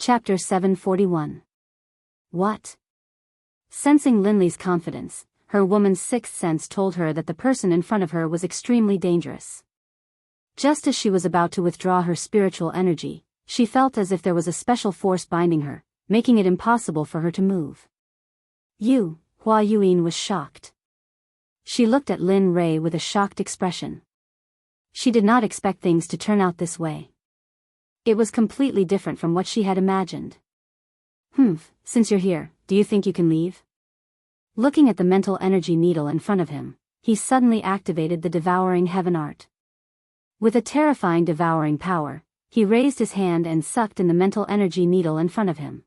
Chapter 741. What? Sensing Linley's confidence, her woman's sixth sense told her that the person in front of her was extremely dangerous. Just as she was about to withdraw her spiritual energy, she felt as if there was a special force binding her, making it impossible for her to move. Hua Yuan was shocked. She looked at Lin Rei with a shocked expression. She did not expect things to turn out this way. It was completely different from what she had imagined. Since you're here, do you think you can leave? Looking at the mental energy needle in front of him, he suddenly activated the devouring heaven art. With a terrifying devouring power, he raised his hand and sucked in the mental energy needle in front of him.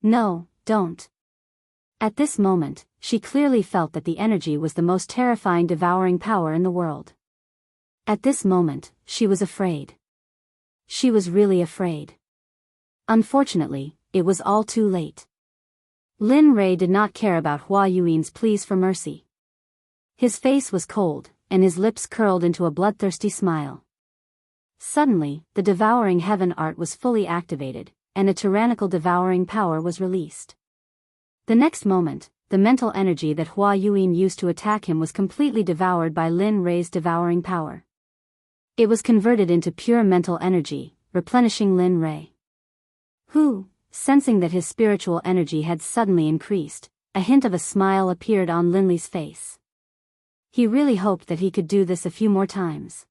No, don't. At this moment, she clearly felt that the energy was the most terrifying devouring power in the world. At this moment, she was afraid. She was really afraid. Unfortunately, it was all too late. Lin Rei did not care about Hua Yuan's pleas for mercy. His face was cold, and his lips curled into a bloodthirsty smile. Suddenly, the devouring heaven art was fully activated, and a tyrannical devouring power was released. The next moment, the mental energy that Hua Yuan used to attack him was completely devoured by Lin Rei's devouring power. It was converted into pure mental energy, replenishing Lin Rei. Sensing that his spiritual energy had suddenly increased, a hint of a smile appeared on Linley's face. He really hoped that he could do this a few more times.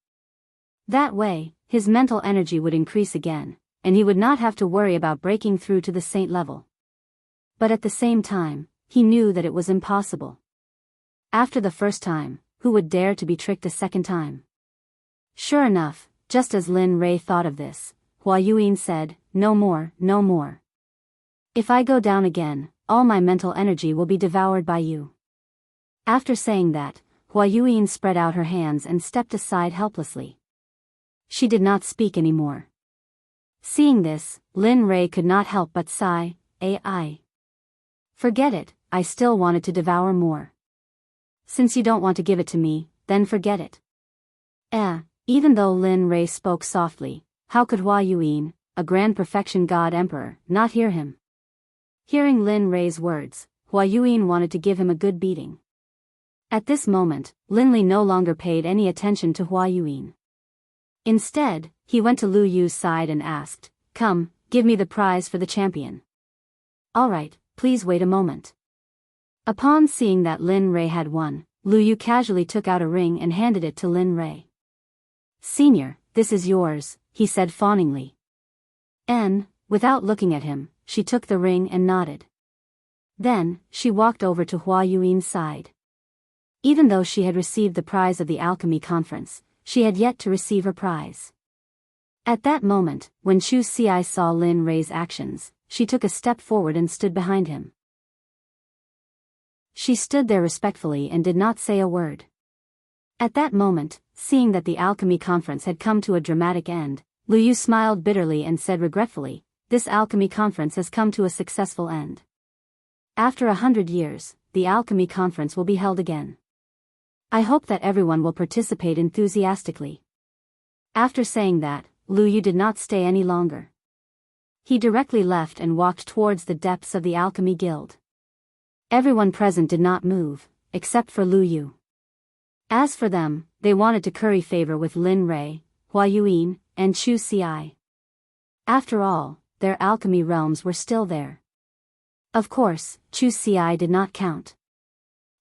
That way, his mental energy would increase again, and he would not have to worry about breaking through to the saint level. But at the same time, he knew that it was impossible. After the first time, who would dare to be tricked a second time? Sure enough, just as Lin Rei thought of this, Hua Yuan said, "No more, no more. If I go down again, all my mental energy will be devoured by you." After saying that, Hua Yuan spread out her hands and stepped aside helplessly. She did not speak anymore. Seeing this, Lin Rei could not help but sigh, "Ai. Forget it, I still wanted to devour more. Since you don't want to give it to me, then forget it." Even though Lin Rei spoke softly, how could Hua Yuan, a grand perfection god emperor, not hear him? Hearing Lin Rei's words, Hua Yuan wanted to give him a good beating. At this moment, Linley no longer paid any attention to Hua Yuan. Instead, he went to Lu Yu's side and asked, "Come, give me the prize for the champion." "Alright, please wait a moment." Upon seeing that Lin Rei had won, Lu Yu casually took out a ring and handed it to Lin Rei. "Senior, this is yours," he said fawningly. Without looking at him, she took the ring and nodded. Then, she walked over to Hua Yuan's side. Even though she had received the prize of the alchemy conference, she had yet to receive her prize. At that moment, when Chu Xi saw Lin Rei's actions, she took a step forward and stood behind him. She stood there respectfully and did not say a word. At that moment, seeing that the alchemy conference had come to a dramatic end, Lu Yu smiled bitterly and said regretfully, "This alchemy conference has come to a successful end. After 100 years, the alchemy conference will be held again. I hope that everyone will participate enthusiastically." After saying that, Lu Yu did not stay any longer. He directly left and walked towards the depths of the alchemy guild. Everyone present did not move, except for Lu Yu. As for them, they wanted to curry favor with Lin Rei, Hua Yuan, and Chu Xi. After all, their alchemy realms were still there. Of course, Chu Xi did not count.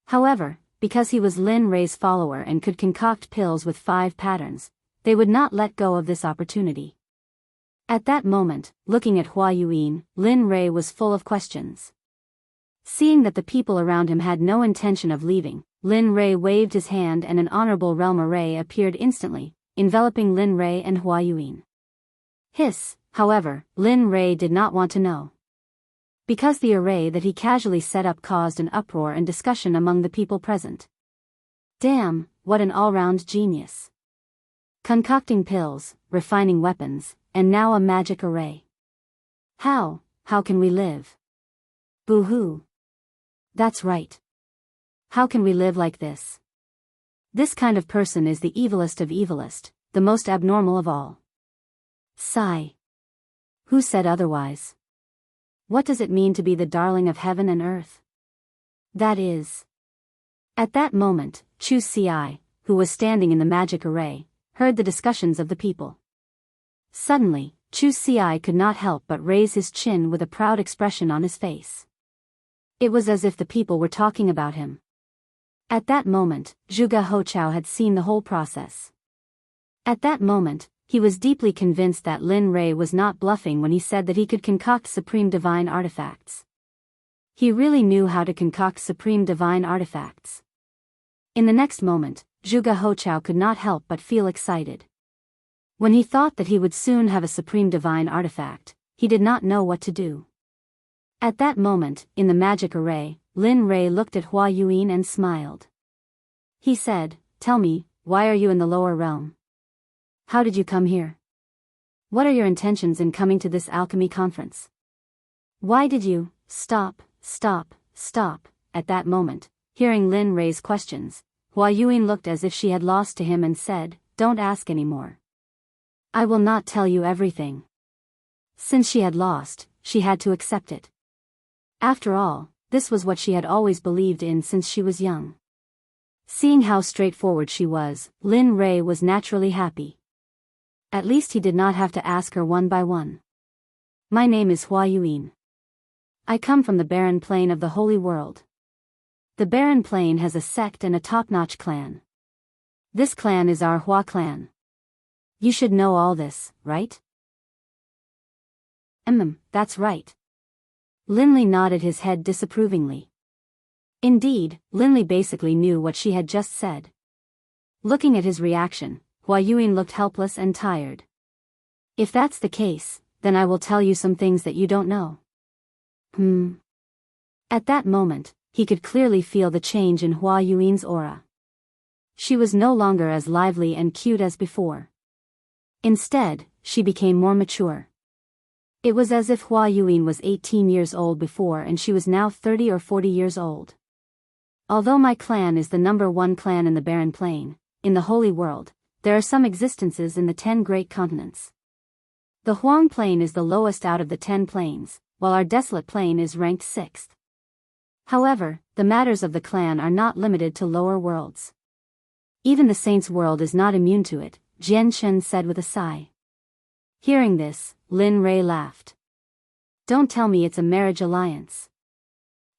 However, because he was Lin Rei's follower and could concoct pills with 5 patterns, they would not let go of this opportunity. At that moment, looking at Hua Yuan, Lin Rei was full of questions. Seeing that the people around him had no intention of leaving, Lin Rei waved his hand and an honorable realm array appeared instantly, enveloping Lin Rei and Hua Yuan. However, Lin Rei did not want to know. Because the array that he casually set up caused an uproar and discussion among the people present. Damn, what an all-round genius. Concocting pills, refining weapons, and now a magic array. How can we live? Boo-hoo. That's right. How can we live like this? This kind of person is the evilest of evilest, the most abnormal of all. Sigh. Who said otherwise? What does it mean to be the darling of heaven and earth? That is. At that moment, Chu Ci, who was standing in the magic array, heard the discussions of the people. Suddenly, Chu Ci could not help but raise his chin with a proud expression on his face. It was as if the people were talking about him. At that moment, Zhuge Hochao had seen the whole process. At that moment, he was deeply convinced that Lin Rei was not bluffing when he said that he could concoct supreme divine artifacts. He really knew how to concoct supreme divine artifacts. In the next moment, Zhuge Hochao could not help but feel excited. When he thought that he would soon have a supreme divine artifact, he did not know what to do. At that moment, in the magic array, Lin Rei looked at Hua Yuan and smiled. He said, "Tell me, why are you in the lower realm? How did you come here? What are your intentions in coming to this alchemy conference? Why did you stop? At that moment, hearing Lin Rei's questions, Hua Yuan looked as if she had lost to him and said, "Don't ask anymore. I will not tell you everything." Since she had lost, she had to accept it. After all, this was what she had always believed in since she was young. Seeing how straightforward she was, Lin Rei was naturally happy. At least he did not have to ask her one by one. "My name is Hua Yuan. I come from the barren plain of the Holy World. The barren plain has a sect and a top-notch clan. This clan is our Hua clan. You should know all this, right?" That's right." Linley nodded his head disapprovingly. Indeed, Linley basically knew what she had just said. Looking at his reaction, Hua Yuan looked helpless and tired. "If that's the case, then I will tell you some things that you don't know." At that moment, he could clearly feel the change in Hua Yuan's aura. She was no longer as lively and cute as before. Instead, she became more mature. It was as if Hua Yuan was 18 years old before and she was now 30 or 40 years old. "Although my clan is the #1 clan in the barren plain, in the Holy World, there are some existences in the 10 great continents. The Huang Plain is the lowest out of the 10 plains, while our desolate plain is ranked 6th. However, the matters of the clan are not limited to lower worlds. Even the saints' world is not immune to it," Jian Chen said with a sigh. Hearing this, Lin Rei laughed. "Don't tell me it's a marriage alliance."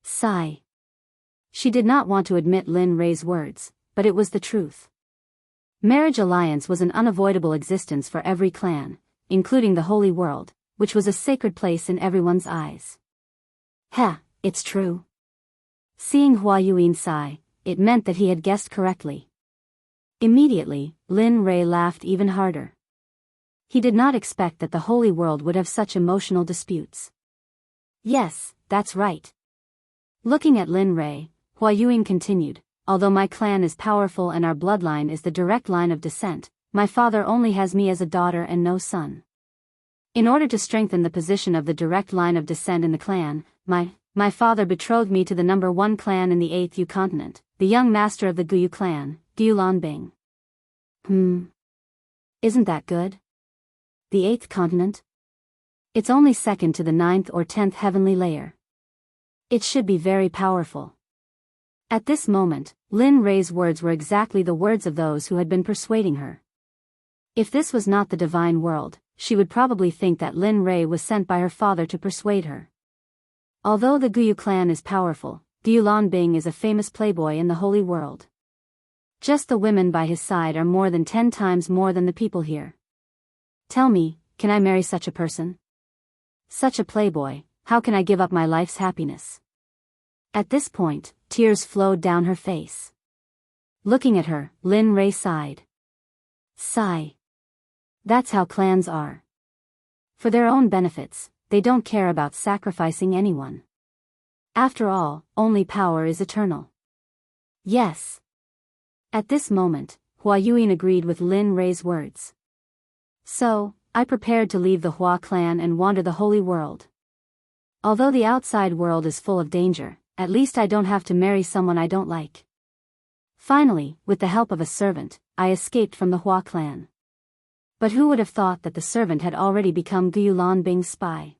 Sigh. She did not want to admit Lin Rei's words, but it was the truth. Marriage alliance was an unavoidable existence for every clan, including the Holy World, which was a sacred place in everyone's eyes. It's true. Seeing Hua Yuan sigh, it meant that he had guessed correctly. Immediately, Lin Rei laughed even harder. He did not expect that the Holy World would have such emotional disputes. "Yes, that's right." Looking at Lin Rei, Hua Yuan continued, "Although my clan is powerful and our bloodline is the direct line of descent, my father only has me as a daughter and no son. In order to strengthen the position of the direct line of descent in the clan, my father betrothed me to the #1 clan in the 8th Yu continent, the young master of the Guyu clan, Gulan Bing." Isn't that good? The 8th continent? It's only second to the 9th or 10th heavenly layer. It should be very powerful. At this moment, Lin Rei's words were exactly the words of those who had been persuading her. If this was not the divine world, she would probably think that Lin Rei was sent by her father to persuade her. Although the Guyu clan is powerful, Gulan Bing is a famous playboy in the Holy World. Just the women by his side are more than 10 times more than the people here. Tell me, can I marry such a person? Such a playboy, how can I give up my life's happiness? At this point, tears flowed down her face. Looking at her, Lin Rei sighed. Sigh. That's how clans are. For their own benefits, they don't care about sacrificing anyone. After all, only power is eternal. Yes. At this moment, Hua Yuan agreed with Lin Rei's words. So, I prepared to leave the Hua clan and wander the Holy World. Although the outside world is full of danger, at least I don't have to marry someone I don't like. Finally, with the help of a servant, I escaped from the Hua clan. But who would have thought that the servant had already become Gulan Bing's spy?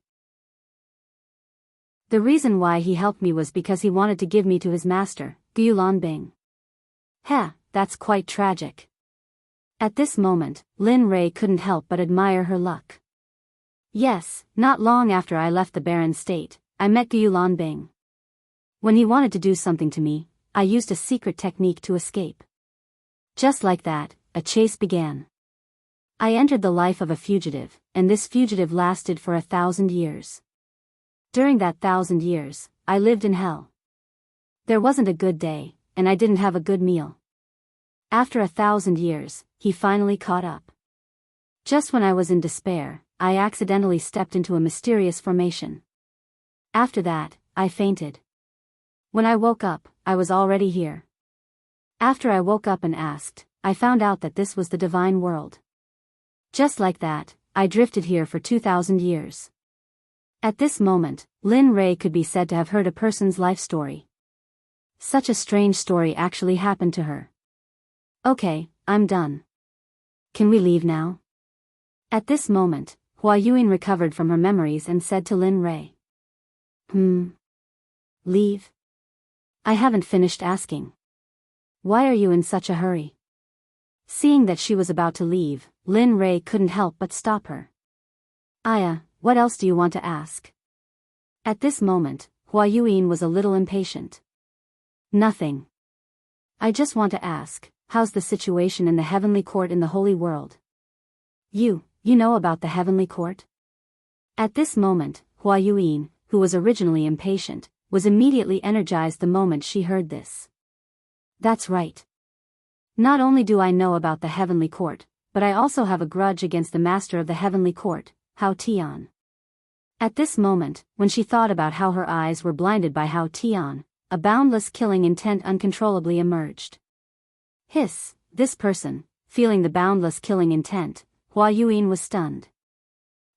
The reason why he helped me was because he wanted to give me to his master, Gulan Bing. Heh, that's quite tragic. At this moment, Lin Rei couldn't help but admire her luck. Yes, not long after I left the barren state, I met Gulan Bing. When he wanted to do something to me, I used a secret technique to escape. Just like that, a chase began. I entered the life of a fugitive, and this fugitive lasted for 1,000 years. During that 1,000 years, I lived in hell. There wasn't a good day, and I didn't have a good meal. After 1,000 years, he finally caught up. Just when I was in despair, I accidentally stepped into a mysterious formation. After that, I fainted. When I woke up, I was already here. After I woke up and asked, I found out that this was the divine world. Just like that, I drifted here for 2,000 years. At this moment, Lin Rei could be said to have heard a person's life story. Such a strange story actually happened to her. Okay, I'm done. Can we leave now? At this moment, Hua Yuan recovered from her memories and said to Lin Rei. Leave? I haven't finished asking. Why are you in such a hurry? Seeing that she was about to leave, Lin Rei couldn't help but stop her. Aya, what else do you want to ask? At this moment, Hua Yuan was a little impatient. Nothing. I just want to ask, how's the situation in the heavenly court in the holy world? You know about the heavenly court? At this moment, Hua Yuan, who was originally impatient, was immediately energized the moment she heard this. That's right. Not only do I know about the heavenly court, but I also have a grudge against the master of the heavenly court, Hao Tian. At this moment, when she thought about how her eyes were blinded by Hao Tian, a boundless killing intent uncontrollably emerged. Hiss, this person, feeling the boundless killing intent, Hua Yuan was stunned.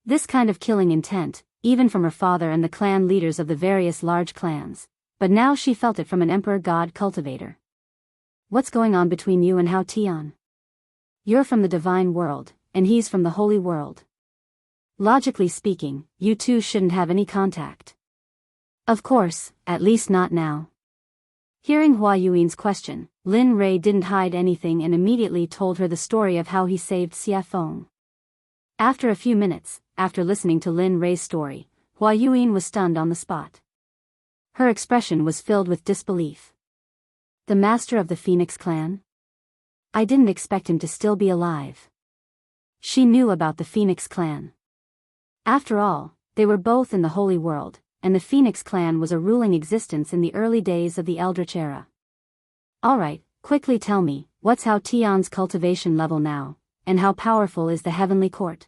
This kind of killing intent, even from her father and the clan leaders of the various large clans, but now she felt it from an emperor god cultivator. What's going on between you and Hao Tian? You're from the divine world, and he's from the holy world. Logically speaking, you two shouldn't have any contact. Of course, at least not now. Hearing Hua Yuan's question, Lin Rei didn't hide anything and immediately told her the story of how he saved Xie Feng. After a few minutes, after listening to Lin Rei's story, Hua Yuan was stunned on the spot. Her expression was filled with disbelief. The master of the Phoenix clan? I didn't expect him to still be alive. She knew about the Phoenix clan. After all, they were both in the holy world, and the Phoenix clan was a ruling existence in the early days of the Eldritch era. Alright, quickly tell me, what's Hao Tian's cultivation level now, and how powerful is the heavenly court?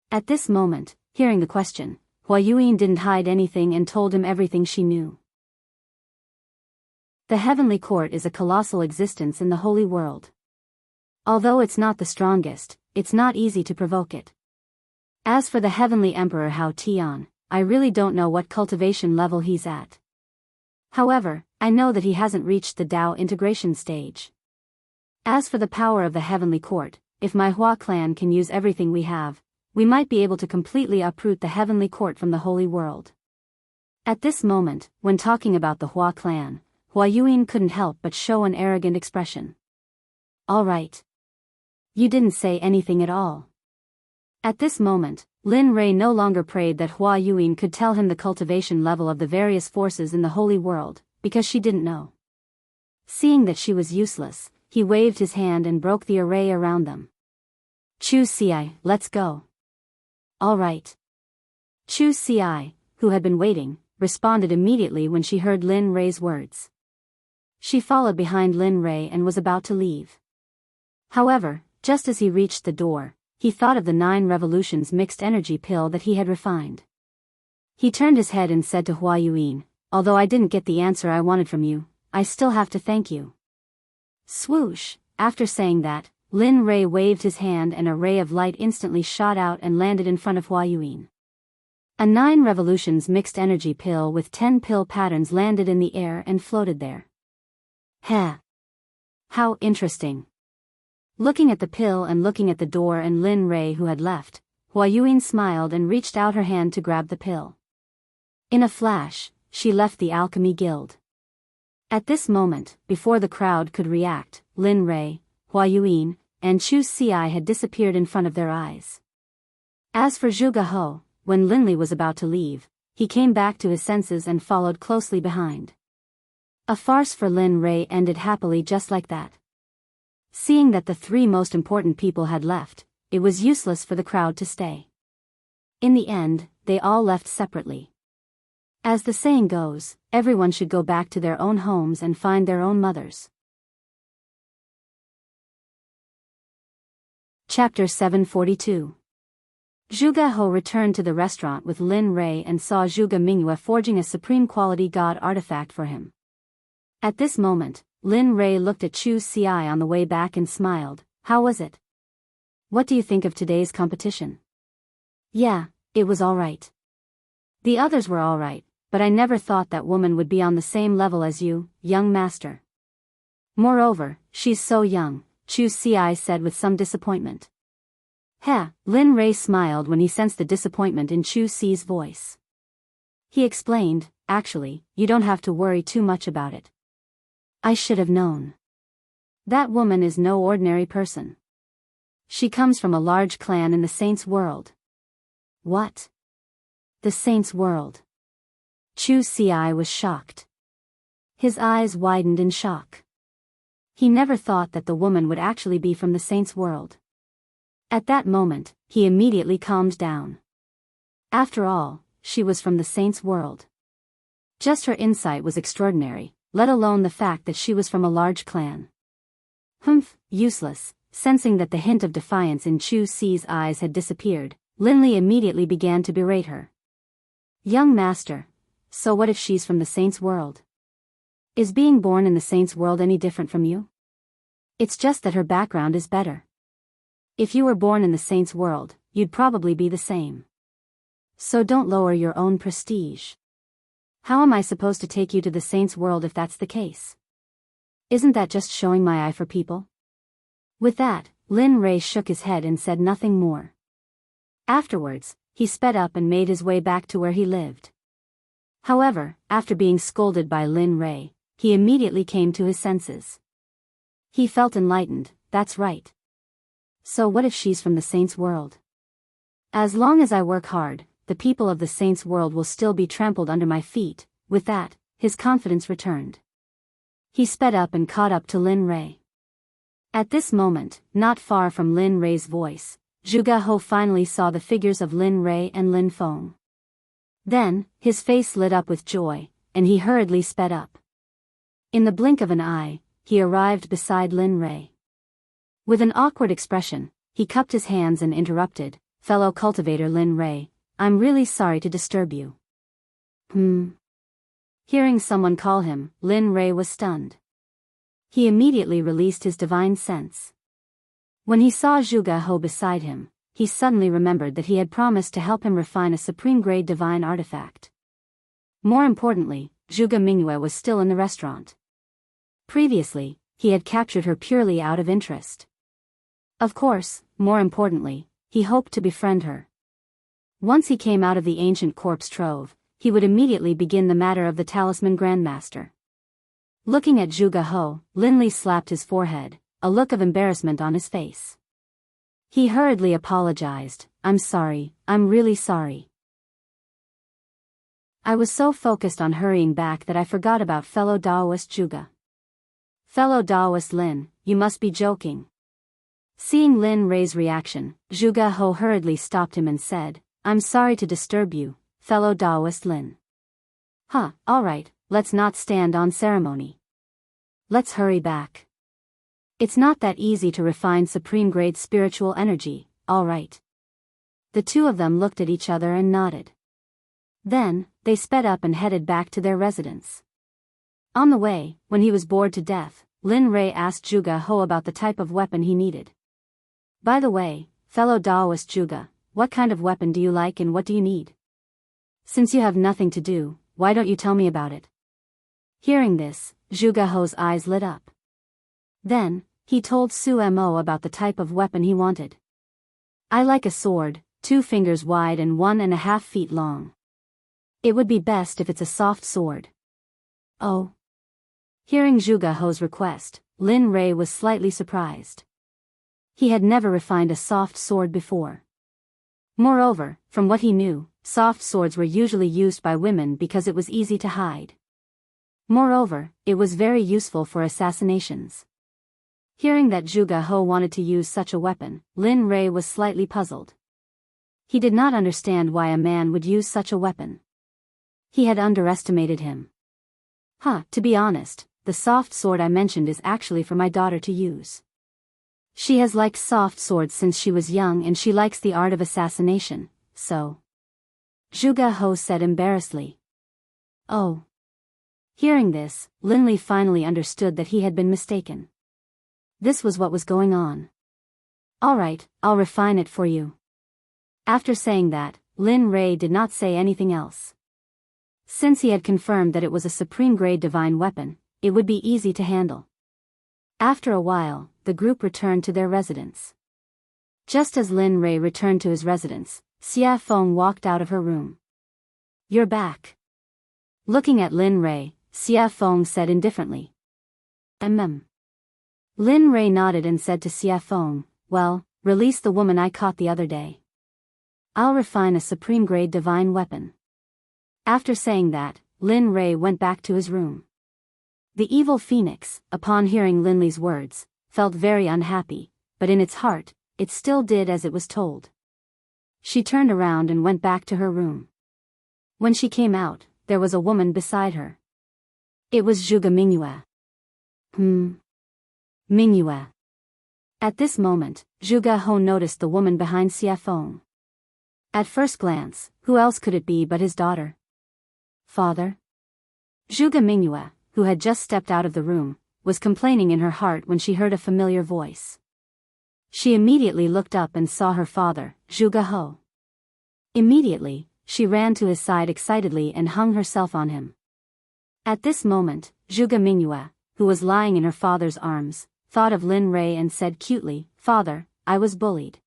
At this moment, hearing the question, Hua Yuan didn't hide anything and told him everything she knew. The heavenly court is a colossal existence in the holy world. Although it's not the strongest, it's not easy to provoke it. As for the heavenly emperor Hao Tian, I really don't know what cultivation level he's at. However, I know that he hasn't reached the Dao integration stage. As for the power of the heavenly court, if my Hua clan can use everything we have, we might be able to completely uproot the heavenly court from the holy world. At this moment, when talking about the Hua clan, Hua Yuan couldn't help but show an arrogant expression. All right. You didn't say anything at all. At this moment, Lin Rei no longer prayed that Hua Yuan could tell him the cultivation level of the various forces in the holy world, because she didn't know. Seeing that she was useless, he waved his hand and broke the array around them. Chu Ci, let's go. All right. Chu Ci, who had been waiting, responded immediately when she heard Lin Rei's words. She followed behind Lin Rei and was about to leave. However, just as he reached the door, he thought of the 9 revolutions mixed energy pill that he had refined. He turned his head and said to Hua Yuan, although I didn't get the answer I wanted from you, I still have to thank you. Swoosh, after saying that, Lin Rei waved his hand and a ray of light instantly shot out and landed in front of Hua Yuan. A 9 revolutions mixed energy pill with 10 pill patterns landed in the air and floated there. Heh. How interesting. Looking at the pill and looking at the door and Lin Rei who had left, Hua Yuyin smiled and reached out her hand to grab the pill. In a flash, she left the alchemy guild. At this moment, before the crowd could react, Lin Rei, Hua Yuyin, and Chu Xi had disappeared in front of their eyes. As for Zhuge He, when Linli was about to leave, he came back to his senses and followed closely behind. A farce for Lin Rei ended happily just like that. Seeing that the three most important people had left, it was useless for the crowd to stay. In the end, they all left separately. As the saying goes, everyone should go back to their own homes and find their own mothers. Chapter 742. Zhuge He returned to the restaurant with Lin Rei and saw Zhuge Mingyue forging a supreme quality god artifact for him. At this moment, Lin Rei looked at Chu Xi on the way back and smiled. How was it? What do you think of today's competition? Yeah, it was alright. The others were alright, but I never thought that woman would be on the same level as you, young master. Moreover, she's so young, Chu Xi said with some disappointment. Heh, Lin Rei smiled when he sensed the disappointment in Chu Xi's voice. He explained, actually, you don't have to worry too much about it. I should have known. That woman is no ordinary person. She comes from a large clan in the Saints' world. What? The Saints' world? Chu Xi was shocked. His eyes widened in shock. He never thought that the woman would actually be from the Saints' world. At that moment, he immediately calmed down. After all, she was from the Saints' world. Just her insight was extraordinary, let alone the fact that she was from a large clan. Humph, useless. Sensing that the hint of defiance in Chu Xi's eyes had disappeared, Linli immediately began to berate her. Young master, so what if she's from the Saints' world? Is being born in the Saints' world any different from you? It's just that her background is better. If you were born in the Saints' world, you'd probably be the same. So don't lower your own prestige. How am I supposed to take you to the Saints' world if that's the case? Isn't that just showing my eye for people? With that, Lin Rei shook his head and said nothing more. Afterwards, he sped up and made his way back to where he lived. However, after being scolded by Lin Rei, he immediately came to his senses. He felt enlightened, that's right. So what if she's from the Saints' world? As long as I work hard, the people of the Saints' world will still be trampled under my feet. With that, his confidence returned. He sped up and caught up to Lin Rei. At this moment, not far from Lin Rei's voice, Zhuge He finally saw the figures of Lin Rei and Lin Feng. Then, his face lit up with joy, and he hurriedly sped up. In the blink of an eye, he arrived beside Lin Rei. With an awkward expression, he cupped his hands and interrupted, fellow cultivator Lin Rei, I'm really sorry to disturb you. Hearing someone call him, Lin Rei was stunned. He immediately released his divine sense. When he saw Zhuge He beside him, he suddenly remembered that he had promised to help him refine a supreme-grade divine artifact. More importantly, Zhuge Mingyue was still in the restaurant. Previously, he had captured her purely out of interest. Of course, more importantly, he hoped to befriend her. Once he came out of the ancient corpse trove, he would immediately begin the matter of the talisman grandmaster. Looking at Zhuge He, Linli slapped his forehead, a look of embarrassment on his face. He hurriedly apologized, I'm sorry, I'm really sorry. I was so focused on hurrying back that I forgot about fellow Daoist Zhuge. Fellow Daoist Lin, you must be joking. Seeing Lin Rei's reaction, Zhuge He hurriedly stopped him and said, I'm sorry to disturb you, fellow Daoist Lin. Alright, let's not stand on ceremony. Let's hurry back. It's not that easy to refine supreme-grade spiritual energy, alright. The two of them looked at each other and nodded. Then, they sped up and headed back to their residence. On the way, when he was bored to death, Lin Rei asked Zhuge He about the type of weapon he needed. By the way, fellow Daoist Zhuge, what kind of weapon do you like and what do you need? Since you have nothing to do, why don't you tell me about it? Hearing this, Zhuge He's eyes lit up. Then, He told Su Mo about the type of weapon he wanted. I like a sword, 2 fingers wide and 1.5 feet long. It would be best if it's a soft sword. Oh. Hearing Zhuge He's request, Lin Rei was slightly surprised. He had never refined a soft sword before. Moreover, from what he knew, soft swords were usually used by women because it was easy to hide. Moreover, it was very useful for assassinations. Hearing that Zhuge He wanted to use such a weapon, Lin Rei was slightly puzzled. He did not understand why a man would use such a weapon. He had underestimated him. To be honest, the soft sword I mentioned is actually for my daughter to use. She has liked soft swords since she was young and she likes the art of assassination, so. Zhuge He said embarrassedly. Oh. Hearing this, Linli finally understood that he had been mistaken. This was what was going on. Alright, I'll refine it for you. After saying that, Lin Rei did not say anything else. Since he had confirmed that it was a supreme-grade divine weapon, it would be easy to handle. After a while, the group returned to their residence. Just as Lin Rei returned to his residence, Xia Feng walked out of her room. You're back. Looking at Lin Rei, Xia Feng said indifferently. Lin Rei nodded and said to Xia Feng, well, release the woman I caught the other day. I'll refine a supreme-grade divine weapon. After saying that, Lin Rei went back to his room. The evil phoenix, upon hearing Lin Li's words, felt very unhappy, but in its heart, it still did as it was told. She turned around and went back to her room. When she came out, there was a woman beside her. It was Zhuge Mingyue. Mingyue. At this moment, Zhuge He noticed the woman behind Xia Feng. At first glance, who else could it be but his daughter? Father? Zhuge Mingyue, who had just stepped out of the room, was complaining in her heart when she heard a familiar voice. She immediately looked up and saw her father, Zhuge He. Immediately, she ran to his side excitedly and hung herself on him. At this moment, Zhuge Mingyue, who was lying in her father's arms, thought of Lin Rei and said cutely, Father, I was bullied.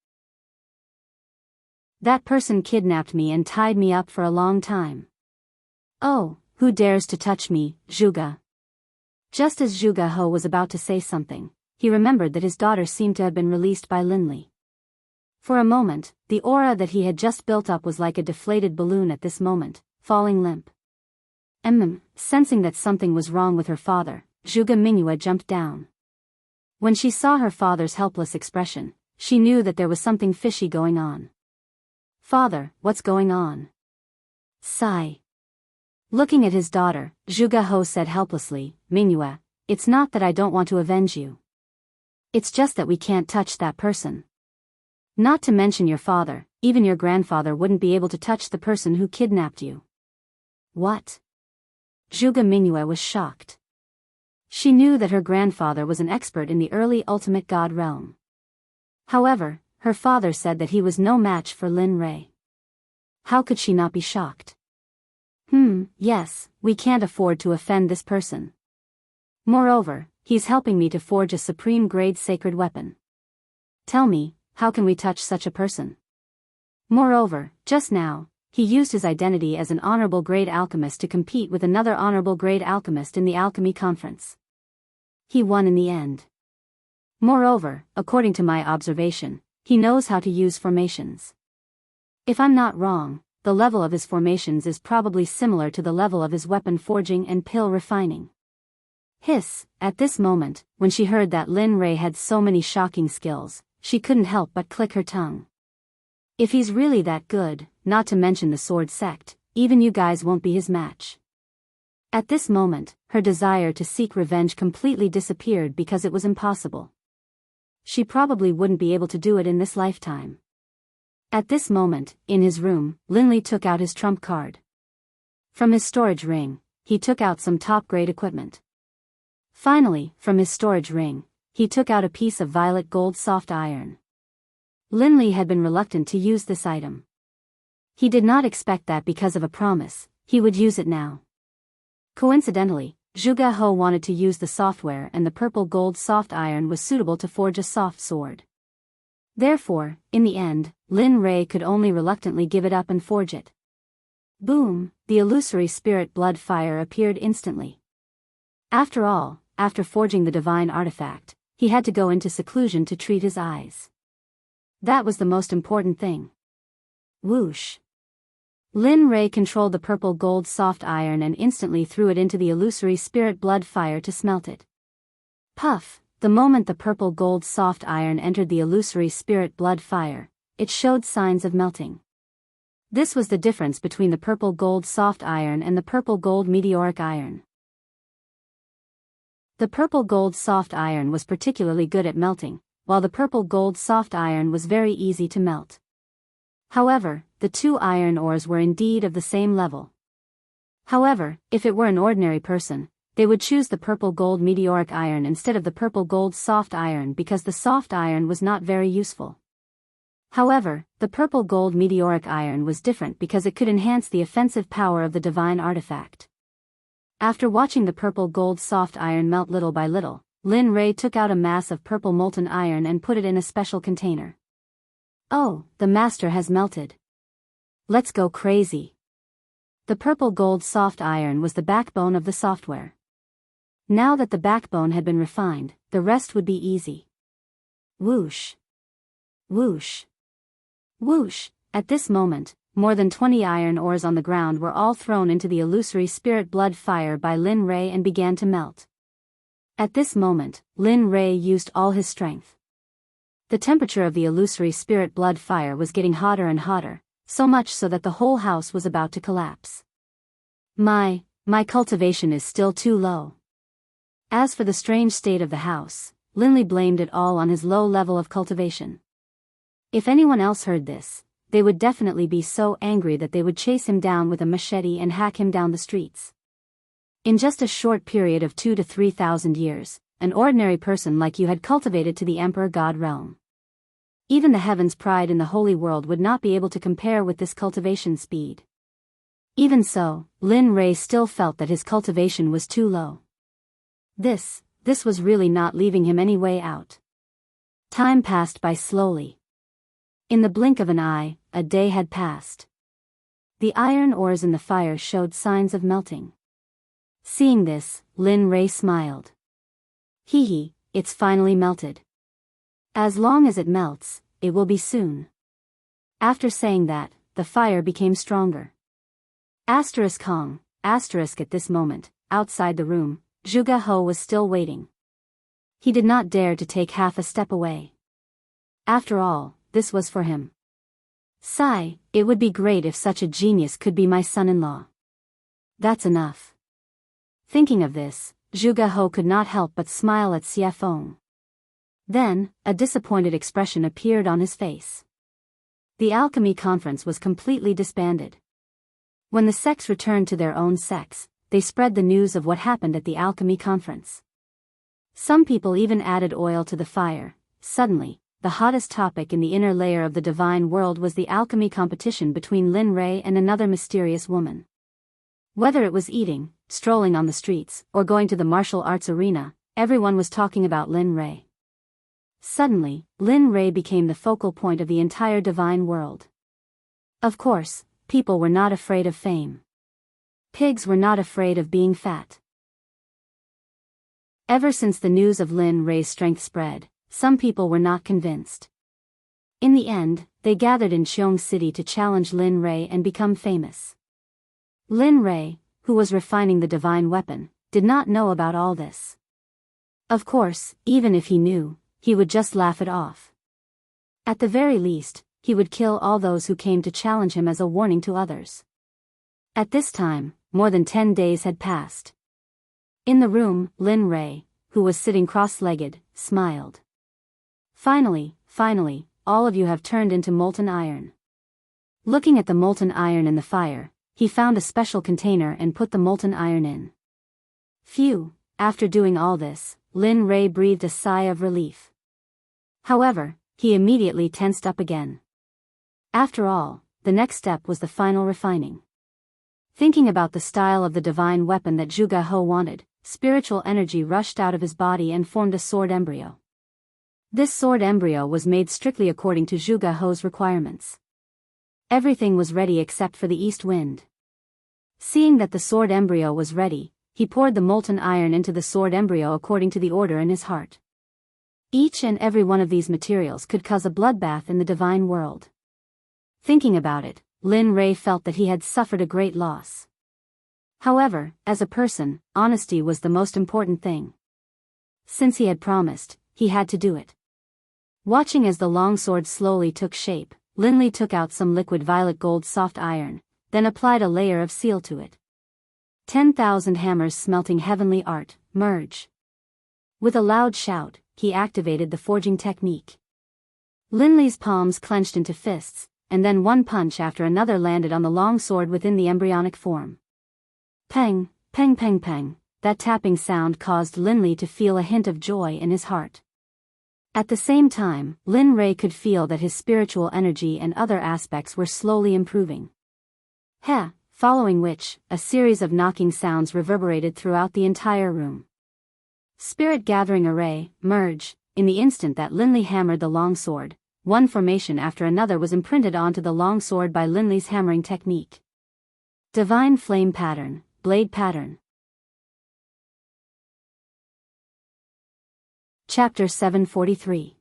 That person kidnapped me and tied me up for a long time. Oh, who dares to touch me, Zhuge? Just as Zhuge He was about to say something, he remembered that his daughter seemed to have been released by Lin Li. For a moment, the aura that he had just built up was like a deflated balloon at this moment, falling limp. Sensing that something was wrong with her father, Zhuge Mingyue jumped down. When she saw her father's helpless expression, she knew that there was something fishy going on. Father, what's going on? Sigh. Looking at his daughter, Zhuge He said helplessly, Mingyue, it's not that I don't want to avenge you. It's just that we can't touch that person. Not to mention your father, even your grandfather wouldn't be able to touch the person who kidnapped you. What? Zhuge Mingyue was shocked. She knew that her grandfather was an expert in the early ultimate god realm. However, her father said that he was no match for Lin Rei. How could she not be shocked? Yes, we can't afford to offend this person. Moreover, he's helping me to forge a supreme-grade sacred weapon. Tell me, how can we touch such a person? Moreover, just now, he used his identity as an honorable grade alchemist to compete with another honorable grade alchemist in the alchemy conference. He won in the end. Moreover, according to my observation, he knows how to use formations. If I'm not wrong, the level of his formations is probably similar to the level of his weapon forging and pill refining. Hiss, at this moment, when she heard that Lin Rei had so many shocking skills, she couldn't help but click her tongue. If he's really that good, not to mention the sword sect, even you guys won't be his match. At this moment, her desire to seek revenge completely disappeared because it was impossible. She probably wouldn't be able to do it in this lifetime. At this moment, in his room, Lin Li took out his trump card. From his storage ring, he took out some top-grade equipment. Finally, from his storage ring, he took out a piece of violet gold soft iron. Lin Li had been reluctant to use this item. He did not expect that because of a promise, he would use it now. Coincidentally, Zhuge He wanted to use the software, and the purple gold soft iron was suitable to forge a soft sword. Therefore, in the end, Lin Rei could only reluctantly give it up and forge it. Boom, the illusory spirit blood fire appeared instantly. After all, after forging the divine artifact, he had to go into seclusion to treat his eyes. That was the most important thing. Whoosh. Lin Rei controlled the purple gold soft iron and instantly threw it into the illusory spirit blood fire to smelt it. Puff, the moment the purple gold soft iron entered the illusory spirit blood fire, it showed signs of melting. This was the difference between the purple gold soft iron and the purple gold meteoric iron. The purple gold soft iron was particularly good at melting, while the purple gold soft iron was very easy to melt. However, the two iron ores were indeed of the same level. However, if it were an ordinary person, they would choose the purple gold meteoric iron instead of the purple gold soft iron because the soft iron was not very useful. However, the purple gold meteoric iron was different because it could enhance the offensive power of the divine artifact. After watching the purple gold soft iron melt little by little, Lin Rei took out a mass of purple molten iron and put it in a special container. Oh, the master has melted. Let's go crazy. The purple gold soft iron was the backbone of the software. Now that the backbone had been refined, the rest would be easy. Whoosh. Whoosh. Whoosh. At this moment, more than 20 iron ores on the ground were all thrown into the illusory spirit blood fire by Lin Rei and began to melt. At this moment, Lin Rei used all his strength. The temperature of the illusory spirit blood fire was getting hotter and hotter, so much so that the whole house was about to collapse. My cultivation is still too low. As for the strange state of the house, Linley blamed it all on his low level of cultivation. If anyone else heard this, they would definitely be so angry that they would chase him down with a machete and hack him down the streets. In just a short period of 2,000 to 3,000 years, an ordinary person like you had cultivated to the Emperor God realm. Even the heavens' pride in the holy world would not be able to compare with this cultivation speed. Even so, Lin Rei still felt that his cultivation was too low. This was really not leaving him any way out. Time passed by slowly. In the blink of an eye, a day had passed. The iron ores in the fire showed signs of melting. Seeing this, Lin Rei smiled. Hee, it's finally melted. As long as it melts, it will be soon. After saying that, the fire became stronger. Kong, at this moment, outside the room, Zhuge He was still waiting. He did not dare to take half a step away. After all, this was for him. Sigh, it would be great if such a genius could be my son-in-law. That's enough. Thinking of this, Zhuge He could not help but smile at Xie Feng. Then, a disappointed expression appeared on his face. The alchemy conference was completely disbanded. When the sects returned to their own sects, they spread the news of what happened at the alchemy conference. Some people even added oil to the fire. Suddenly, the hottest topic in the inner layer of the divine world was the alchemy competition between Lin Rei and another mysterious woman. Whether it was eating, strolling on the streets, or going to the martial arts arena, everyone was talking about Lin Rei. Suddenly, Lin Rei became the focal point of the entire divine world. Of course, people were not afraid of fame. Pigs were not afraid of being fat. Ever since the news of Lin Rei's strength spread, some people were not convinced. In the end, they gathered in Qiong City to challenge Lin Rei and become famous. Lin Rei, who was refining the divine weapon, did not know about all this. Of course, even if he knew, he would just laugh it off. At the very least, he would kill all those who came to challenge him as a warning to others. At this time, more than 10 days had passed. In the room, Lin Rei, who was sitting cross-legged, smiled. Finally, all of you have turned into molten iron. Looking at the molten iron in the fire, he found a special container and put the molten iron in. Phew, after doing all this, Lin Rei breathed a sigh of relief. However, he immediately tensed up again. After all, the next step was the final refining. Thinking about the style of the divine weapon that Zhuge He wanted, spiritual energy rushed out of his body and formed a sword embryo. This sword embryo was made strictly according to Zhuge He's requirements. Everything was ready except for the east wind. Seeing that the sword embryo was ready, he poured the molten iron into the sword embryo according to the order in his heart. Each and every one of these materials could cause a bloodbath in the divine world. Thinking about it, Lin Rei felt that he had suffered a great loss. However, as a person, honesty was the most important thing. Since he had promised, he had to do it. Watching as the longsword slowly took shape, Lin Li took out some liquid violet gold soft iron, then applied a layer of seal to it. 10,000 hammers smelting heavenly art, merge. With a loud shout, he activated the forging technique. Lin Li's palms clenched into fists, and then one punch after another landed on the long sword within the embryonic form. Peng, peng peng peng, that tapping sound caused Lin Li to feel a hint of joy in his heart. At the same time, Lin Rei could feel that his spiritual energy and other aspects were slowly improving. Following which, a series of knocking sounds reverberated throughout the entire room. Spirit gathering array, merge, in the instant that Lin Li hammered the long sword, one formation after another was imprinted onto the long sword by Lin Li's hammering technique. Divine flame pattern, blade pattern. Chapter 743.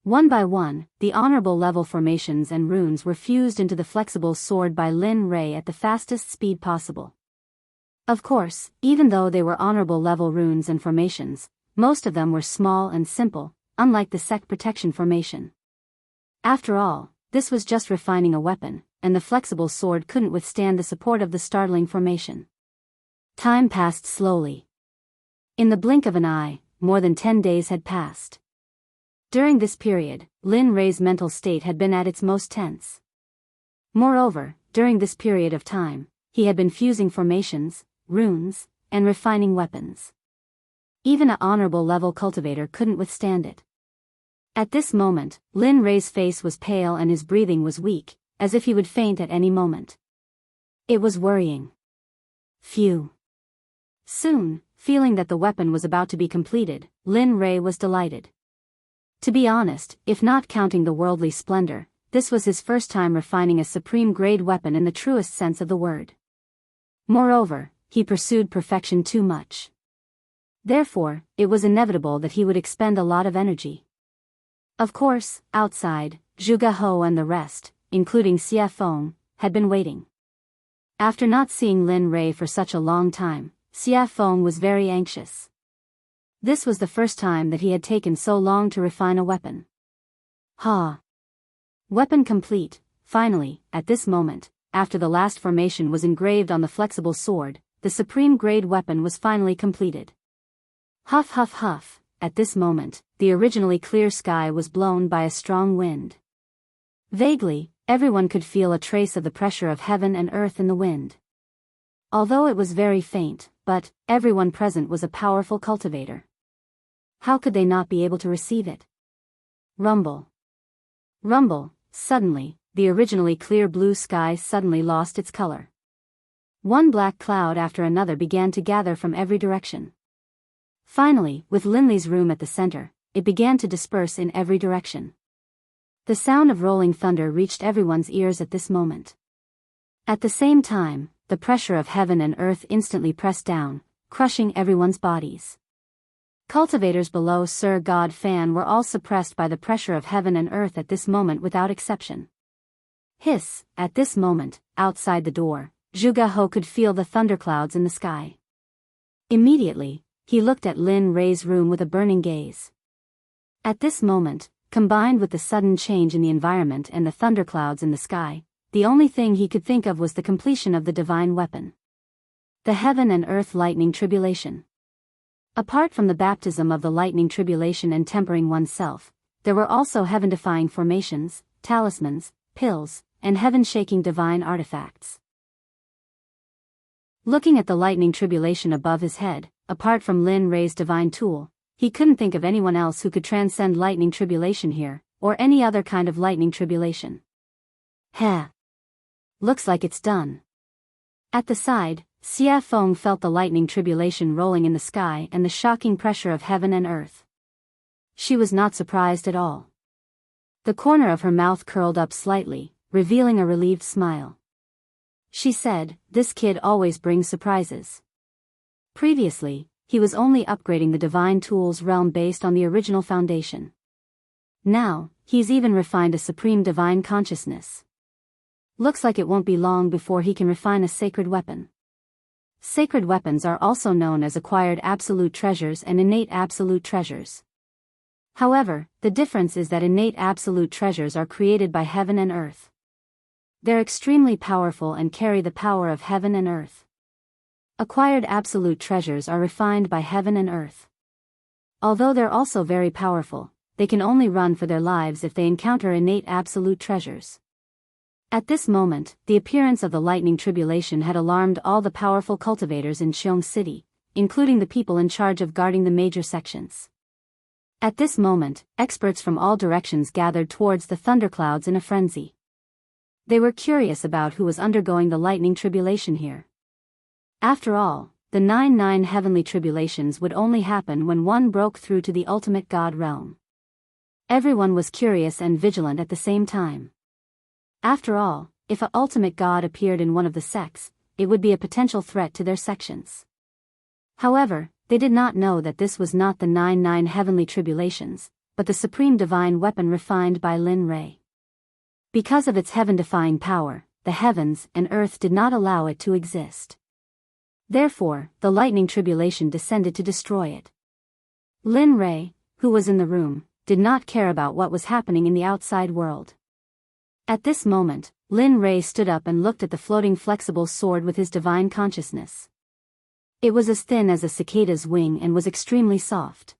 One by one, the honorable level formations and runes were fused into the flexible sword by Lin Rei at the fastest speed possible. Of course, even though they were honorable level runes and formations, most of them were small and simple, unlike the Sect protection formation. After all, this was just refining a weapon, and the flexible sword couldn't withstand the support of the startling formation. Time passed slowly. In the blink of an eye, more than 10 days had passed. During this period, Lin Rei's mental state had been at its most tense. Moreover, during this period of time, he had been fusing formations, runes, and refining weapons. Even an honorable level cultivator couldn't withstand it. At this moment, Lin Rei's face was pale and his breathing was weak, as if he would faint at any moment. It was worrying. Phew. Soon, feeling that the weapon was about to be completed, Lin Rei was delighted. To be honest, if not counting the worldly splendor, this was his first time refining a supreme-grade weapon in the truest sense of the word. Moreover, he pursued perfection too much. Therefore, it was inevitable that he would expend a lot of energy. Of course, outside, Zhuge He and the rest, including Xie Feng, had been waiting. After not seeing Lin Rei for such a long time, Xie Feng was very anxious. This was the first time that he had taken so long to refine a weapon. Weapon complete. Finally, at this moment, after the last formation was engraved on the flexible sword, the supreme-grade weapon was finally completed. Huff huff huff, at this moment, the originally clear sky was blown by a strong wind. Vaguely, everyone could feel a trace of the pressure of heaven and earth in the wind. Although it was very faint, but everyone present was a powerful cultivator. How could they not be able to receive it? Rumble. Rumble. Suddenly, the originally clear blue sky suddenly lost its color. One black cloud after another began to gather from every direction. Finally, with Lin Li's room at the center, it began to disperse in every direction. The sound of rolling thunder reached everyone's ears at this moment. At the same time, the pressure of heaven and earth instantly pressed down, crushing everyone's bodies. Cultivators below Sir God Fan were all suppressed by the pressure of heaven and earth at this moment without exception. Hiss, at this moment, outside the door, Zhuge He could feel the thunderclouds in the sky. Immediately, he looked at Lin Rei's room with a burning gaze. At this moment, combined with the sudden change in the environment and the thunderclouds in the sky, the only thing he could think of was the completion of the divine weapon. The heaven and earth lightning tribulation. Apart from the baptism of the lightning tribulation and tempering oneself, there were also heaven-defying formations, talismans, pills, and heaven-shaking divine artifacts. Looking at the lightning tribulation above his head, apart from Lin Rei's divine tool, he couldn't think of anyone else who could transcend lightning tribulation here, or any other kind of lightning tribulation. Looks like it's done. At the side, Xia Feng felt the lightning tribulation rolling in the sky and the shocking pressure of heaven and earth. She was not surprised at all. The corner of her mouth curled up slightly, revealing a relieved smile. She said, "This kid always brings surprises." Previously, he was only upgrading the divine tools realm based on the original foundation. Now, he's even refined a supreme divine consciousness. Looks like it won't be long before he can refine a sacred weapon. Sacred weapons are also known as acquired absolute treasures and innate absolute treasures. However, the difference is that innate absolute treasures are created by heaven and earth. They're extremely powerful and carry the power of heaven and earth. Acquired absolute treasures are refined by heaven and earth. Although they're also very powerful, they can only run for their lives if they encounter innate absolute treasures. At this moment, the appearance of the lightning tribulation had alarmed all the powerful cultivators in Qiong City, including the people in charge of guarding the major sections. At this moment, experts from all directions gathered towards the thunderclouds in a frenzy. They were curious about who was undergoing the lightning tribulation here. After all, the 9 heavenly tribulations would only happen when one broke through to the ultimate God realm. Everyone was curious and vigilant at the same time. After all, if an ultimate God appeared in one of the sects, it would be a potential threat to their sections. However, they did not know that this was not the 9 heavenly tribulations, but the supreme divine weapon refined by Lin Rei. Because of its heaven-defying power, the heavens and earth did not allow it to exist. Therefore, the lightning tribulation descended to destroy it. Lin Rei, who was in the room, did not care about what was happening in the outside world. At this moment, Lin Rei stood up and looked at the floating flexible sword with his divine consciousness. It was as thin as a cicada's wing and was extremely soft.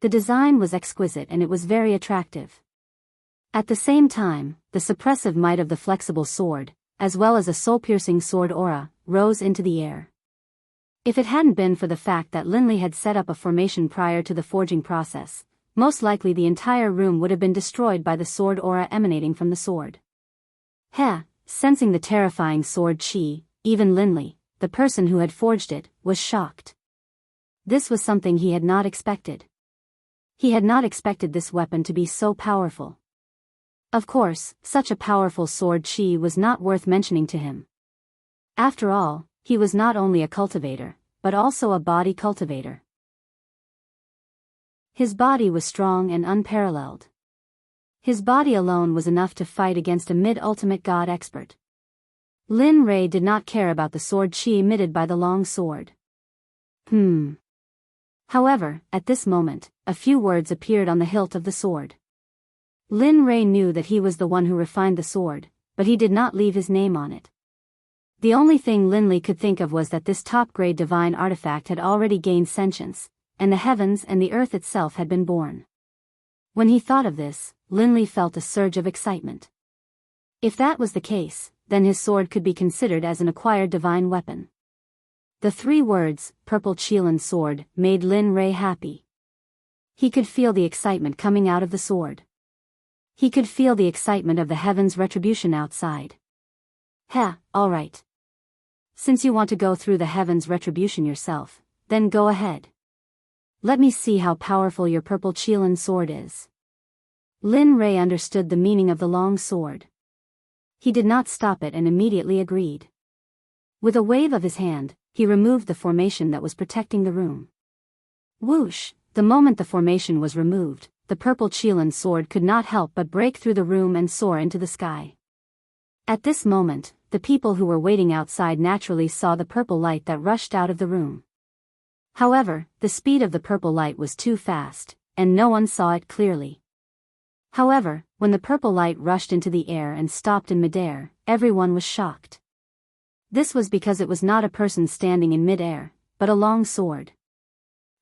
The design was exquisite and it was very attractive. At the same time, the suppressive might of the flexible sword, as well as a soul-piercing sword aura, rose into the air. If it hadn't been for the fact that Lin Li had set up a formation prior to the forging process, most likely the entire room would have been destroyed by the sword aura emanating from the sword. Sensing the terrifying sword chi, even Lin Li, the person who had forged it, was shocked. This was something he had not expected. He had not expected this weapon to be so powerful. Of course, such a powerful sword chi was not worth mentioning to him. After all, he was not only a cultivator, but also a body cultivator. His body was strong and unparalleled. His body alone was enough to fight against a mid-ultimate god expert. Lin Rei did not care about the sword chi emitted by the long sword. However, at this moment, a few words appeared on the hilt of the sword. Lin Rei knew that he was the one who refined the sword, but he did not leave his name on it. The only thing Lin Li could think of was that this top-grade divine artifact had already gained sentience, and the heavens and the earth itself had been born. When he thought of this, Lin Li felt a surge of excitement. If that was the case, then his sword could be considered as an acquired divine weapon. The 3 words, purple Qilin sword, made Lin Rei happy. He could feel the excitement coming out of the sword. He could feel the excitement of the heavens' retribution outside. Alright. Since you want to go through the heavens' retribution yourself, then go ahead. Let me see how powerful your purple Qilin sword is. Lin Rei understood the meaning of the long sword. He did not stop it and immediately agreed. With a wave of his hand, he removed the formation that was protecting the room. Whoosh! The moment the formation was removed, the purple Qilin sword could not help but break through the room and soar into the sky. At this moment, the people who were waiting outside naturally saw the purple light that rushed out of the room. However, the speed of the purple light was too fast, and no one saw it clearly. However, when the purple light rushed into the air and stopped in midair, everyone was shocked. This was because it was not a person standing in midair, but a long sword.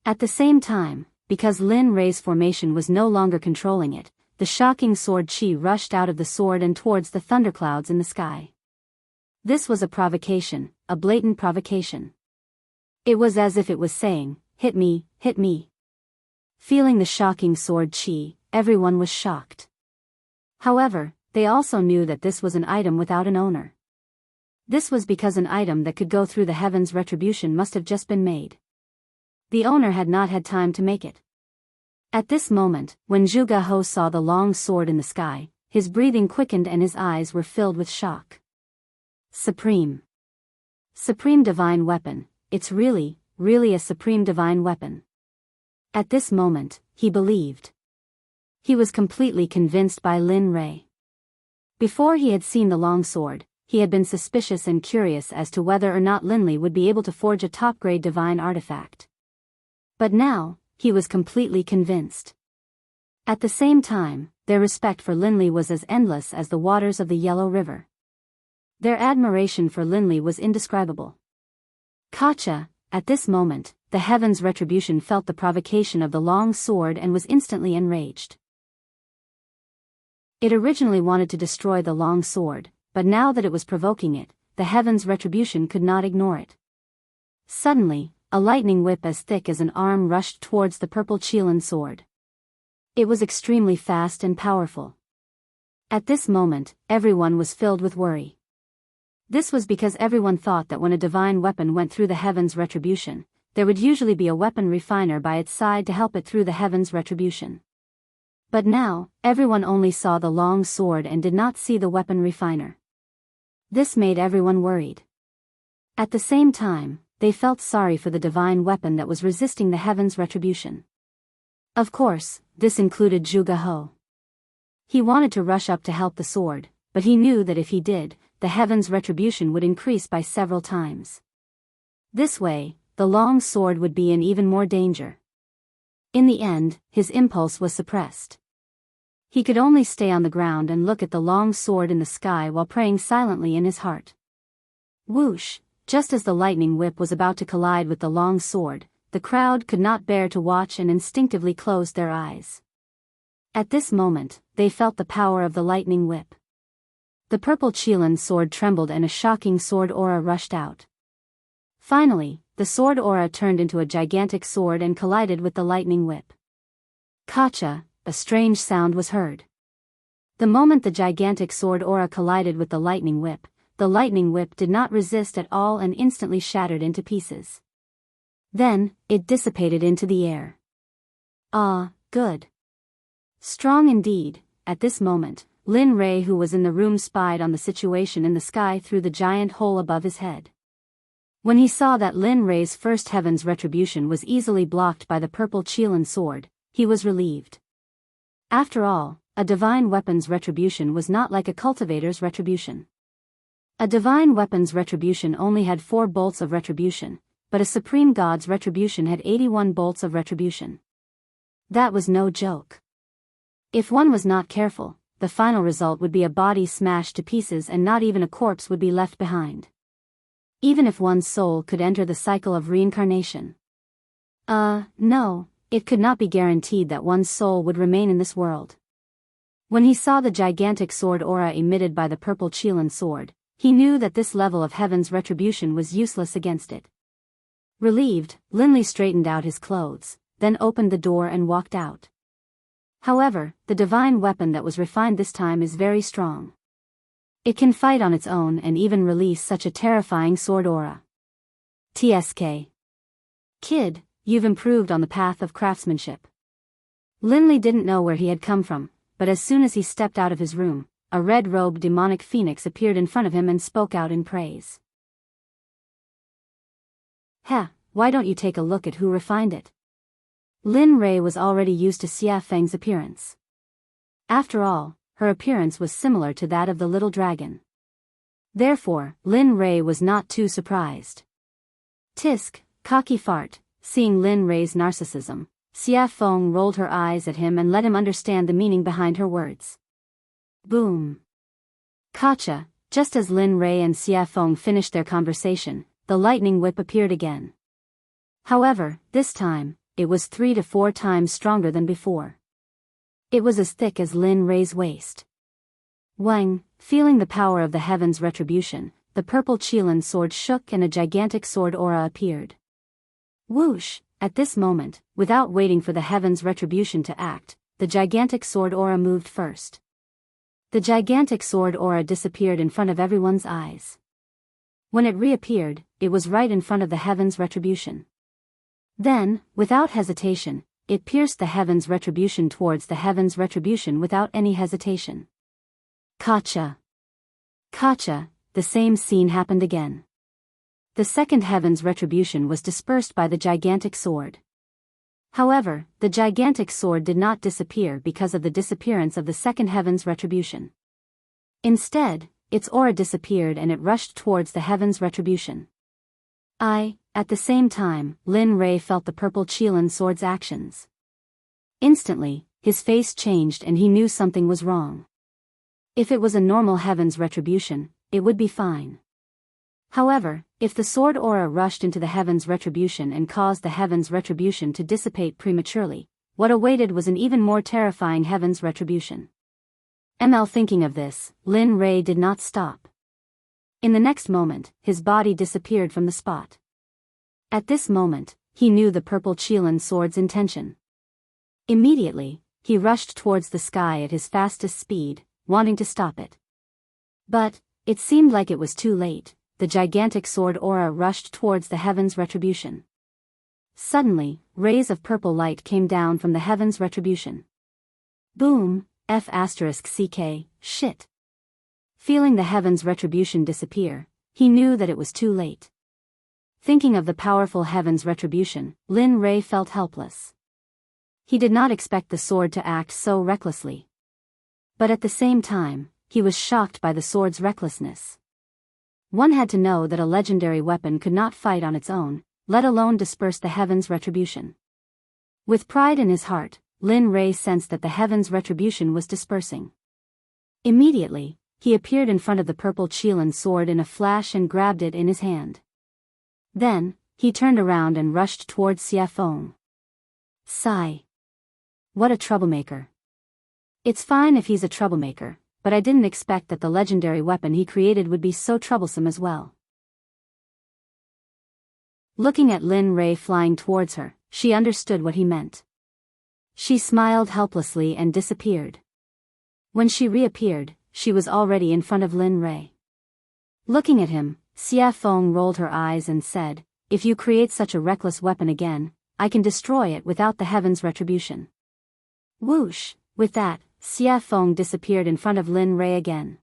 At the same time, because Lin Rei's formation was no longer controlling it, the shocking sword chi rushed out of the sword and towards the thunderclouds in the sky. This was a provocation, a blatant provocation. It was as if it was saying, hit me, hit me. Feeling the shocking sword chi, everyone was shocked. However, they also knew that this was an item without an owner. This was because an item that could go through the heavens' retribution must have just been made. The owner had not had time to make it. At this moment, when Zhuge He saw the long sword in the sky, his breathing quickened and his eyes were filled with shock. Supreme divine weapon, it's really a supreme divine weapon. At this moment, he believed. He was completely convinced by Lin Rei. Before he had seen the long sword, he had been suspicious and curious as to whether or not Linli would be able to forge a top-grade divine artifact. But now, he was completely convinced. At the same time, their respect for Linli was as endless as the waters of the Yellow River. Their admiration for Linli was indescribable. Kacha, at this moment, the heaven's retribution felt the provocation of the long sword and was instantly enraged. It originally wanted to destroy the long sword, but now that it was provoking it, the heaven's retribution could not ignore it. Suddenly, a lightning whip as thick as an arm rushed towards the purple Qilin sword. It was extremely fast and powerful. At this moment, everyone was filled with worry. This was because everyone thought that when a divine weapon went through the heaven's retribution, there would usually be a weapon refiner by its side to help it through the heaven's retribution. But now, everyone only saw the long sword and did not see the weapon refiner. This made everyone worried. At the same time, they felt sorry for the divine weapon that was resisting the heaven's retribution. Of course, this included Zhuge He. He wanted to rush up to help the sword, but he knew that if he did, the heaven's retribution would increase by several times. This way, the long sword would be in even more danger. In the end, his impulse was suppressed. He could only stay on the ground and look at the long sword in the sky while praying silently in his heart. Whoosh! Just as the lightning whip was about to collide with the long sword, the crowd could not bear to watch and instinctively closed their eyes. At this moment, they felt the power of the lightning whip. The purple Qilin sword trembled and a shocking sword aura rushed out. Finally, the sword aura turned into a gigantic sword and collided with the lightning whip. Kacha, a strange sound was heard. The moment the gigantic sword aura collided with the lightning whip did not resist at all and instantly shattered into pieces. Then, it dissipated into the air. Ah, good. Strong indeed. At this moment, Lin Rei, who was in the room, spied on the situation in the sky through the giant hole above his head. When he saw that Lin Rei's first heaven's retribution was easily blocked by the purple Qilin sword, he was relieved. After all, a divine weapon's retribution was not like a cultivator's retribution. A divine weapon's retribution only had 4 bolts of retribution, but a supreme god's retribution had 81 bolts of retribution. That was no joke. If one was not careful, the final result would be a body smashed to pieces and not even a corpse would be left behind. Even if one's soul could enter the cycle of reincarnation. No, it could not be guaranteed that one's soul would remain in this world. When he saw the gigantic sword aura emitted by the purple Qilin sword, he knew that this level of heaven's retribution was useless against it. Relieved, Linli straightened out his clothes, then opened the door and walked out. However, the divine weapon that was refined this time is very strong. It can fight on its own and even release such a terrifying sword aura. TSK. Kid, you've improved on the path of craftsmanship. Linli didn't know where he had come from, but as soon as he stepped out of his room, a red-robed demonic phoenix appeared in front of him and spoke out in praise. Heh, why don't you take a look at who refined it? Lin Rei was already used to Xia Feng's appearance. After all, her appearance was similar to that of the little dragon. Therefore, Lin Rei was not too surprised. Tisk, cocky fart. Seeing Lin Rei's narcissism, Xia Feng rolled her eyes at him and let him understand the meaning behind her words. Boom. Kacha, just as Lin Rei and Xia Feng finished their conversation, the lightning whip appeared again. However, this time, it was 3 to 4 times stronger than before. It was as thick as Lin Rei's waist. Wang, feeling the power of the heaven's retribution, the purple Qilin sword shook and a gigantic sword aura appeared. Whoosh! At this moment, without waiting for the heaven's retribution to act, the gigantic sword aura moved first. The gigantic sword aura disappeared in front of everyone's eyes. When it reappeared, it was right in front of the heaven's retribution. Then, without hesitation, it pierced the heaven's retribution towards the heaven's retribution without any hesitation. Gotcha. Gotcha, the same scene happened again. The second heaven's retribution was dispersed by the gigantic sword. However, the gigantic sword did not disappear because of the disappearance of the second heaven's retribution. Instead, its aura disappeared and it rushed towards the heaven's retribution. At the same time, Lin Rei felt the purple Qilin sword's actions. Instantly, his face changed and he knew something was wrong. If it was a normal heaven's retribution, it would be fine. However, if the sword aura rushed into the heaven's retribution and caused the heaven's retribution to dissipate prematurely, what awaited was an even more terrifying heaven's retribution. Thinking of this, Lin Rei did not stop. In the next moment, his body disappeared from the spot. At this moment, he knew the purple Qilin sword's intention. Immediately, he rushed towards the sky at his fastest speed, wanting to stop it. But, it seemed like it was too late. The gigantic sword aura rushed towards the heaven's retribution. Suddenly, rays of purple light came down from the heaven's retribution. Boom, *CK, shit. Feeling the heaven's retribution disappear, he knew that it was too late. Thinking of the powerful heaven's retribution, Lin Rei felt helpless. He did not expect the sword to act so recklessly. But at the same time, he was shocked by the sword's recklessness. One had to know that a legendary weapon could not fight on its own, let alone disperse the heaven's retribution. With pride in his heart, Lin Rei sensed that the heaven's retribution was dispersing. Immediately, he appeared in front of the purple Qilin sword in a flash and grabbed it in his hand. Then, he turned around and rushed towards Xia Feng. Sigh. What a troublemaker. It's fine if he's a troublemaker, but I didn't expect that the legendary weapon he created would be so troublesome as well. Looking at Lin Rei flying towards her, she understood what he meant. She smiled helplessly and disappeared. When she reappeared, she was already in front of Lin Rei. Looking at him, Xia Feng rolled her eyes and said, "If you create such a reckless weapon again, I can destroy it without the heaven's retribution." Whoosh! With that, Xia Feng disappeared in front of Lin Rei again.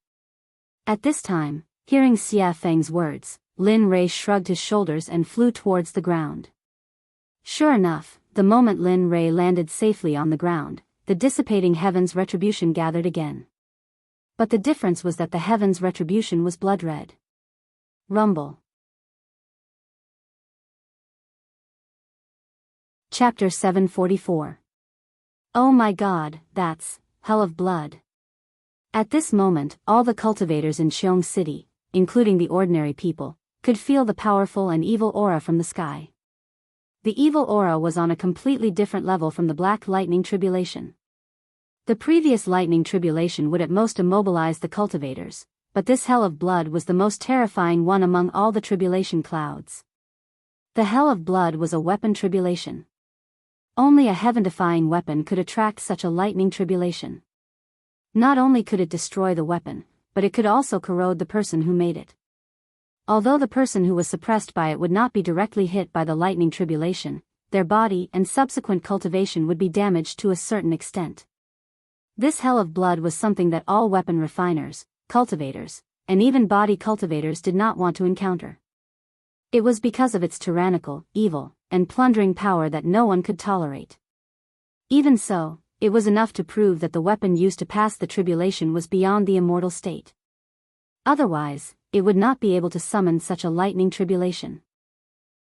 At this time, hearing Xia Feng's words, Lin Rei shrugged his shoulders and flew towards the ground. Sure enough, the moment Lin Rei landed safely on the ground, the dissipating heaven's retribution gathered again. But the difference was that the heaven's retribution was blood red. Rumble. Chapter 744. Oh my god, that's hell of blood. At this moment, all the cultivators in Qiong City, including the ordinary people, could feel the powerful and evil aura from the sky. The evil aura was on a completely different level from the Black Lightning Tribulation. The previous Lightning Tribulation would at most immobilize the cultivators, but this hell of blood was the most terrifying one among all the tribulation clouds. The hell of blood was a weapon tribulation. Only a heaven-defying weapon could attract such a lightning tribulation. Not only could it destroy the weapon, but it could also corrode the person who made it. Although the person who was suppressed by it would not be directly hit by the lightning tribulation, their body and subsequent cultivation would be damaged to a certain extent. This hell of blood was something that all weapon refiners, cultivators, and even body cultivators did not want to encounter. It was because of its tyrannical, evil, and plundering power that no one could tolerate. Even so, it was enough to prove that the weapon used to pass the tribulation was beyond the immortal state. Otherwise, it would not be able to summon such a lightning tribulation.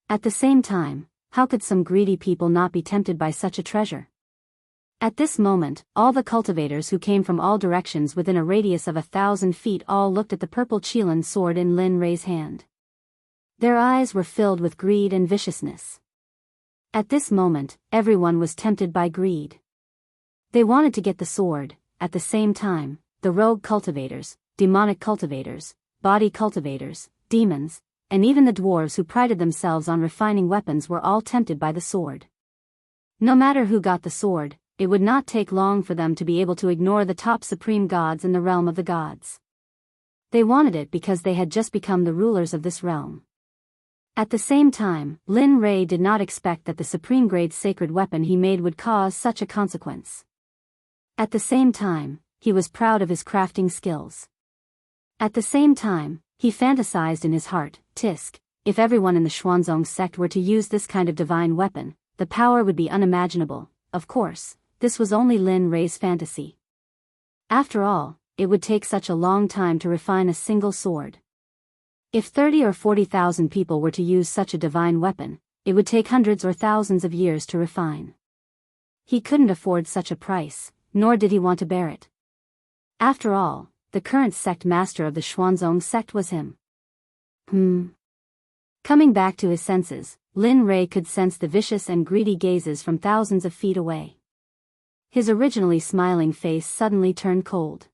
At the same time, how could some greedy people not be tempted by such a treasure? At this moment, all the cultivators who came from all directions within a radius of 1,000 feet all looked at the purple Qilin sword in Lin Rei's hand. Their eyes were filled with greed and viciousness. At this moment, everyone was tempted by greed. They wanted to get the sword. At the same time, the rogue cultivators, demonic cultivators, body cultivators, demons, and even the dwarves who prided themselves on refining weapons were all tempted by the sword. No matter who got the sword, it would not take long for them to be able to ignore the top supreme gods in the realm of the gods. They wanted it because they had just become the rulers of this realm. At the same time, Lin Rei did not expect that the supreme-grade sacred weapon he made would cause such a consequence. At the same time, he was proud of his crafting skills. At the same time, he fantasized in his heart, Tisk, if everyone in the Xuanzong sect were to use this kind of divine weapon, the power would be unimaginable. Of course, this was only Lin Rei's fantasy. After all, it would take such a long time to refine a single sword. If 30 or 40,000 people were to use such a divine weapon, it would take hundreds or thousands of years to refine. He couldn't afford such a price, nor did he want to bear it. After all, the current sect master of the Xuanzong sect was him. Coming back to his senses, Lin Rei could sense the vicious and greedy gazes from thousands of feet away. His originally smiling face suddenly turned cold.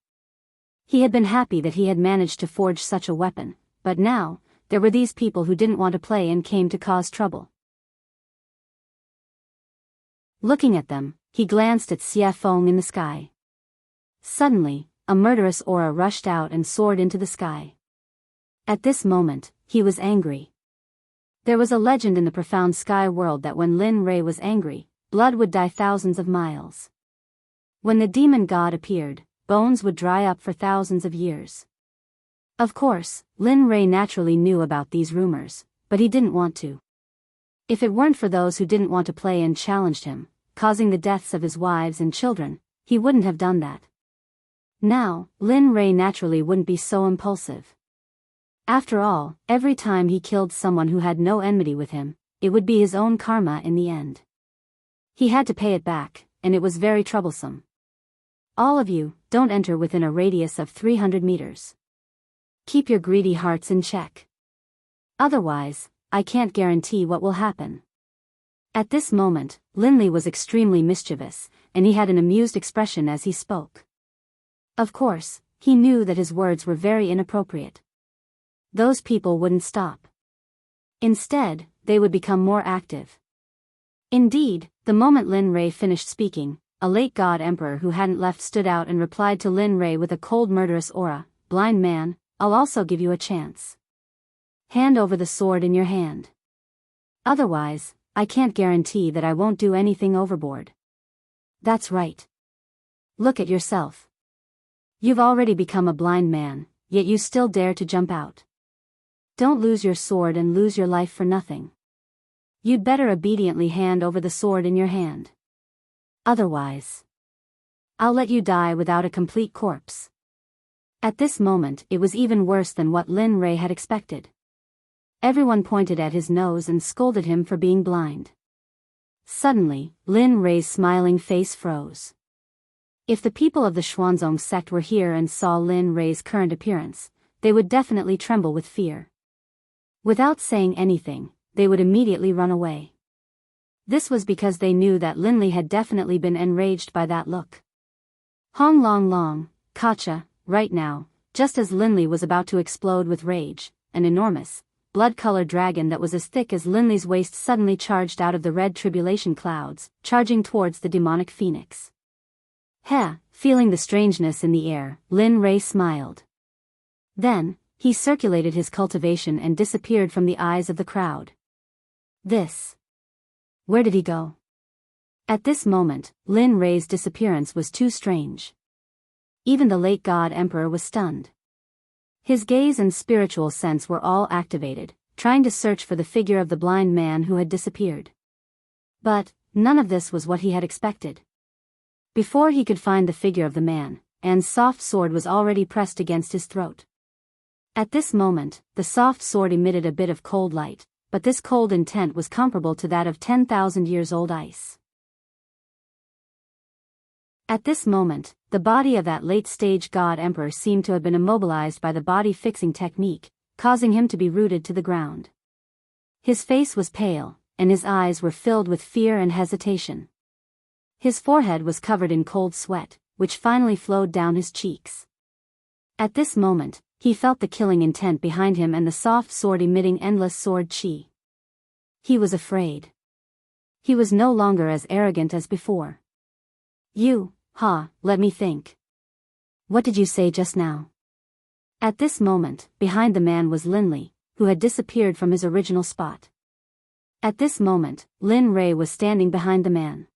He had been happy that he had managed to forge such a weapon, but now, there were these people who didn't want to play and came to cause trouble. Looking at them, he glanced at Xie Feng in the sky. Suddenly, a murderous aura rushed out and soared into the sky. At this moment, he was angry. There was a legend in the profound sky world that when Lin Rei was angry, blood would die thousands of miles. When the demon god appeared, bones would dry up for thousands of years. Of course, Lin Rei naturally knew about these rumors, but he didn't want to. If it weren't for those who didn't want to play and challenged him, causing the deaths of his wives and children, he wouldn't have done that. Now, Lin Rei naturally wouldn't be so impulsive. After all, every time he killed someone who had no enmity with him, it would be his own karma in the end. He had to pay it back, and it was very troublesome. All of you, don't enter within a radius of 300 meters. Keep your greedy hearts in check. Otherwise, I can't guarantee what will happen. At this moment, Linley was extremely mischievous, and he had an amused expression as he spoke. Of course, he knew that his words were very inappropriate. Those people wouldn't stop. Instead, they would become more active. Indeed, the moment Lin Rei finished speaking, a late god emperor who hadn't left stood out and replied to Lin Rei with a cold murderous aura, "Blind man, I'll also give you a chance. Hand over the sword in your hand. Otherwise, I can't guarantee that I won't do anything overboard." That's right. Look at yourself. You've already become a blind man, yet you still dare to jump out. Don't lose your sword and lose your life for nothing. You'd better obediently hand over the sword in your hand. Otherwise, I'll let you die without a complete corpse. At this moment, it was even worse than what Lin Rei had expected. Everyone pointed at his nose and scolded him for being blind. Suddenly, Lin Rei's smiling face froze. If the people of the Xuanzong sect were here and saw Lin Rei's current appearance, they would definitely tremble with fear. Without saying anything, they would immediately run away. This was because they knew that Linley had definitely been enraged by that look. Hong Long Long, Kacha, right now, just as Linley was about to explode with rage, an enormous, blood-colored dragon that was as thick as Linley's waist suddenly charged out of the red tribulation clouds, charging towards the demonic phoenix. Heh, feeling the strangeness in the air, Lin Rei smiled. Then, he circulated his cultivation and disappeared from the eyes of the crowd. Where did he go? At this moment, Lin Rei's disappearance was too strange. Even the late god emperor was stunned. His gaze and spiritual sense were all activated, trying to search for the figure of the blind man who had disappeared. But, none of this was what he had expected. Before he could find the figure of the man, Anne's soft sword was already pressed against his throat. At this moment, the soft sword emitted a bit of cold light, but this cold intent was comparable to that of 10,000 years old ice. At this moment, the body of that late-stage god emperor seemed to have been immobilized by the body-fixing technique, causing him to be rooted to the ground. His face was pale, and his eyes were filled with fear and hesitation. His forehead was covered in cold sweat, which finally flowed down his cheeks. At this moment, he felt the killing intent behind him and the soft sword emitting endless sword chi. He was afraid. He was no longer as arrogant as before. Let me think. What did you say just now? At this moment, behind the man was Linley, who had disappeared from his original spot. At this moment, Lin Rei was standing behind the man.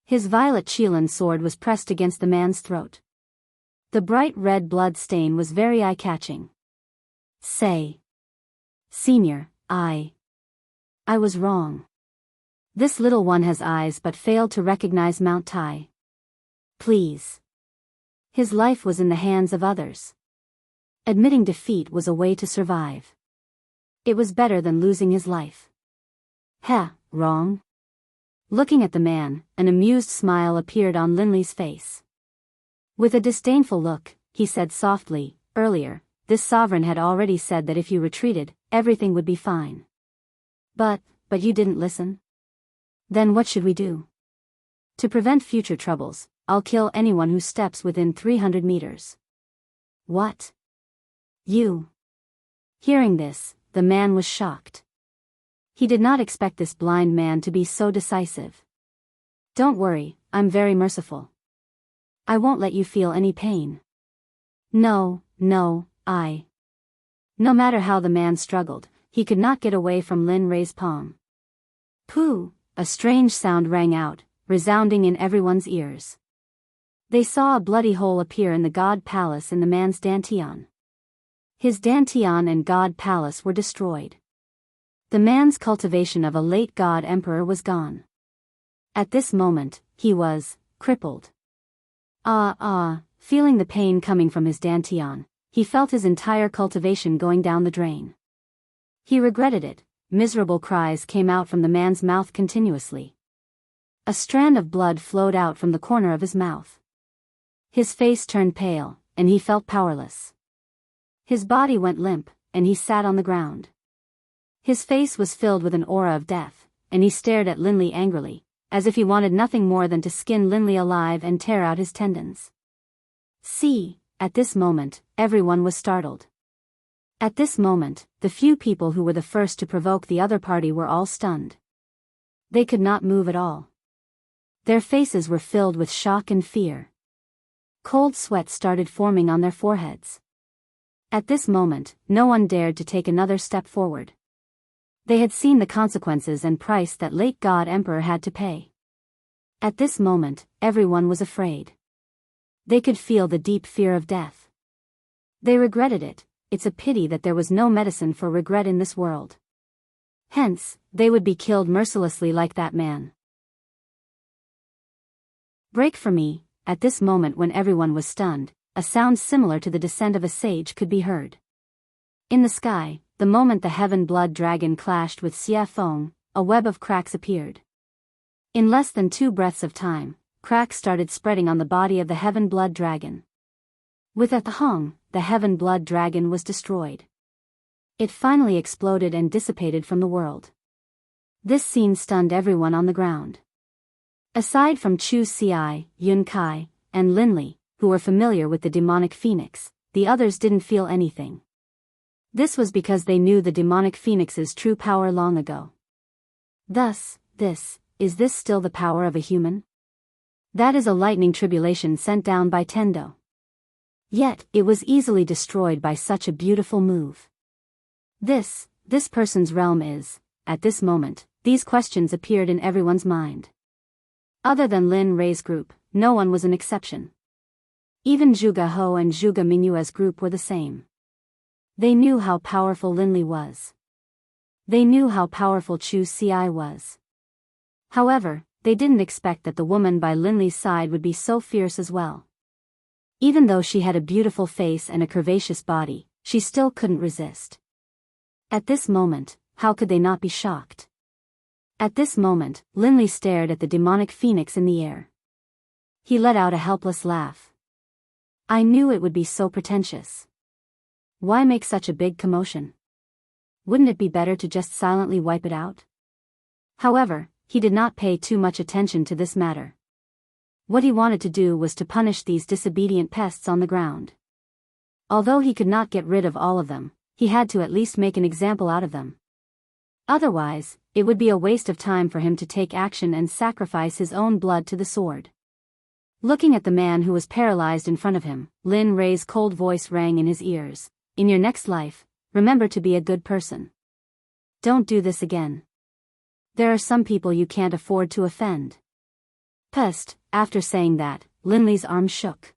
His violet Qilin sword was pressed against the man's throat. The bright red blood stain was very eye-catching. Say. Senior, I was wrong. This little one has eyes but failed to recognize Mount Tai. Please. His life was in the hands of others. Admitting defeat was a way to survive. It was better than losing his life. Wrong? Looking at the man, an amused smile appeared on Linley's face. With a disdainful look, he said softly, earlier, this sovereign had already said that if you retreated, everything would be fine. But you didn't listen? Then what should we do? To prevent future troubles, I'll kill anyone who steps within 300 meters. What? You? Hearing this, the man was shocked. He did not expect this blind man to be so decisive. Don't worry, I'm very merciful. I won't let you feel any pain. No, I. No matter how the man struggled, he could not get away from Lin Rei's palm. Pooh! A strange sound rang out, resounding in everyone's ears. They saw a bloody hole appear in the god palace in the man's dantian. His dantian and god palace were destroyed. The man's cultivation of a late god emperor was gone. At this moment, he was crippled. Feeling the pain coming from his dantian, he felt his entire cultivation going down the drain. He regretted it. Miserable cries came out from the man's mouth continuously. A strand of blood flowed out from the corner of his mouth. His face turned pale, and he felt powerless. His body went limp, and he sat on the ground. His face was filled with an aura of death, and he stared at Linley angrily, as if he wanted nothing more than to skin Linley alive and tear out his tendons. At this moment, everyone was startled. At this moment, the few people who were the first to provoke the other party were all stunned. They could not move at all. Their faces were filled with shock and fear. Cold sweat started forming on their foreheads. At this moment, no one dared to take another step forward. They had seen the consequences and price that late God Emperor had to pay. At this moment, everyone was afraid. They could feel the deep fear of death. They regretted it. It's a pity that there was no medicine for regret in this world. Hence, they would be killed mercilessly like that man. Break for me. At this moment when everyone was stunned, a sound similar to the descent of a sage could be heard. In the sky, the moment the heaven blood dragon clashed with Xie Feng, a web of cracks appeared. In less than 2 breaths of time, cracks started spreading on the body of the heaven blood dragon. With a thong, the heaven blood dragon was destroyed. It finally exploded and dissipated from the world. This scene stunned everyone on the ground. Aside from Chu Xi, Yun Kai, and Linley, who were familiar with the demonic phoenix, the others didn't feel anything. This was because they knew the demonic phoenix's true power long ago. Thus, is this still the power of a human? That is a lightning tribulation sent down by Tendo. Yet, it was easily destroyed by such a beautiful move. This person's realm is, at this moment, these questions appeared in everyone's mind. Other than Lin Rei's group, no one was an exception. Even Zhuge Ho and Zhuge Mingyue's group were the same. They knew how powerful Linley was. They knew how powerful Chu Xi was. However, they didn't expect that the woman by Linley's side would be so fierce as well. Even though she had a beautiful face and a curvaceous body, she still couldn't resist. At this moment, how could they not be shocked? At this moment, Linley stared at the demonic phoenix in the air. He let out a helpless laugh. I knew it would be so pretentious. Why make such a big commotion? Wouldn't it be better to just silently wipe it out? However, he did not pay too much attention to this matter. What he wanted to do was to punish these disobedient pests on the ground. Although he could not get rid of all of them, he had to at least make an example out of them. Otherwise, it would be a waste of time for him to take action and sacrifice his own blood to the sword. Looking at the man who was paralyzed in front of him, Lin Rei's cold voice rang in his ears. In your next life, remember to be a good person. Don't do this again. There are some people you can't afford to offend. Pest. After saying that, Lin Li's arm shook.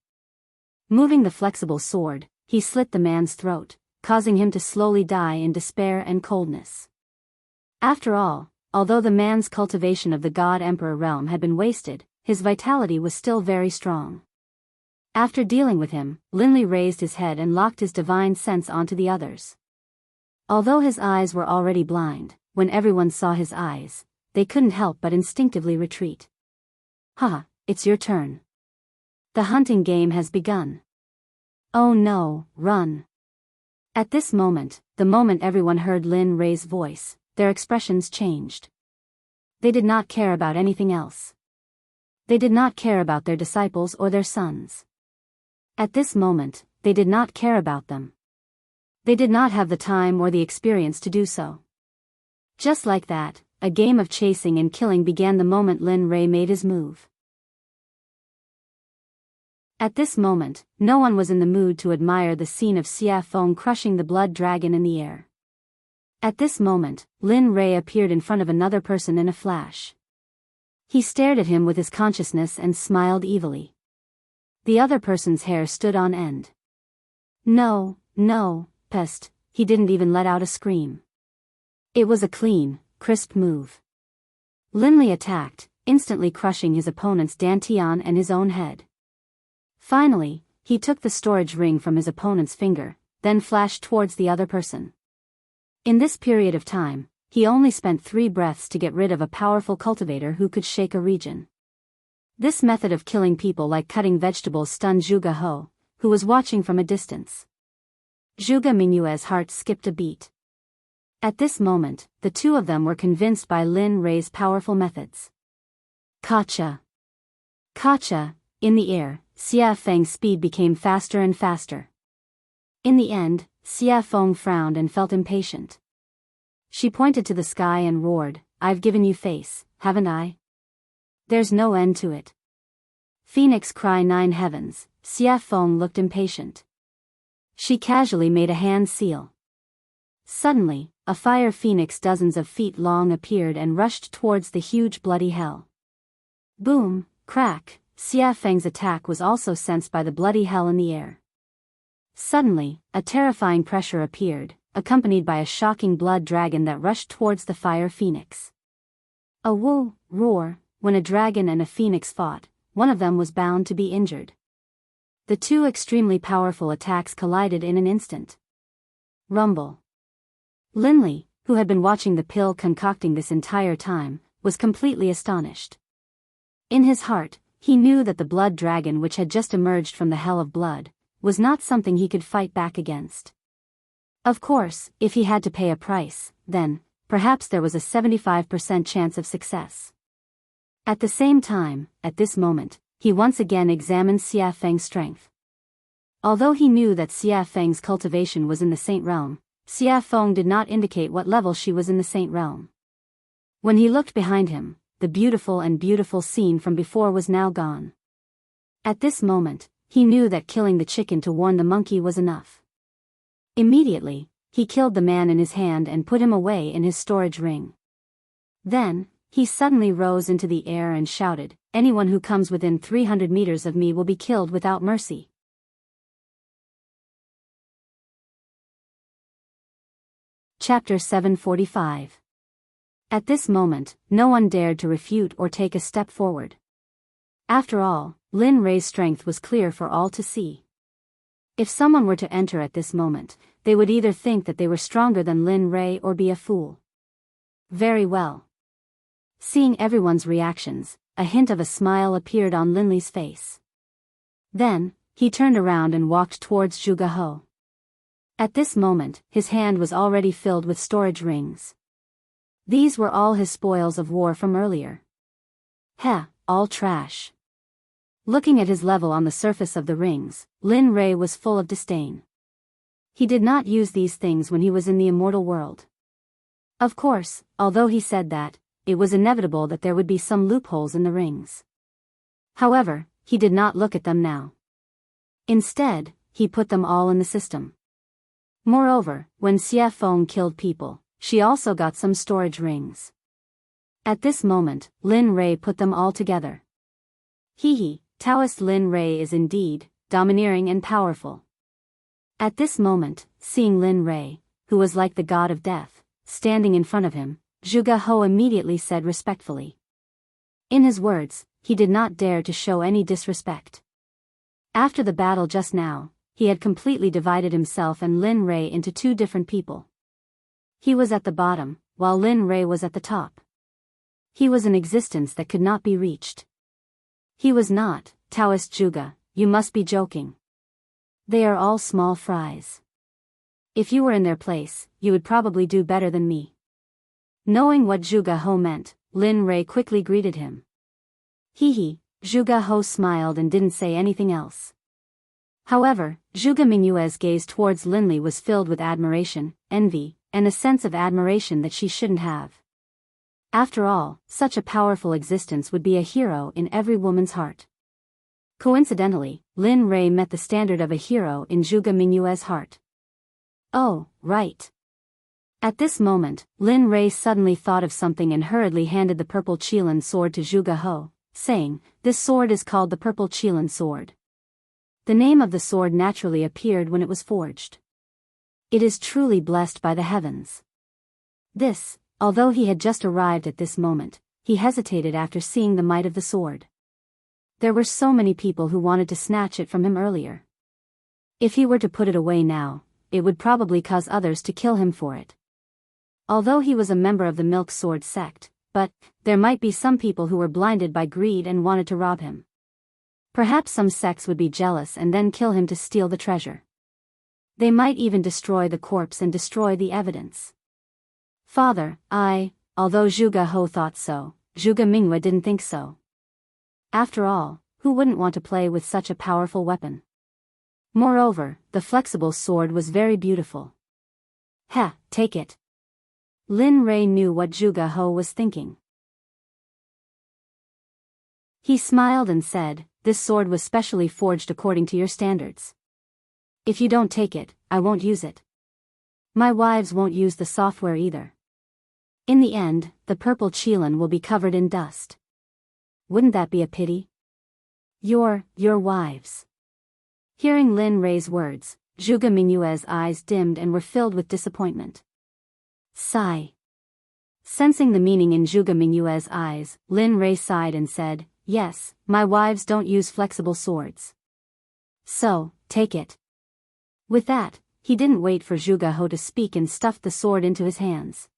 Moving the flexible sword, he slit the man's throat, causing him to slowly die in despair and coldness. After all, although the man's cultivation of the God Emperor realm had been wasted, his vitality was still very strong. After dealing with him, Lin Li raised his head and locked his divine sense onto the others. Although his eyes were already blind, when everyone saw his eyes, they couldn't help but instinctively retreat. Haha, it's your turn. The hunting game has begun. Oh no, run. At this moment, the moment everyone heard Lin Rei's voice, their expressions changed. They did not care about anything else. They did not care about their disciples or their sons. At this moment, they did not care about them. They did not have the time or the experience to do so. Just like that, a game of chasing and killing began the moment Lin Rei made his move. At this moment, no one was in the mood to admire the scene of Xia Feng crushing the blood dragon in the air. At this moment, Lin Rei appeared in front of another person in a flash. He stared at him with his consciousness and smiled evilly. The other person's hair stood on end. No, pest, he didn't even let out a scream. It was a clean, crisp move. Lin Li attacked, instantly crushing his opponent's dantian and his own head. Finally, he took the storage ring from his opponent's finger, then flashed towards the other person. In this period of time, he only spent 3 breaths to get rid of a powerful cultivator who could shake a region. This method of killing people like cutting vegetables stunned Zhuge He, who was watching from a distance. Zhuge Mingyue's heart skipped a beat. At this moment, the two of them were convinced by Lin Rei's powerful methods. Kacha! In the air, Xia Feng's speed became faster and faster. In the end, Xia Feng frowned and felt impatient. She pointed to the sky and roared, I've given you face, haven't I? There's no end to it. Phoenix cry 9 heavens, Xia Feng looked impatient. She casually made a hand seal. Suddenly, a fire phoenix dozens of feet long appeared and rushed towards the huge bloody hell. Boom, crack, Xia Feng's attack was also sensed by the bloody hell in the air. Suddenly, a terrifying pressure appeared, accompanied by a shocking blood dragon that rushed towards the fire phoenix. A woo, roar, when a dragon and a phoenix fought, one of them was bound to be injured. The two extremely powerful attacks collided in an instant. Rumble. Lin Li, who had been watching the pill concocting this entire time, was completely astonished. In his heart, he knew that the blood dragon which had just emerged from the hell of blood, was not something he could fight back against. Of course, if he had to pay a price, then, perhaps there was a 75% chance of success. At the same time, at this moment, he once again examined Xia Feng's strength. Although he knew that Xia Feng's cultivation was in the Saint Realm, Xia Feng did not indicate what level she was in the Saint Realm. When he looked behind him, the beautiful scene from before was now gone. At this moment, he knew that killing the chicken to warn the monkey was enough. Immediately, he killed the man in his hand and put him away in his storage ring. Then, he suddenly rose into the air and shouted, anyone who comes within 300 meters of me will be killed without mercy. Chapter 745. At this moment, no one dared to refute or take a step forward. After all, Lin Rei's strength was clear for all to see. If someone were to enter at this moment, they would either think that they were stronger than Lin Rei or be a fool. Very well. Seeing everyone's reactions, a hint of a smile appeared on Lin Li's face. Then, he turned around and walked towards Zhuge He. At this moment, his hand was already filled with storage rings. These were all his spoils of war from earlier. Heh, all trash. Looking at his level on the surface of the rings, Lin Rei was full of disdain. He did not use these things when he was in the immortal world. Of course, although he said that, it was inevitable that there would be some loopholes in the rings. However, he did not look at them now. Instead, he put them all in the system. Moreover, when Xie Feng killed people, she also got some storage rings. At this moment, Lin Rei put them all together. He, Taoist Lin Rei is indeed domineering and powerful. At this moment, seeing Lin Rei, who was like the god of death, standing in front of him, Zhuge He immediately said respectfully. In his words, he did not dare to show any disrespect. After the battle just now, he had completely divided himself and Lin Rei into two different people. He was at the bottom, while Lin Rei was at the top. He was an existence that could not be reached. He was not, Taoist Zhuge, you must be joking. They are all small fries. If you were in their place, you would probably do better than me. Knowing what Zhuge He meant, Lin Rei quickly greeted him. Zhuge He smiled and didn't say anything else. However, Zhuge Mingyue's gaze towards Linli was filled with admiration, envy, and a sense of admiration that she shouldn't have. After all, such a powerful existence would be a hero in every woman's heart. Coincidentally, Lin Rei met the standard of a hero in Zhuge Mingyue's heart. Oh, right. At this moment, Lin Rei suddenly thought of something and hurriedly handed the purple Qilin sword to Zhuge He, saying, "This sword is called the purple Qilin sword." The name of the sword naturally appeared when it was forged. It is truly blessed by the heavens. This, although he had just arrived at this moment, he hesitated after seeing the might of the sword. There were so many people who wanted to snatch it from him earlier. If he were to put it away now, it would probably cause others to kill him for it. Although he was a member of the Milk Sword sect, but there might be some people who were blinded by greed and wanted to rob him. Perhaps some sects would be jealous and then kill him to steal the treasure. They might even destroy the corpse and destroy the evidence. Father, although Zhuge He thought so, Zhuge Mingyue didn't think so. After all, who wouldn't want to play with such a powerful weapon? Moreover, the flexible sword was very beautiful. Take it. Lin Rei knew what Zhuge He was thinking. He smiled and said, "This sword was specially forged according to your standards. If you don't take it, I won't use it. My wives won't use the software either. In the end, the purple Qilin will be covered in dust. Wouldn't that be a pity? Your wives." Hearing Lin Rei's words, Zhuge Mingyue's eyes dimmed and were filled with disappointment. Sigh. Sensing the meaning in Zhuge Mingyue's eyes, Lin Rei sighed and said, "Yes, my wives don't use flexible swords. So, take it." With that, he didn't wait for Zhuge He to speak and stuffed the sword into his hands.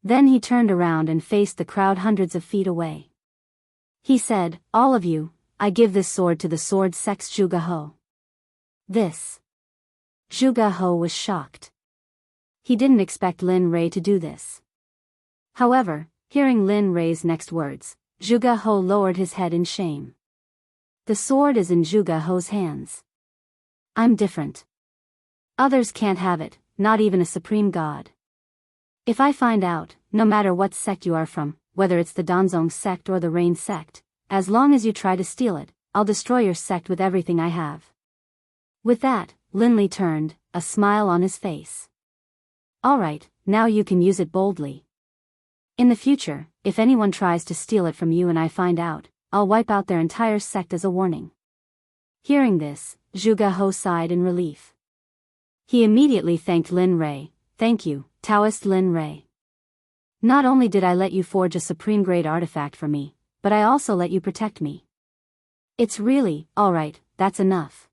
Then he turned around and faced the crowd hundreds of feet away. He said, "All of you, I give this sword to the Sword Sect's Zhuge He." This. Zhuge He was shocked. He didn't expect Lin Rei to do this. However, hearing Lin Rei's next words, Zhuge He lowered his head in shame. The sword is in Zhuge He's hands. I'm different. Others can't have it, not even a supreme god. If I find out, no matter what sect you are from, whether it's the Danzong sect or the Rain sect, as long as you try to steal it, I'll destroy your sect with everything I have. With that, Linli turned, a smile on his face. Alright, now you can use it boldly. In the future, if anyone tries to steal it from you and I find out, I'll wipe out their entire sect as a warning. Hearing this, Zhuge He sighed in relief. He immediately thanked Lin Rei. "Thank you, Taoist Lin Rei. Not only did I let you forge a supreme grade artifact for me, but I also let you protect me. It's really, alright, that's enough."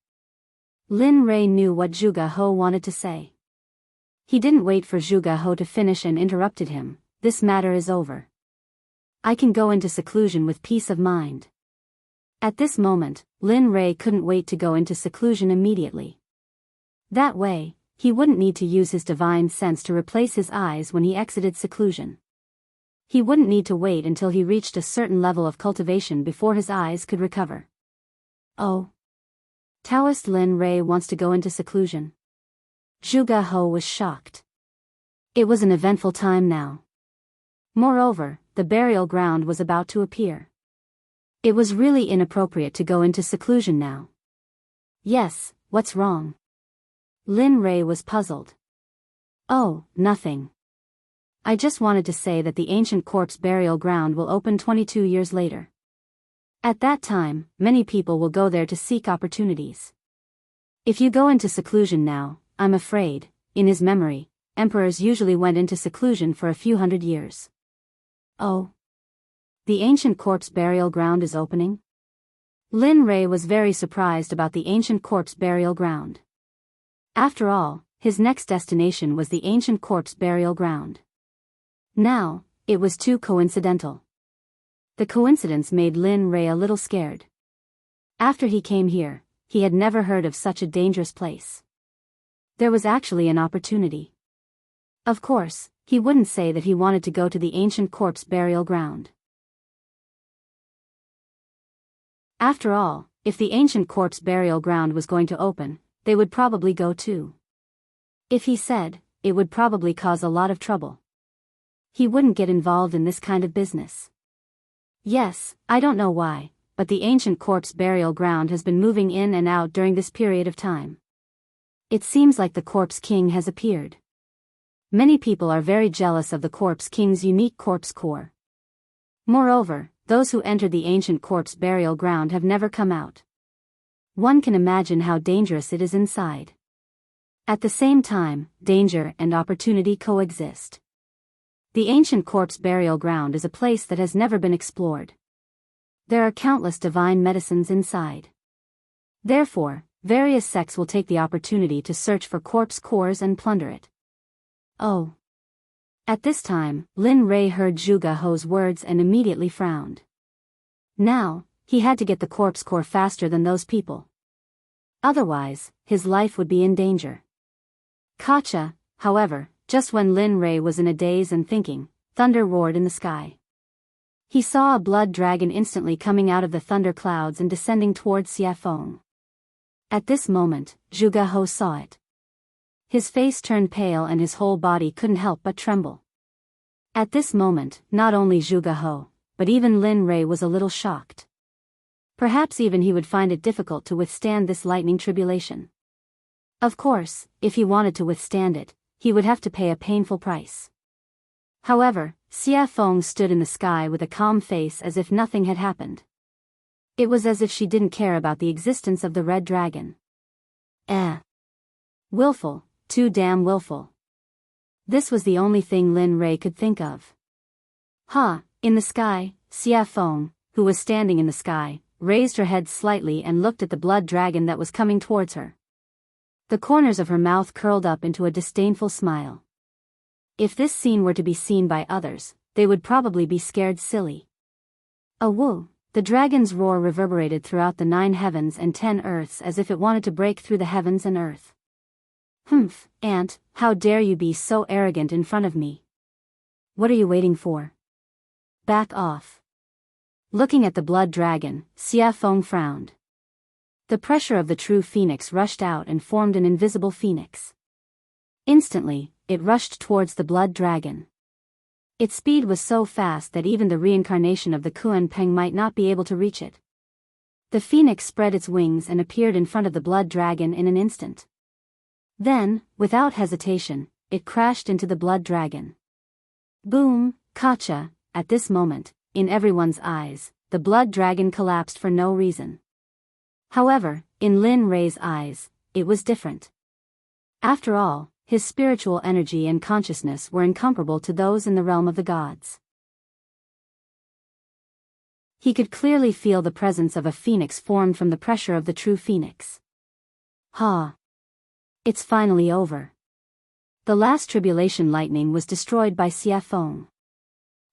Lin Rei knew what Zhuge He wanted to say. He didn't wait for Zhuge He to finish and interrupted him. "This matter is over. I can go into seclusion with peace of mind." At this moment, Lin Rei couldn't wait to go into seclusion immediately. That way, he wouldn't need to use his divine sense to replace his eyes when he exited seclusion. He wouldn't need to wait until he reached a certain level of cultivation before his eyes could recover. Oh. Taoist Lin Rei wants to go into seclusion. Zhuge He was shocked. It was an eventful time now. Moreover, the burial ground was about to appear. It was really inappropriate to go into seclusion now. Yes, what's wrong? Lin Rei was puzzled. Oh, nothing. I just wanted to say that the ancient corpse burial ground will open 22 years later. At that time, many people will go there to seek opportunities. If you go into seclusion now, I'm afraid, in his memory, emperors usually went into seclusion for a few hundred years. Oh. The ancient corpse burial ground is opening? Lin Rei was very surprised about the ancient corpse burial ground. After all, his next destination was the ancient corpse burial ground. Now, it was too coincidental. The coincidence made Lin Rei a little scared. After he came here, he had never heard of such a dangerous place. There was actually an opportunity. Of course, he wouldn't say that he wanted to go to the ancient corpse burial ground. After all, if the ancient corpse burial ground was going to open, they would probably go too. If he said, it would probably cause a lot of trouble. He wouldn't get involved in this kind of business. Yes, I don't know why, but the ancient corpse burial ground has been moving in and out during this period of time. It seems like the corpse king has appeared. Many people are very jealous of the corpse king's unique corpse core. Moreover, those who entered the ancient corpse burial ground have never come out. One can imagine how dangerous it is inside. At the same time, danger and opportunity coexist. The ancient corpse burial ground is a place that has never been explored. There are countless divine medicines inside. Therefore, various sects will take the opportunity to search for corpse cores and plunder it. Oh. At this time, Lin Rei heard Zhuge He's words and immediately frowned. Now, he had to get the corpse core faster than those people. Otherwise, his life would be in danger. Kacha, however, just when Lin Rei was in a daze and thinking, thunder roared in the sky. He saw a blood dragon instantly coming out of the thunder clouds and descending towards Xiafeng. At this moment, Zhuge He saw it. His face turned pale and his whole body couldn't help but tremble. At this moment, not only Zhuge He, but even Lin Rei was a little shocked. Perhaps even he would find it difficult to withstand this lightning tribulation. Of course, if he wanted to withstand it, he would have to pay a painful price. However, Xiafeng stood in the sky with a calm face as if nothing had happened. It was as if she didn't care about the existence of the red dragon. Willful, too damn willful. This was the only thing Lin Rei could think of. In the sky, Xiafeng, who was standing in the sky, raised her head slightly and looked at the blood dragon that was coming towards her. The corners of her mouth curled up into a disdainful smile. If this scene were to be seen by others, they would probably be scared silly. Woo! The dragon's roar reverberated throughout the 9 heavens and 10 earths as if it wanted to break through the heavens and earth. Humph, Aunt, how dare you be so arrogant in front of me? What are you waiting for? Back off. Looking at the blood dragon, Xiafeng frowned. The pressure of the true phoenix rushed out and formed an invisible phoenix. Instantly, it rushed towards the blood dragon. Its speed was so fast that even the reincarnation of the Kuan Peng might not be able to reach it. The phoenix spread its wings and appeared in front of the blood dragon in an instant. Then, without hesitation, it crashed into the blood dragon. Boom, Kacha! At this moment, in everyone's eyes, the blood dragon collapsed for no reason. However, in Lin Rei's eyes, it was different. After all, his spiritual energy and consciousness were incomparable to those in the realm of the gods. He could clearly feel the presence of a phoenix formed from the pressure of the true phoenix. It's finally over. The last tribulation lightning was destroyed by Xiafeng.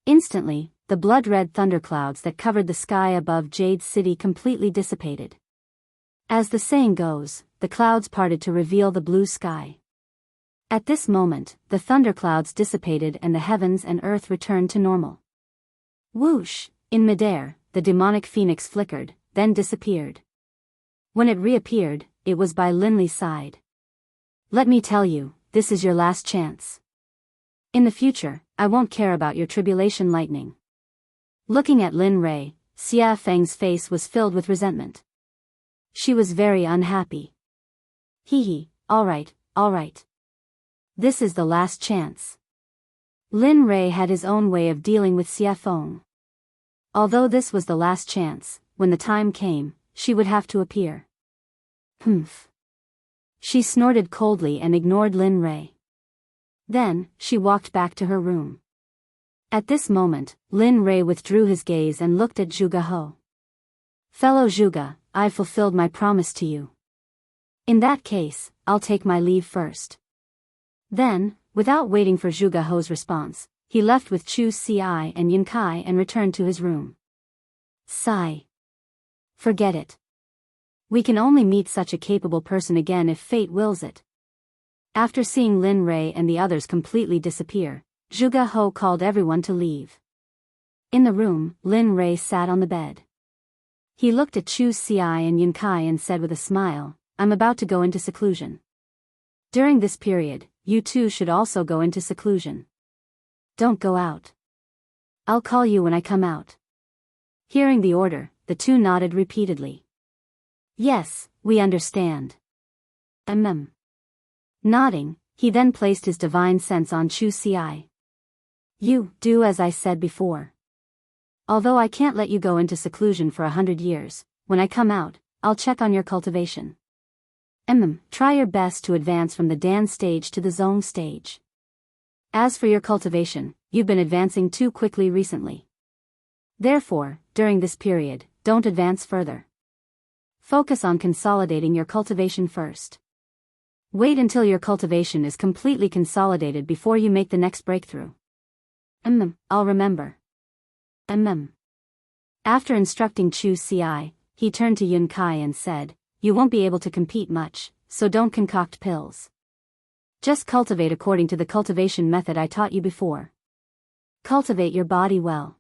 Instantly, the blood-red thunderclouds that covered the sky above Jade City completely dissipated. As the saying goes, the clouds parted to reveal the blue sky. At this moment, the thunderclouds dissipated and the heavens and earth returned to normal. Whoosh! In midair, the demonic phoenix flickered, then disappeared. When it reappeared, it was by Lin Li's side. Let me tell you, this is your last chance. In the future, I won't care about your tribulation lightning. Looking at Lin Rei, Xia Feng's face was filled with resentment. She was very unhappy. Hee, all right. This is the last chance. Lin Rei had his own way of dealing with Xia Feng. Although this was the last chance, when the time came, she would have to appear. Humph. She snorted coldly and ignored Lin Rei. Then, she walked back to her room. At this moment, Lin Rei withdrew his gaze and looked at Zhuge He. Fellow Zhuge, I've fulfilled my promise to you. In that case, I'll take my leave first. Then, without waiting for Zhuge He's response, he left with Chu Xi and Yin Kai and returned to his room. Sigh. Forget it. We can only meet such a capable person again if fate wills it. After seeing Lin Rei and the others completely disappear, Zhuge He called everyone to leave. In the room, Lin Rei sat on the bed. He looked at Chu Xi and Yin Kai and said with a smile, I'm about to go into seclusion. During this period, you two should also go into seclusion. Don't go out. I'll call you when I come out. Hearing the order, the two nodded repeatedly. Yes, we understand. Nodding, he then placed his divine sense on Chu Xi. You do as I said before. Although I can't let you go into seclusion for 100 years, when I come out, I'll check on your cultivation. Try your best to advance from the Dan stage to the Zong stage. As for your cultivation, you've been advancing too quickly recently. Therefore, during this period, don't advance further. Focus on consolidating your cultivation first. Wait until your cultivation is completely consolidated before you make the next breakthrough. I'll remember. After instructing Chu Xi, he turned to Yun Kai and said, You won't be able to compete much, so don't concoct pills. Just cultivate according to the cultivation method I taught you before. Cultivate your body well.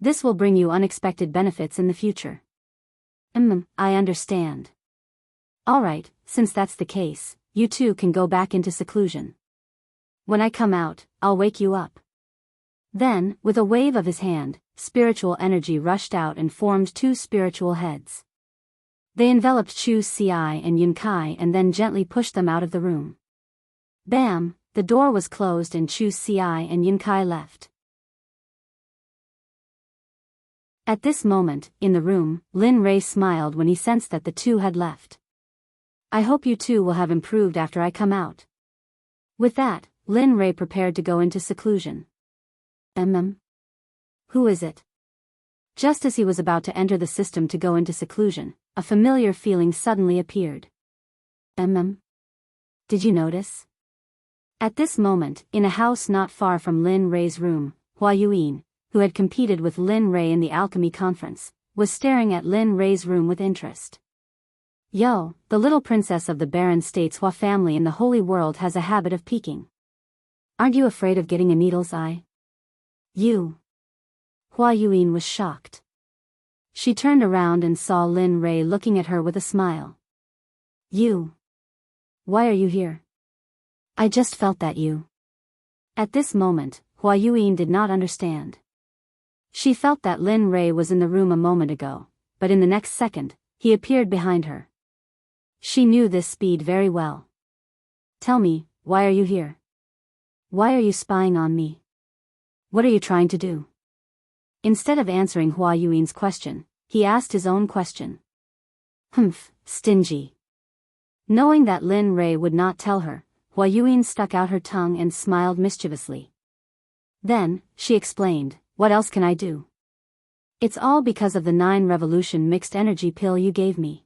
This will bring you unexpected benefits in the future. I understand. Alright, since that's the case, you two can go back into seclusion. When I come out, I'll wake you up. Then, with a wave of his hand, spiritual energy rushed out and formed two spiritual heads. They enveloped Chu Xi and Yun Kai and then gently pushed them out of the room. Bam! The door was closed and Chu Xi and Yin Kai left. At this moment, in the room, Lin Rei smiled when he sensed that the two had left. I hope you two will have improved after I come out. With that, Lin Rei prepared to go into seclusion. Who is it? Just as he was about to enter the system to go into seclusion, a familiar feeling suddenly appeared. Did you notice? At this moment, in a house not far from Lin Rei's room, Hua Yuyin, who had competed with Lin Rei in the alchemy conference, was staring at Lin Rei's room with interest. Yo, the little princess of the Baron State's Hua family in the Holy World has a habit of peeking. Aren't you afraid of getting a needle's eye? You. Hua Yuyin was shocked. She turned around and saw Lin Rei looking at her with a smile. You. Why are you here? I just felt that you. At this moment, Hua Yuyin did not understand. She felt that Lin Rei was in the room a moment ago, but in the next second, he appeared behind her. She knew this speed very well. Tell me, why are you here? Why are you spying on me? What are you trying to do? Instead of answering Hua Yuin's question, he asked his own question. Stingy. Knowing that Lin Rei would not tell her, Hua Yuyin stuck out her tongue and smiled mischievously. Then, she explained, what else can I do? It's all because of the 9 revolution mixed energy pill you gave me.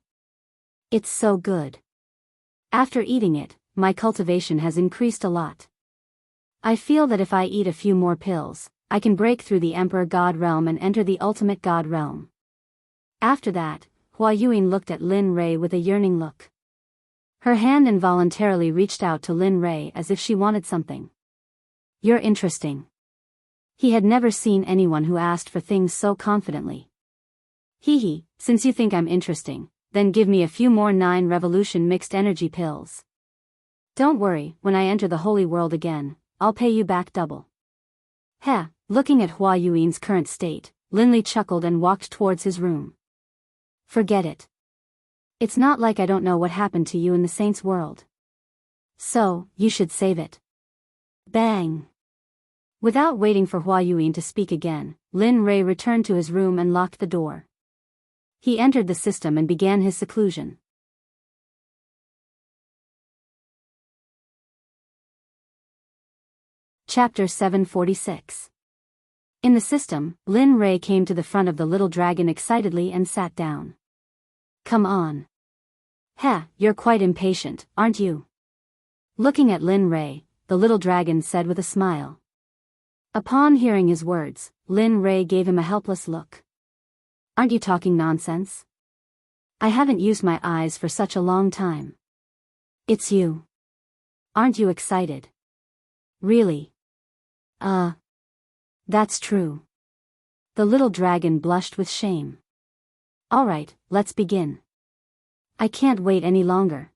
It's so good. After eating it, my cultivation has increased a lot. I feel that if I eat a few more pills, I can break through the Emperor God realm and enter the ultimate God realm. After that, Hua Yuyin looked at Lin Rei with a yearning look. Her hand involuntarily reached out to Lin Rei as if she wanted something. You're interesting. He had never seen anyone who asked for things so confidently. Hee, since you think I'm interesting, then give me a few more 9 revolution mixed energy pills. Don't worry, when I enter the holy world again, I'll pay you back double. Looking at Hua Yuin's current state, Linley chuckled and walked towards his room. Forget it. It's not like I don't know what happened to you in the Saints' world. So, you should save it. Bang! Without waiting for Hua Yuan to speak again, Lin Rei returned to his room and locked the door. He entered the system and began his seclusion. Chapter 746. In the system, Lin Rei came to the front of the little dragon excitedly and sat down. Come on. Heh, you're quite impatient, aren't you? Looking at Lin Rei, the little dragon said with a smile. Upon hearing his words, Lin Rei gave him a helpless look. Aren't you talking nonsense? I haven't used my eyes for such a long time. It's you. Aren't you excited? Really? That's true. The little dragon blushed with shame. Alright, let's begin. I can't wait any longer.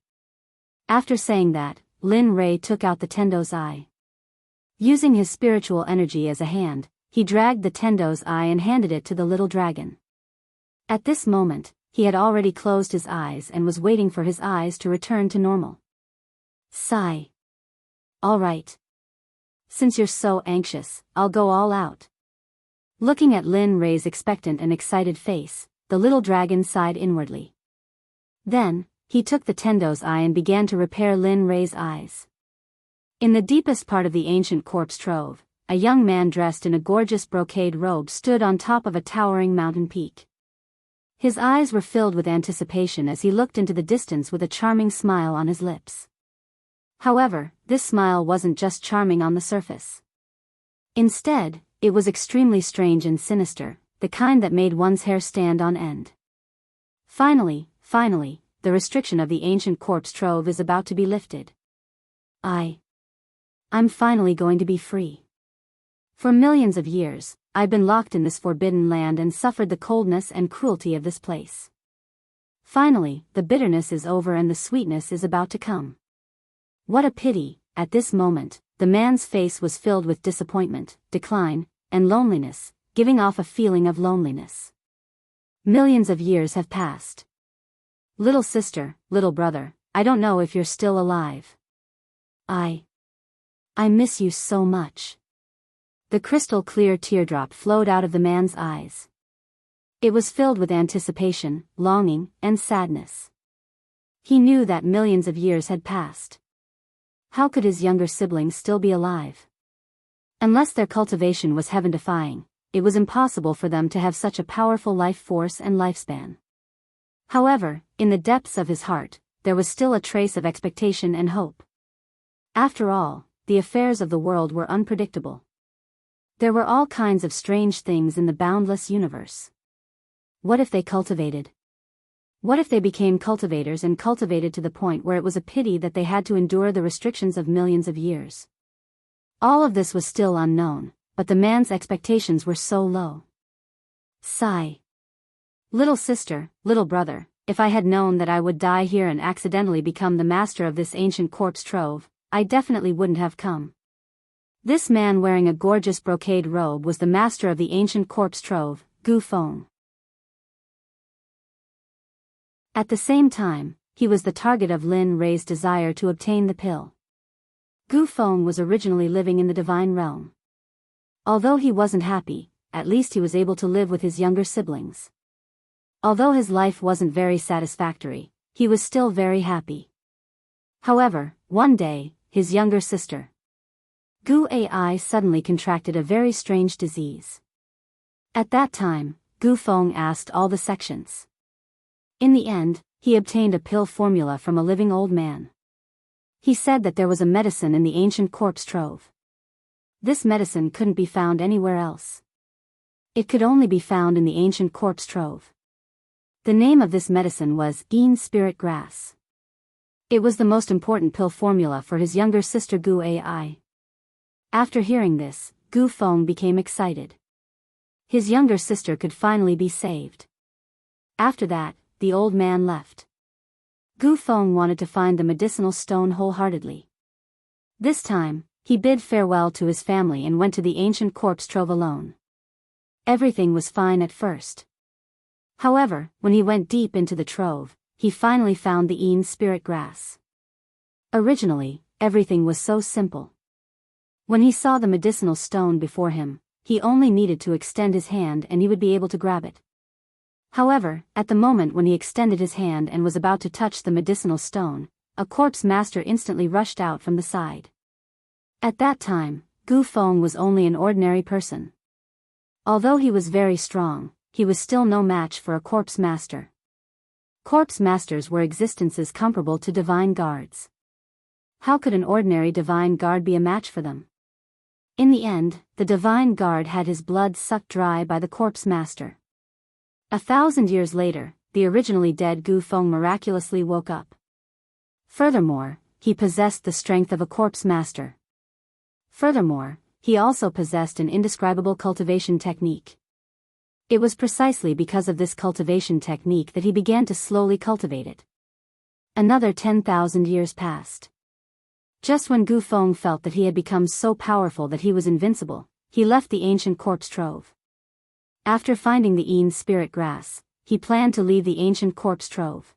After saying that, Lin Rei took out the Tendo's eye. Using his spiritual energy as a hand, he dragged the Tendo's eye and handed it to the little dragon. At this moment, he had already closed his eyes and was waiting for his eyes to return to normal. Sigh. Alright. Since you're so anxious, I'll go all out. Looking at Lin Rei's expectant and excited face, the little dragon sighed inwardly. Then, he took the Tendo's eye and began to repair Lin Rei's eyes. In the deepest part of the ancient corpse trove, a young man dressed in a gorgeous brocade robe stood on top of a towering mountain peak. His eyes were filled with anticipation as he looked into the distance with a charming smile on his lips. However, this smile wasn't just charming on the surface. Instead, it was extremely strange and sinister, the kind that made one's hair stand on end. Finally, the restriction of the ancient corpse trove is about to be lifted. I'm finally going to be free. For millions of years, I've been locked in this forbidden land and suffered the coldness and cruelty of this place. Finally, the bitterness is over and the sweetness is about to come. What a pity. At this moment, the man's face was filled with disappointment, decline, and loneliness, giving off a feeling of loneliness. Millions of years have passed. Little sister, little brother, I don't know if you're still alive. I miss you so much. The crystal clear teardrop flowed out of the man's eyes. It was filled with anticipation, longing, and sadness. He knew that millions of years had passed. How could his younger siblings still be alive? Unless their cultivation was heaven-defying, it was impossible for them to have such a powerful life force and lifespan. However, in the depths of his heart, there was still a trace of expectation and hope. After all, the affairs of the world were unpredictable. There were all kinds of strange things in the boundless universe. What if they cultivated? What if they became cultivators and cultivated to the point where it was a pity that they had to endure the restrictions of millions of years? All of this was still unknown, but the man's expectations were so low. Sigh. Little sister, little brother, if I had known that I would die here and accidentally become the master of this ancient corpse trove, I definitely wouldn't have come. This man wearing a gorgeous brocade robe was the master of the ancient corpse trove, Gu Feng. At the same time, he was the target of Lin Rei's desire to obtain the pill. Gu Feng was originally living in the divine realm. Although he wasn't happy, at least he was able to live with his younger siblings. Although his life wasn't very satisfactory, he was still very happy. However, one day, his younger sister, Gu Ai, suddenly contracted a very strange disease. At that time, Gu Feng asked all the sections. In the end, he obtained a pill formula from a living old man. He said that there was a medicine in the ancient corpse trove. This medicine couldn't be found anywhere else. It could only be found in the ancient corpse trove. The name of this medicine was Yin Spirit Grass. It was the most important pill formula for his younger sister Gu Ai. After hearing this, Gu Feng became excited. His younger sister could finally be saved. After that, the old man left. Gu Feng wanted to find the medicinal stone wholeheartedly. This time, he bid farewell to his family and went to the ancient corpse trove alone. Everything was fine at first. However, when he went deep into the trove, he finally found the Een spirit grass. Originally, everything was so simple. When he saw the medicinal stone before him, he only needed to extend his hand and he would be able to grab it. However, at the moment when he extended his hand and was about to touch the medicinal stone, a corpse master instantly rushed out from the side. At that time, Gu Feng was only an ordinary person. Although he was very strong, he was still no match for a corpse master. Corpse masters were existences comparable to divine guards. How could an ordinary divine guard be a match for them? In the end, the divine guard had his blood sucked dry by the corpse master. 1,000 years later, the originally dead Gu Feng miraculously woke up. Furthermore, he possessed the strength of a corpse master. Furthermore, he also possessed an indescribable cultivation technique. It was precisely because of this cultivation technique that he began to slowly cultivate it. Another 10,000 years passed. Just when Gu Feng felt that he had become so powerful that he was invincible, he left the ancient corpse trove. After finding the Een spirit grass, he planned to leave the ancient corpse trove.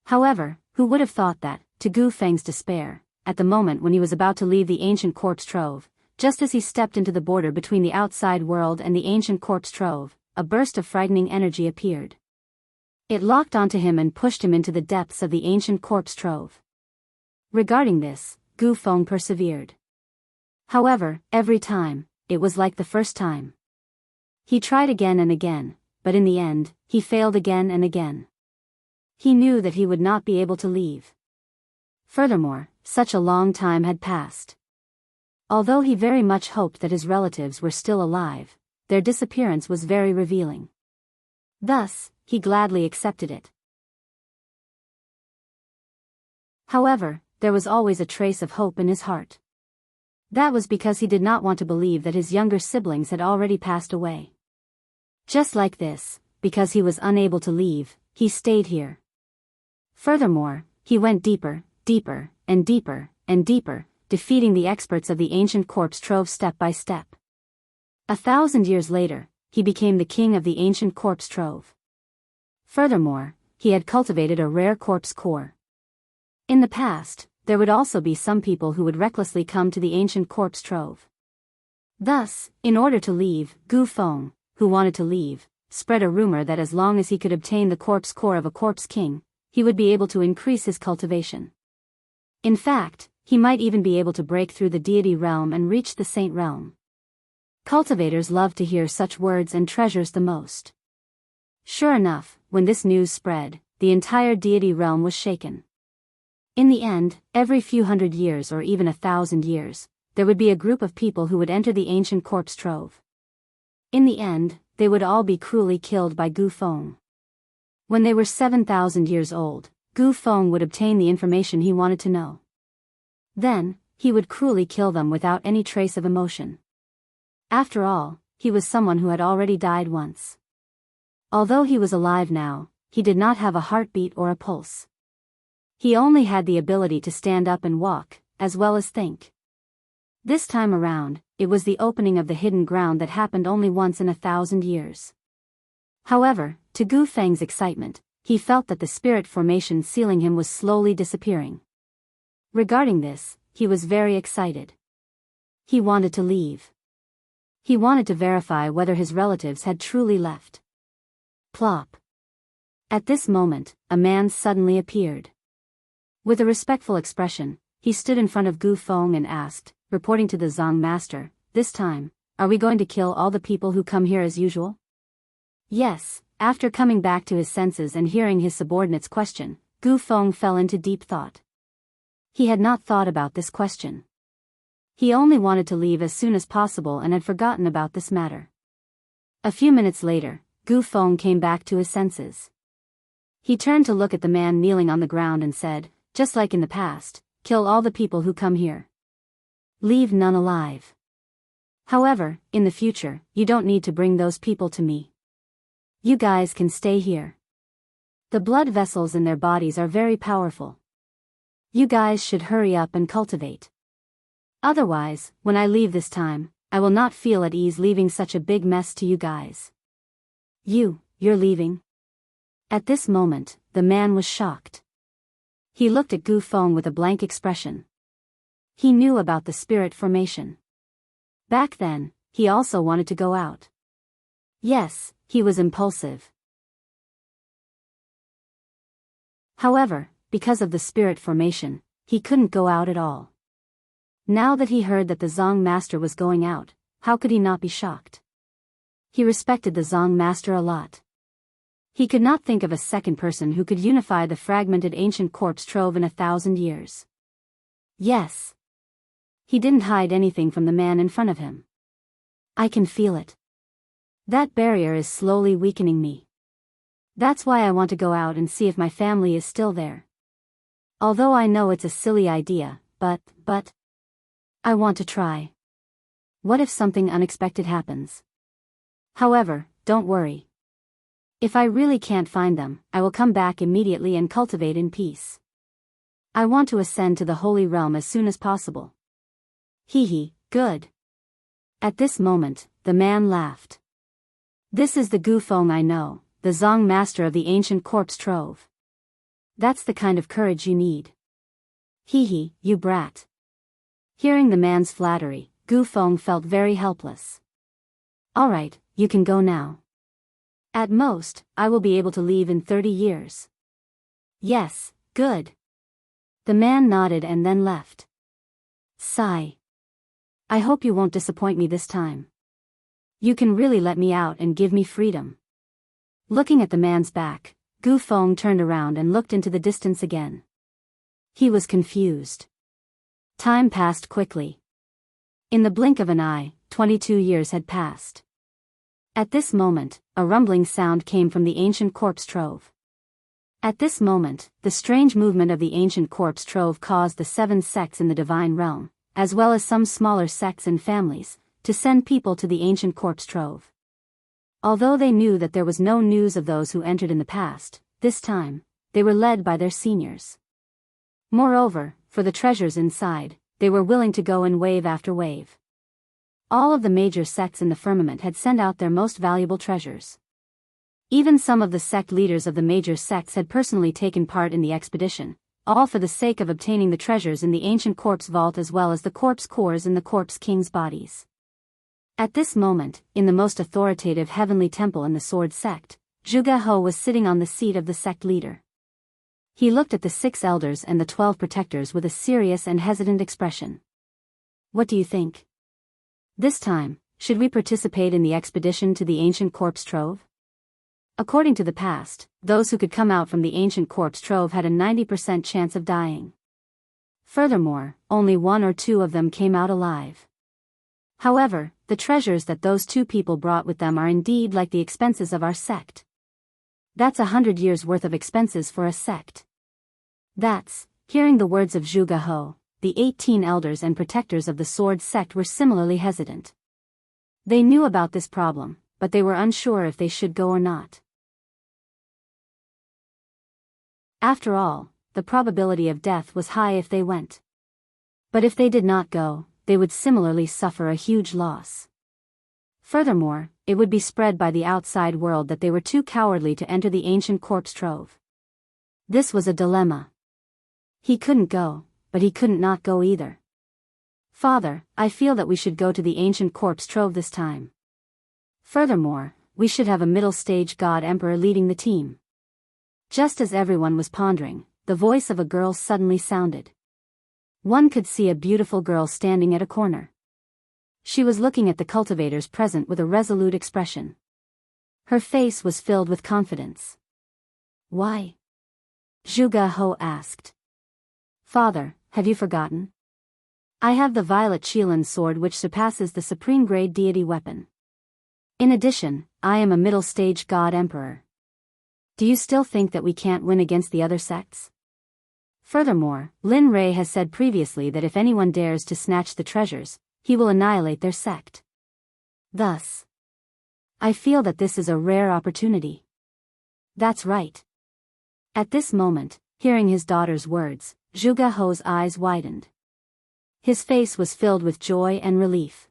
However, who would have thought that, to Gu Feng's despair, at the moment when he was about to leave the ancient corpse trove, just as he stepped into the border between the outside world and the ancient corpse trove, a burst of frightening energy appeared. It locked onto him and pushed him into the depths of the ancient corpse trove. Regarding this, Gu Feng persevered. However, every time, it was like the first time. He tried again and again, but in the end, he failed again and again. He knew that he would not be able to leave. Furthermore, such a long time had passed. Although he very much hoped that his relatives were still alive, their disappearance was very revealing. Thus, he gladly accepted it. However, there was always a trace of hope in his heart. That was because he did not want to believe that his younger siblings had already passed away. Just like this, because he was unable to leave, he stayed here. Furthermore, he went deeper, deeper, and deeper, and deeper, defeating the experts of the ancient corpse trove step by step. 1,000 years later, he became the king of the ancient corpse trove. Furthermore, he had cultivated a rare corpse core. In the past, there would also be some people who would recklessly come to the ancient corpse trove. Thus, in order to leave, Gu Feng, who wanted to leave, spread a rumor that as long as he could obtain the corpse core of a corpse king, he would be able to increase his cultivation. In fact, he might even be able to break through the deity realm and reach the saint realm. Cultivators love to hear such words and treasures the most. Sure enough, when this news spread, the entire deity realm was shaken. In the end, every few hundred years or even 1,000 years, there would be a group of people who would enter the ancient corpse trove. In the end, they would all be cruelly killed by Gu Feng. When they were 7,000 years old, Gu Feng would obtain the information he wanted to know. Then, he would cruelly kill them without any trace of emotion. After all, he was someone who had already died once. Although he was alive now, he did not have a heartbeat or a pulse. He only had the ability to stand up and walk, as well as think. This time around, it was the opening of the hidden ground that happened only once in 1,000 years. However, to Gu Feng's excitement, he felt that the spirit formation sealing him was slowly disappearing. Regarding this, he was very excited. He wanted to leave. He wanted to verify whether his relatives had truly left. Plop. At this moment, a man suddenly appeared. With a respectful expression, he stood in front of Gu Feng and asked, reporting to the Zhang master, "This time, are we going to kill all the people who come here as usual?" Yes, after coming back to his senses and hearing his subordinate's question, Gu Feng fell into deep thought. He had not thought about this question. He only wanted to leave as soon as possible and had forgotten about this matter. A few minutes later, Gu Feng came back to his senses. He turned to look at the man kneeling on the ground and said, "Just like in the past, kill all the people who come here. Leave none alive. However, in the future, you don't need to bring those people to me. You guys can stay here. The blood vessels in their bodies are very powerful. You guys should hurry up and cultivate. Otherwise, when I leave this time, I will not feel at ease leaving such a big mess to you guys. You're leaving? At this moment, the man was shocked. He looked at Gu Feng with a blank expression. He knew about the spirit formation. Back then, he also wanted to go out. Yes, he was impulsive. However, because of the spirit formation, he couldn't go out at all. Now that he heard that the Zong master was going out, how could he not be shocked? He respected the Zong master a lot. He could not think of a second person who could unify the fragmented ancient corpse trove in 1,000 years. Yes. He didn't hide anything from the man in front of him. I can feel it. That barrier is slowly weakening me. That's why I want to go out and see if my family is still there. Although I know it's a silly idea, but I want to try. What if something unexpected happens? However, don't worry. If I really can't find them, I will come back immediately and cultivate in peace. I want to ascend to the Holy Realm as soon as possible. Good. At this moment, the man laughed. This is the Gu Feng I know, the Zong master of the ancient corpse trove. That's the kind of courage you need. You brat. Hearing the man's flattery, Gu Feng felt very helpless. Alright, you can go now. At most, I will be able to leave in 30 years. Yes, good. The man nodded and then left. Sigh. I hope you won't disappoint me this time. You can really let me out and give me freedom. Looking at the man's back, Gu Feng turned around and looked into the distance again. He was confused. Time passed quickly. In the blink of an eye, 22 years had passed. At this moment, a rumbling sound came from the ancient corpse trove. At this moment, the strange movement of the ancient corpse trove caused the 7 sects in the divine realm, as well as some smaller sects and families, to send people to the ancient corpse trove. Although they knew that there was no news of those who entered in the past, this time, they were led by their seniors. Moreover, for the treasures inside, they were willing to go in wave after wave. All of the major sects in the firmament had sent out their most valuable treasures. Even some of the sect leaders of the major sects had personally taken part in the expedition, all for the sake of obtaining the treasures in the ancient corpse vault as well as the corpse cores in the corpse king's bodies. At this moment, in the most authoritative heavenly temple in the Sword Sect, Zhuge He was sitting on the seat of the sect leader. He looked at the 6 elders and the 12 protectors with a serious and hesitant expression. What do you think? This time, should we participate in the expedition to the ancient corpse trove? According to the past, those who could come out from the ancient corpse trove had a 90% chance of dying. Furthermore, only 1 or 2 of them came out alive. However, the treasures that those 2 people brought with them are indeed like the expenses of our sect. That's 100 years' worth of expenses for a sect. Hearing the words of Zhuge He, the 18 elders and protectors of the Sword Sect were similarly hesitant. They knew about this problem, but they were unsure if they should go or not. After all, the probability of death was high if they went. But if they did not go, they would similarly suffer a huge loss. Furthermore, it would be spread by the outside world that they were too cowardly to enter the ancient corpse trove. This was a dilemma. He couldn't go, but he couldn't not go either. Father, I feel that we should go to the ancient corpse trove this time. Furthermore, we should have a middle-stage god emperor leading the team. Just as everyone was pondering, the voice of a girl suddenly sounded. One could see a beautiful girl standing at a corner. She was looking at the cultivators present with a resolute expression. Her face was filled with confidence. Why? Zhuge He asked. Father, have you forgotten? I have the violet Qilin sword which surpasses the supreme grade deity weapon. In addition, I am a middle-stage god emperor. Do you still think that we can't win against the other sects? Furthermore, Lin Rei has said previously that if anyone dares to snatch the treasures, he will annihilate their sect. Thus, I feel that this is a rare opportunity. That's right. At this moment, hearing his daughter's words, Zhuge He's eyes widened. His face was filled with joy and relief.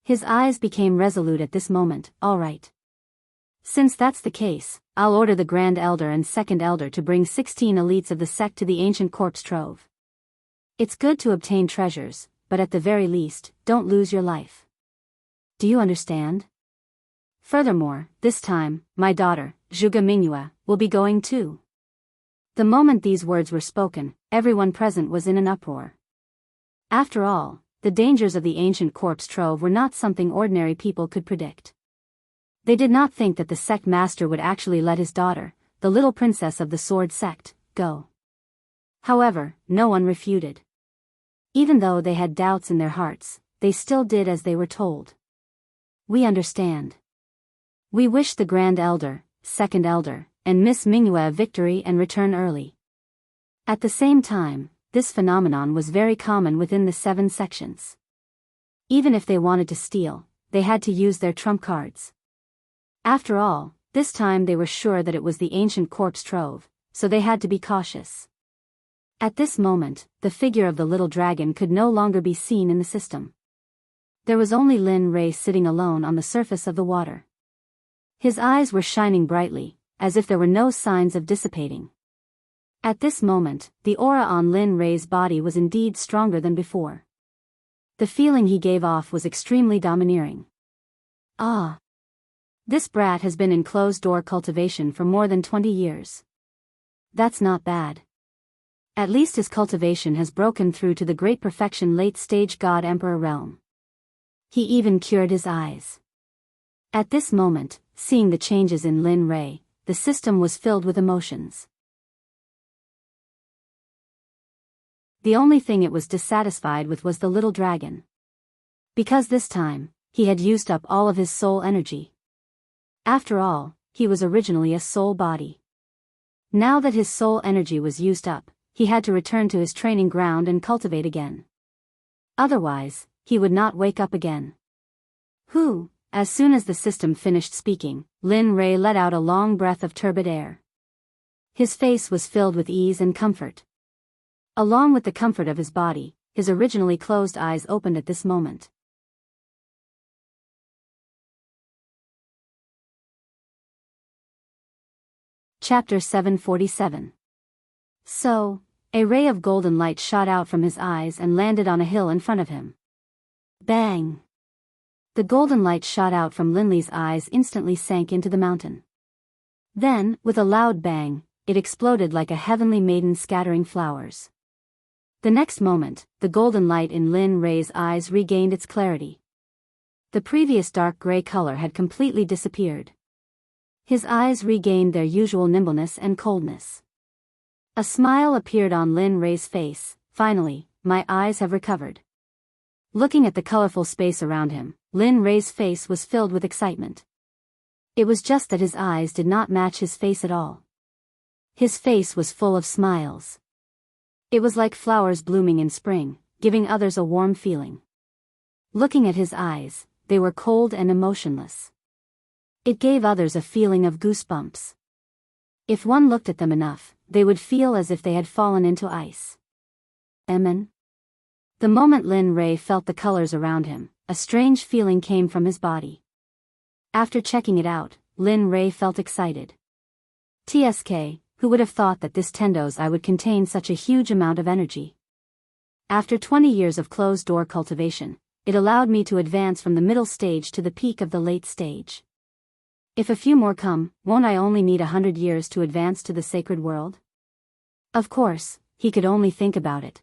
His eyes became resolute at this moment. All right. Since that's the case, I'll order the Grand Elder and Second Elder to bring 16 elites of the sect to the ancient corpse trove. It's good to obtain treasures, but at the very least, don't lose your life. Do you understand? Furthermore, this time, my daughter, Zhuge Mingyue, will be going too. The moment these words were spoken, everyone present was in an uproar. After all, the dangers of the ancient corpse trove were not something ordinary people could predict. They did not think that the sect master would actually let his daughter, the little princess of the sword sect, go. However, no one refuted. Even though they had doubts in their hearts, they still did as they were told. We understand. We wish the Grand Elder, Second Elder, and Miss Mingyue victory and return early. At the same time, this phenomenon was very common within the 7 sections. Even if they wanted to steal, they had to use their trump cards. After all, this time they were sure that it was the ancient corpse trove, so they had to be cautious. At this moment, the figure of the little dragon could no longer be seen in the system. There was only Lin Rei sitting alone on the surface of the water. His eyes were shining brightly, as if there were no signs of dissipating. At this moment, the aura on Lin Rei's body was indeed stronger than before. The feeling he gave off was extremely domineering. Ah! This brat has been in closed-door cultivation for more than 20 years. That's not bad. At least his cultivation has broken through to the great perfection late-stage God-Emperor realm. He even cured his eyes. At this moment, seeing the changes in Lin Rei, the system was filled with emotions. The only thing it was dissatisfied with was the little dragon. Because this time, he had used up all of his soul energy. After all, he was originally a soul body. Now that his soul energy was used up, he had to return to his training ground and cultivate again. Otherwise, he would not wake up again. As soon as the system finished speaking, Lin Rei let out a long breath of turbid air. His face was filled with ease and comfort. Along with the comfort of his body, his originally closed eyes opened at this moment. Chapter 747. So, a ray of golden light shot out from his eyes and landed on a hill in front of him. Bang! The golden light shot out from Linley's eyes instantly sank into the mountain. Then, with a loud bang, it exploded like a heavenly maiden scattering flowers. The next moment, the golden light in Lin Rei's eyes regained its clarity. The previous dark gray color had completely disappeared. His eyes regained their usual nimbleness and coldness. A smile appeared on Lin Rei's face. Finally, my eyes have recovered. Looking at the colorful space around him, Lin Rei's face was filled with excitement. It was just that his eyes did not match his face at all. His face was full of smiles. It was like flowers blooming in spring, giving others a warm feeling. Looking at his eyes, they were cold and emotionless. It gave others a feeling of goosebumps. If one looked at them enough, they would feel as if they had fallen into ice. Amen. The moment Lin Rei felt the colors around him, a strange feeling came from his body. After checking it out, Lin Rei felt excited. TSK, who would have thought that this Tendo's eye would contain such a huge amount of energy? After 20 years of closed-door cultivation, it allowed me to advance from the middle stage to the peak of the late stage. If a few more come, won't I only need 100 years to advance to the sacred world? Of course, he could only think about it.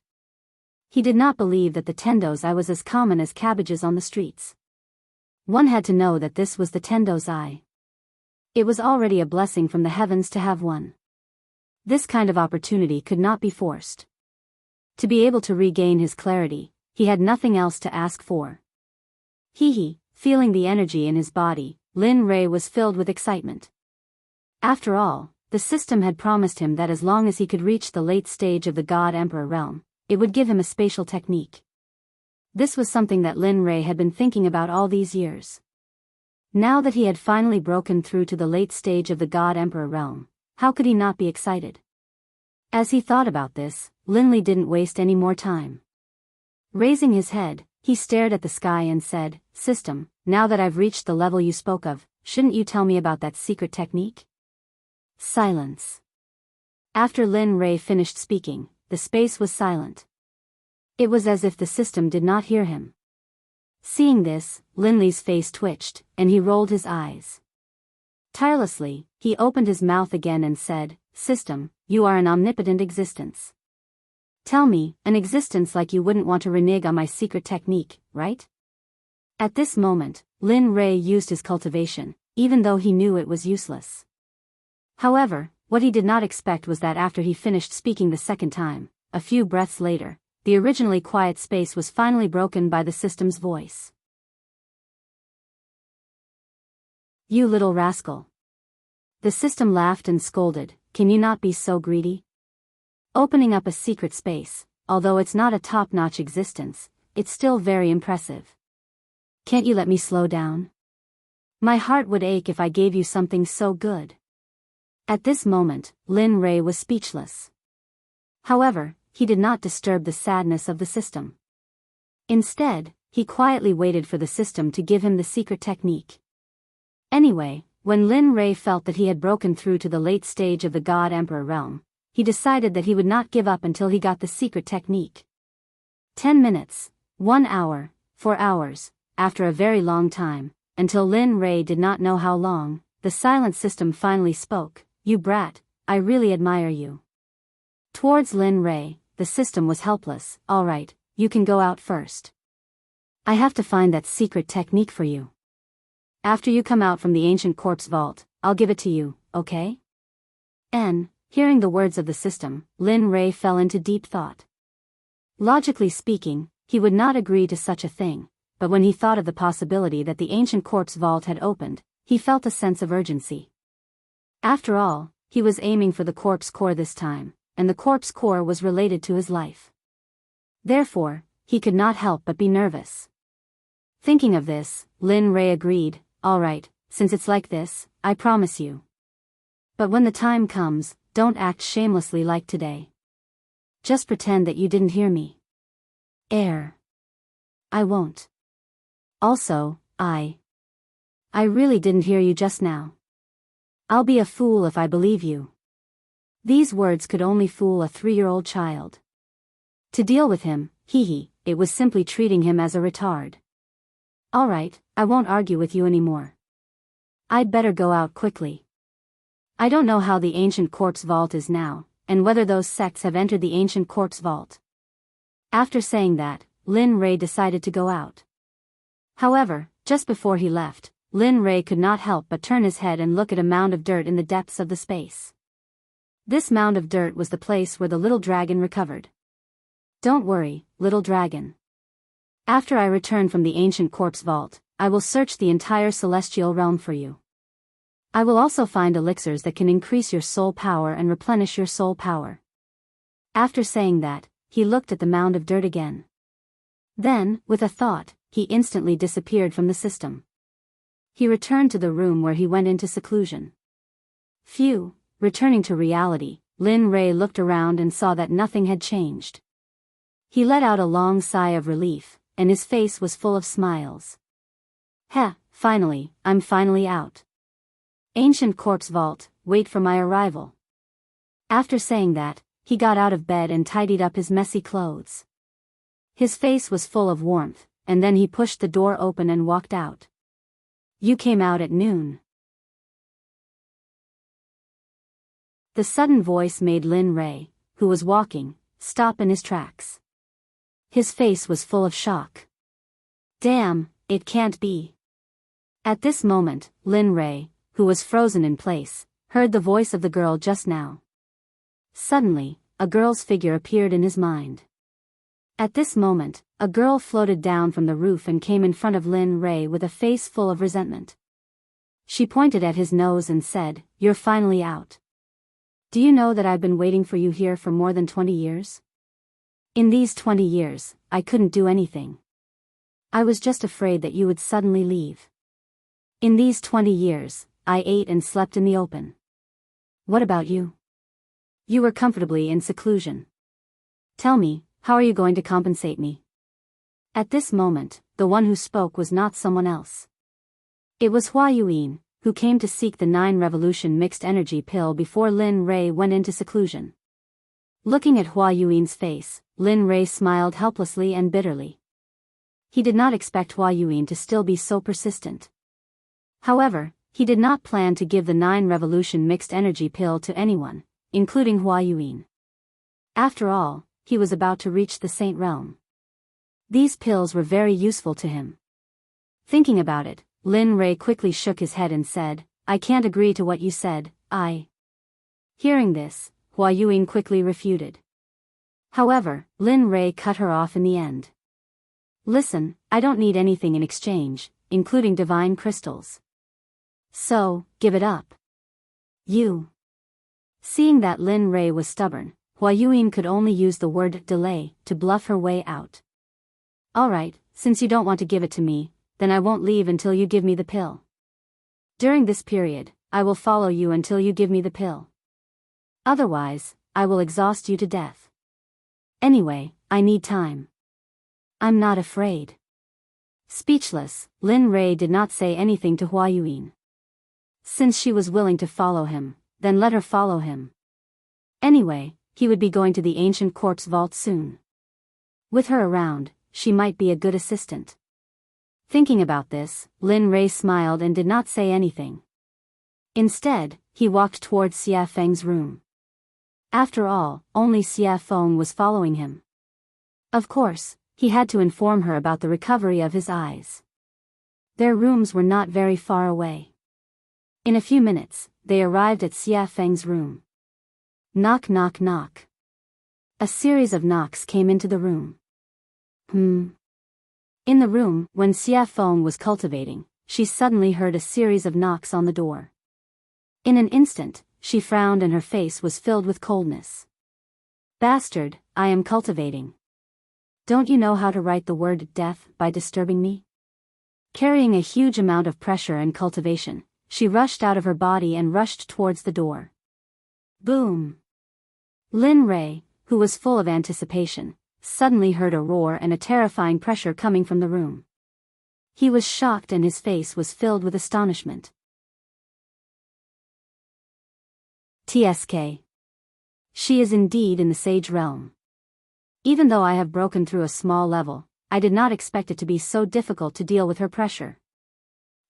He did not believe that the Tendo's eye was as common as cabbages on the streets. One had to know that this was the Tendo's eye. It was already a blessing from the heavens to have one. This kind of opportunity could not be forced. To be able to regain his clarity, he had nothing else to ask for. Feeling the energy in his body, Lin Rei was filled with excitement. After all, the system had promised him that as long as he could reach the late stage of the God-Emperor realm, it would give him a spatial technique. This was something that Lin Rei had been thinking about all these years. Now that he had finally broken through to the late stage of the God-Emperor realm, how could he not be excited? As he thought about this, Linley didn't waste any more time. Raising his head, He stared at the sky and said, "System, now that I've reached the level you spoke of, shouldn't you tell me about that secret technique?" Silence. After Lin Ray finished speaking, the space was silent. It was as if the system did not hear him. Seeing this, Linley's face twitched, and he rolled his eyes. Tirelessly, he opened his mouth again and said, "System, you are an omnipotent existence. Tell me, an existence like you wouldn't want to renege on my secret technique, right?" At this moment, Lin Ray used his cultivation, even though he knew it was useless. However, what he did not expect was that after he finished speaking the second time, a few breaths later, the originally quiet space was finally broken by the system's voice. "You little rascal." The system laughed and scolded, "Can you not be so greedy? Opening up a secret space, although it's not a top-notch existence, it's still very impressive. Can't you let me slow down? My heart would ache if I gave you something so good." At this moment, Lin Ray was speechless. However, he did not disturb the sadness of the system. Instead, he quietly waited for the system to give him the secret technique. Anyway, when Lin Ray felt that he had broken through to the late stage of the God Emperor realm, he decided that he would not give up until he got the secret technique. 10 minutes, 1 hour, 4 hours, after a very long time, until Lin Ray did not know how long, the silent system finally spoke, "You brat, I really admire you." Towards Lin Ray, the system was helpless. "All right, you can go out first. I have to find that secret technique for you. After you come out from the ancient corpse vault, I'll give it to you, okay?" Hearing the words of the system, Lin Ray fell into deep thought. Logically speaking, he would not agree to such a thing, but when he thought of the possibility that the ancient corpse vault had opened, he felt a sense of urgency. After all, he was aiming for the corpse core this time, and the corpse core was related to his life. Therefore, he could not help but be nervous. Thinking of this, Lin Ray agreed, "All right, since it's like this, I promise you. But when the time comes, don't act shamelessly like today. Just pretend that you didn't hear me." "I won't. Also, I really didn't hear you just now. I'll be a fool if I believe you." These words could only fool a 3-year-old child. To deal with him, it was simply treating him as a retard. "All right, I won't argue with you anymore. I'd better go out quickly. I don't know how the ancient corpse vault is now, and whether those sects have entered the ancient corpse vault." After saying that, Lin Ray decided to go out. However, just before he left, Lin Ray could not help but turn his head and look at a mound of dirt in the depths of the space. This mound of dirt was the place where the little dragon recovered. "Don't worry, little dragon. After I return from the ancient corpse vault, I will search the entire celestial realm for you. I will also find elixirs that can increase your soul power and replenish your soul power." After saying that, he looked at the mound of dirt again. Then, with a thought, he instantly disappeared from the system. He returned to the room where he went into seclusion. Phew, returning to reality, Lin Ray looked around and saw that nothing had changed. He let out a long sigh of relief, and his face was full of smiles. Finally, I'm finally out. Ancient corpse vault, wait for my arrival." After saying that, he got out of bed and tidied up his messy clothes. His face was full of warmth, and then he pushed the door open and walked out. "You came out at noon." The sudden voice made Lin Ray, who was walking, stop in his tracks. His face was full of shock. "Damn, it can't be." At this moment, Lin Ray, who was frozen in place, heard the voice of the girl just now. Suddenly, a girl's figure appeared in his mind. At this moment, a girl floated down from the roof and came in front of Lin Ray with a face full of resentment. She pointed at his nose and said, "You're finally out. Do you know that I've been waiting for you here for more than 20 years? In these 20 years, I couldn't do anything. I was just afraid that you would suddenly leave. In these 20 years, I ate and slept in the open. What about you? You were comfortably in seclusion. Tell me, how are you going to compensate me?" At this moment, the one who spoke was not someone else. It was Hua Yuan, who came to seek the 9 revolution mixed energy pill before Lin Rei went into seclusion. Looking at Hua Yuan's face, Lin Rei smiled helplessly and bitterly. He did not expect Hua Yuan to still be so persistent. However, he did not plan to give the 9 revolution mixed energy pill to anyone, including Hua Yuan. After all, he was about to reach the Saint Realm. These pills were very useful to him. Thinking about it, Lin Rei quickly shook his head and said, "I can't agree to what you said, Hearing this, Hua Yuan quickly refuted. However, Lin Rei cut her off in the end. "Listen, I don't need anything in exchange, including divine crystals. So, give it up. You." Seeing that Lin Rei was stubborn, Hua Yuan could only use the word delay to bluff her way out. "Alright, since you don't want to give it to me, then I won't leave until you give me the pill. During this period, I will follow you until you give me the pill. Otherwise, I will exhaust you to death. Anyway, I need time. I'm not afraid." Speechless, Lin Rei did not say anything to Hua Yuan. Since she was willing to follow him, then let her follow him. Anyway, he would be going to the ancient corpse vault soon. With her around, she might be a good assistant. Thinking about this, Lin Rei smiled and did not say anything. Instead, he walked towards Xia Feng's room. After all, only Xia Feng was following him. Of course, he had to inform her about the recovery of his eyes. Their rooms were not very far away. In a few minutes, they arrived at Xia Feng's room. Knock knock knock. A series of knocks came into the room. In the room, when Xia Feng was cultivating, she suddenly heard a series of knocks on the door. In an instant, she frowned and her face was filled with coldness. "Bastard, I am cultivating. Don't you know how to write the word death by disturbing me?" Carrying a huge amount of pressure and cultivation, she rushed out of her body and rushed towards the door. Boom! Lin Rei, who was full of anticipation, suddenly heard a roar and a terrifying pressure coming from the room. He was shocked and his face was filled with astonishment. TSK. She is indeed in the Sage Realm. Even though I have broken through a small level, I did not expect it to be so difficult to deal with her pressure.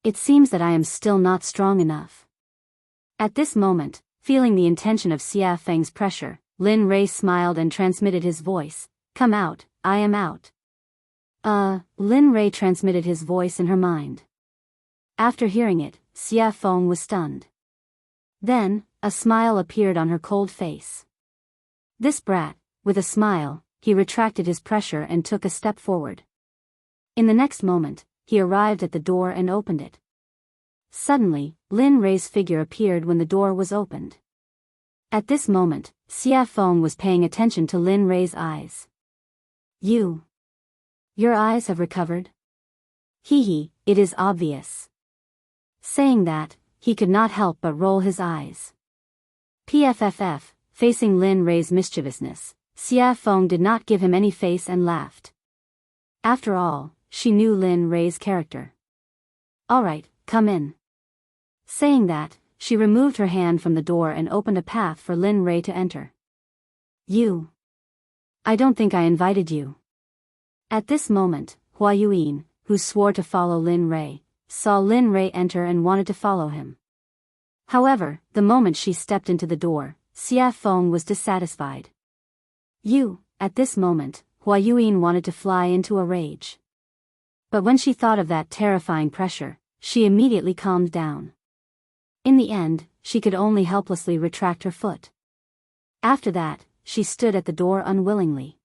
It seems that I am still not strong enough. At this moment, feeling the intention of Xia Feng's pressure, Lin Rei smiled and transmitted his voice. "Come out, I am out." Lin Rei transmitted his voice in her mind. After hearing it, Xia Feng was stunned. Then, a smile appeared on her cold face. This brat, with a smile, he retracted his pressure and took a step forward. In the next moment, he arrived at the door and opened it. Suddenly, Lin Rei's figure appeared when the door was opened. At this moment, Xia Feng was paying attention to Lin Rei's eyes. Your eyes have recovered? Hee, it is obvious." Saying that, he could not help but roll his eyes. PFFF, facing Lin Rei's mischievousness, Xia Feng did not give him any face and laughed. After all, she knew Lin Rei's character. "Alright, come in." Saying that, she removed her hand from the door and opened a path for Lin Rei to enter. I don't think I invited you." At this moment, Hua Yuan, who swore to follow Lin Rei, saw Lin Rei enter and wanted to follow him. However, the moment she stepped into the door, Xia Feng was dissatisfied. At this moment, Hua Yuan wanted to fly into a rage. But when she thought of that terrifying pressure, she immediately calmed down. In the end, she could only helplessly retract her foot. After that, she stood at the door unwillingly.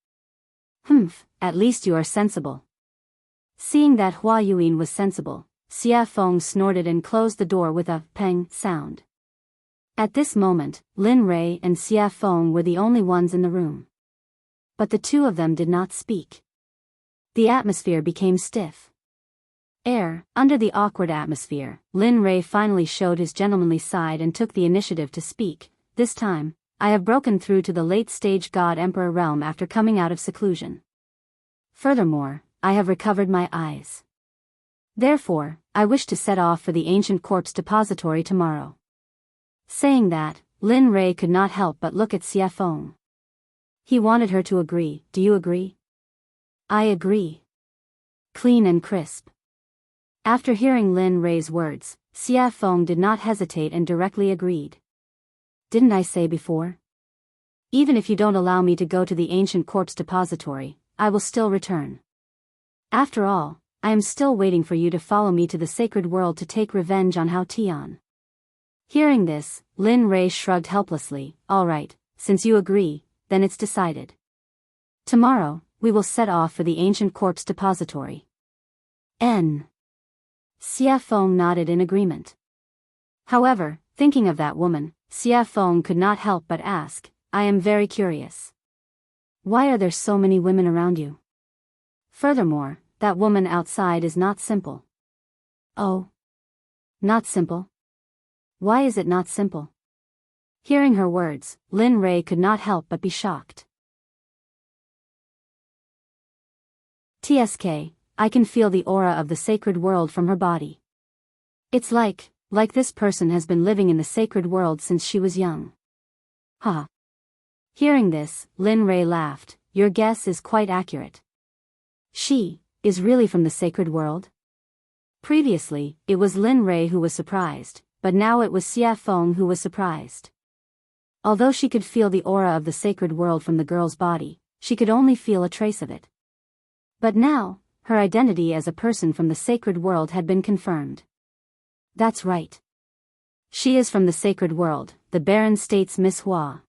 At least you are sensible." Seeing that Hua Yuan was sensible, Xia Feng snorted and closed the door with a peng sound. At this moment, Lin Rei and Xia Feng were the only ones in the room. But the two of them did not speak. The atmosphere became stiff. Under the awkward atmosphere, Lin Rei finally showed his gentlemanly side and took the initiative to speak. "This time, I have broken through to the late-stage God Emperor realm after coming out of seclusion. Furthermore, I have recovered my eyes. Therefore, I wish to set off for the ancient corpse depository tomorrow. Saying that, Lin Rei could not help but look at Xie Feng. He wanted her to agree. Do you agree? I agree. Clean and crisp. After hearing Lin Rei's words, Xie Feng did not hesitate and directly agreed. Didn't I say before? Even if you don't allow me to go to the ancient corpse depository, I will still return. After all, I am still waiting for you to follow me to the sacred world to take revenge on Hao Tian. Hearing this, Lin Rei shrugged helplessly. All right, since you agree, then it's decided. Tomorrow, we will set off for the ancient corpse depository. Xie Feng nodded in agreement. However, thinking of that woman, Xie Feng could not help but ask, I am very curious. Why are there so many women around you? Furthermore, that woman outside is not simple. Oh. Not simple? Why is it not simple? Hearing her words, Lin Rei could not help but be shocked. TSK, I can feel the aura of the sacred world from her body. It's like this person has been living in the sacred world since she was young. Ha. Hearing this, Lin Rei laughed. Your guess is quite accurate. She is really from the sacred world? Previously, it was Lin Rei who was surprised, but now it was Xie Feng who was surprised. Although she could feel the aura of the sacred world from the girl's body, she could only feel a trace of it. But now, her identity as a person from the sacred world had been confirmed. That's right. She is from the sacred world, the Baron states Miss Hua.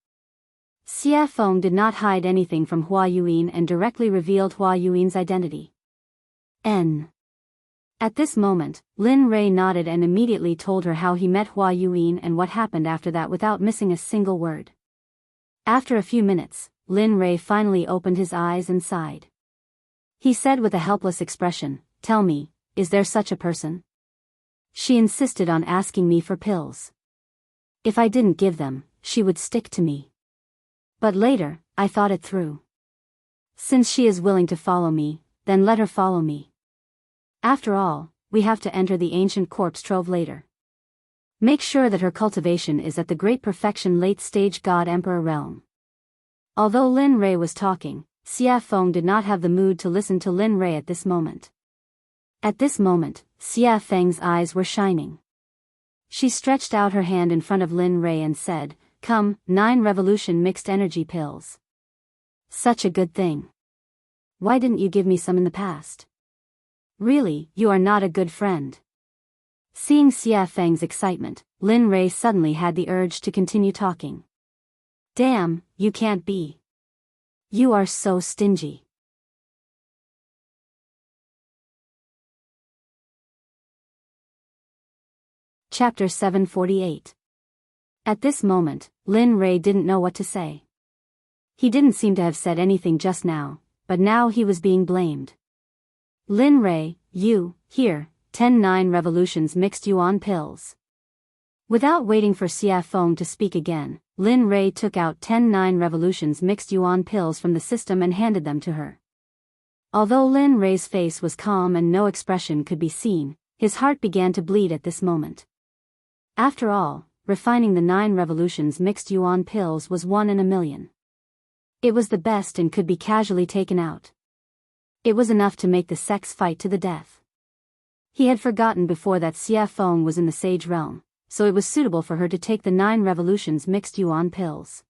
Xie Feng did not hide anything from Hua Yuan and directly revealed Hua Yuan's identity. At this moment, Lin Rei nodded and immediately told her how he met Hua Yuan and what happened after that without missing a single word. After a few minutes, Lin Rei finally opened his eyes and sighed. He said with a helpless expression, Tell me, is there such a person? She insisted on asking me for pills. If I didn't give them, she would stick to me. But later, I thought it through. Since she is willing to follow me, then let her follow me. After all, we have to enter the ancient corpse trove later. Make sure that her cultivation is at the great perfection late-stage God-Emperor realm. Although Lin Rei was talking, Xie Feng did not have the mood to listen to Lin Rei at this moment. At this moment, Xie Feng's eyes were shining. She stretched out her hand in front of Lin Rei and said, Come, 9 revolution mixed energy pills. Such a good thing. Why didn't you give me some in the past? Really, you are not a good friend. Seeing Xie Feng's excitement, Lin Rei suddenly had the urge to continue talking. Damn, you can't be. You are so stingy. Chapter 748. At this moment, Lin Rei didn't know what to say. He didn't seem to have said anything just now, but now he was being blamed. Lin Rei, you, here, 10 revolutions mixed yuan pills. Without waiting for Xie Feng to speak again, Lin Rei took out 10 revolutions mixed yuan pills from the system and handed them to her. Although Lin Rei's face was calm and no expression could be seen, his heart began to bleed at this moment. After all, refining the 9 revolutions mixed yuan pills was 1 in a million. It was the best and could be casually taken out. It was enough to make the Sects fight to the death. He had forgotten before that Xie Feng was in the sage realm, so it was suitable for her to take the 9 revolutions mixed yuan pills.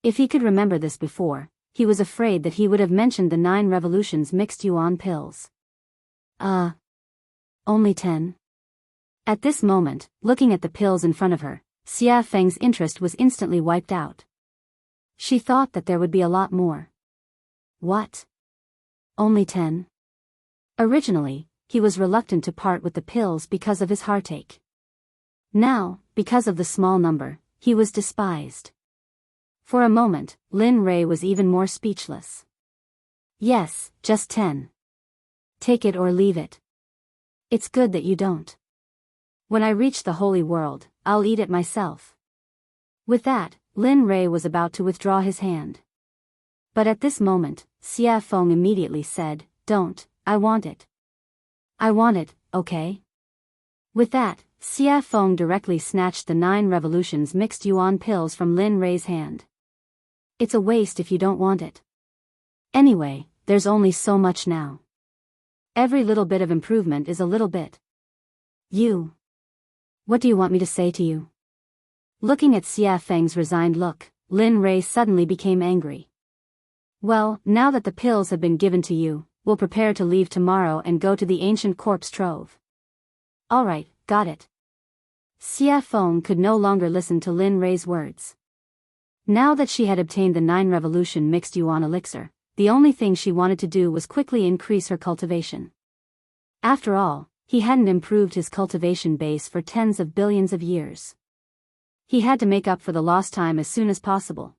If he could remember this before, he was afraid that he would have mentioned the 9 revolutions mixed yuan pills. Only 10? At this moment, looking at the pills in front of her, Xie Feng's interest was instantly wiped out. She thought that there would be a lot more. What? Only 10? Originally, he was reluctant to part with the pills because of his heartache. Now, because of the small number, he was despised. For a moment, Lin Rei was even more speechless. Yes, just 10. Take it or leave it. It's good that you don't. When I reach the holy world, I'll eat it myself. With that, Lin Rei was about to withdraw his hand. But at this moment, Xie Feng immediately said, Don't, I want it. I want it, okay? With that, Xia Feng directly snatched the 9 revolutions mixed yuan pills from Lin Rei's hand. It's a waste if you don't want it. Anyway, there's only so much now. Every little bit of improvement is a little bit. What do you want me to say to you? Looking at Xia Feng's resigned look, Lin Rei suddenly became angry. Well, now that the pills have been given to you, we'll prepare to leave tomorrow and go to the ancient corpse trove. Alright, got it. Xia Feng could no longer listen to Lin Rei's words. Now that she had obtained the 9 revolution mixed yuan elixir, the only thing she wanted to do was quickly increase her cultivation. After all, he hadn't improved his cultivation base for tens of billions of years. He had to make up for the lost time as soon as possible.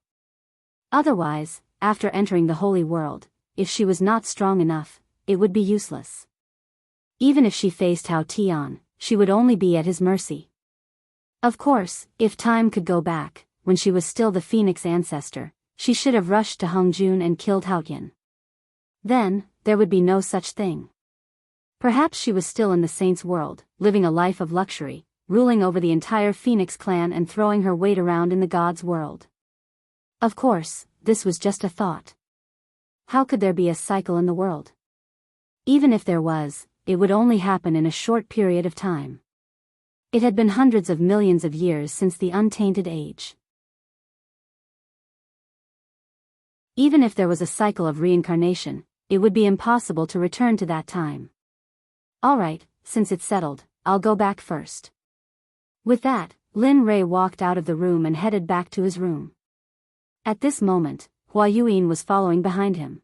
Otherwise, after entering the holy world, if she was not strong enough, it would be useless. Even if she faced Hao Tian, she would only be at his mercy. Of course, if time could go back, when she was still the Phoenix ancestor, she should have rushed to Hongjun and killed Haoyan. Then, there would be no such thing. Perhaps she was still in the saint's world, living a life of luxury, ruling over the entire Phoenix clan and throwing her weight around in the god's world. Of course, this was just a thought. How could there be a cycle in the world? Even if there was, it would only happen in a short period of time. It had been hundreds of millions of years since the untainted age. Even if there was a cycle of reincarnation, it would be impossible to return to that time. Alright, since it's settled, I'll go back first. With that, Lin Rei walked out of the room and headed back to his room. At this moment, Hua Yuan was following behind him.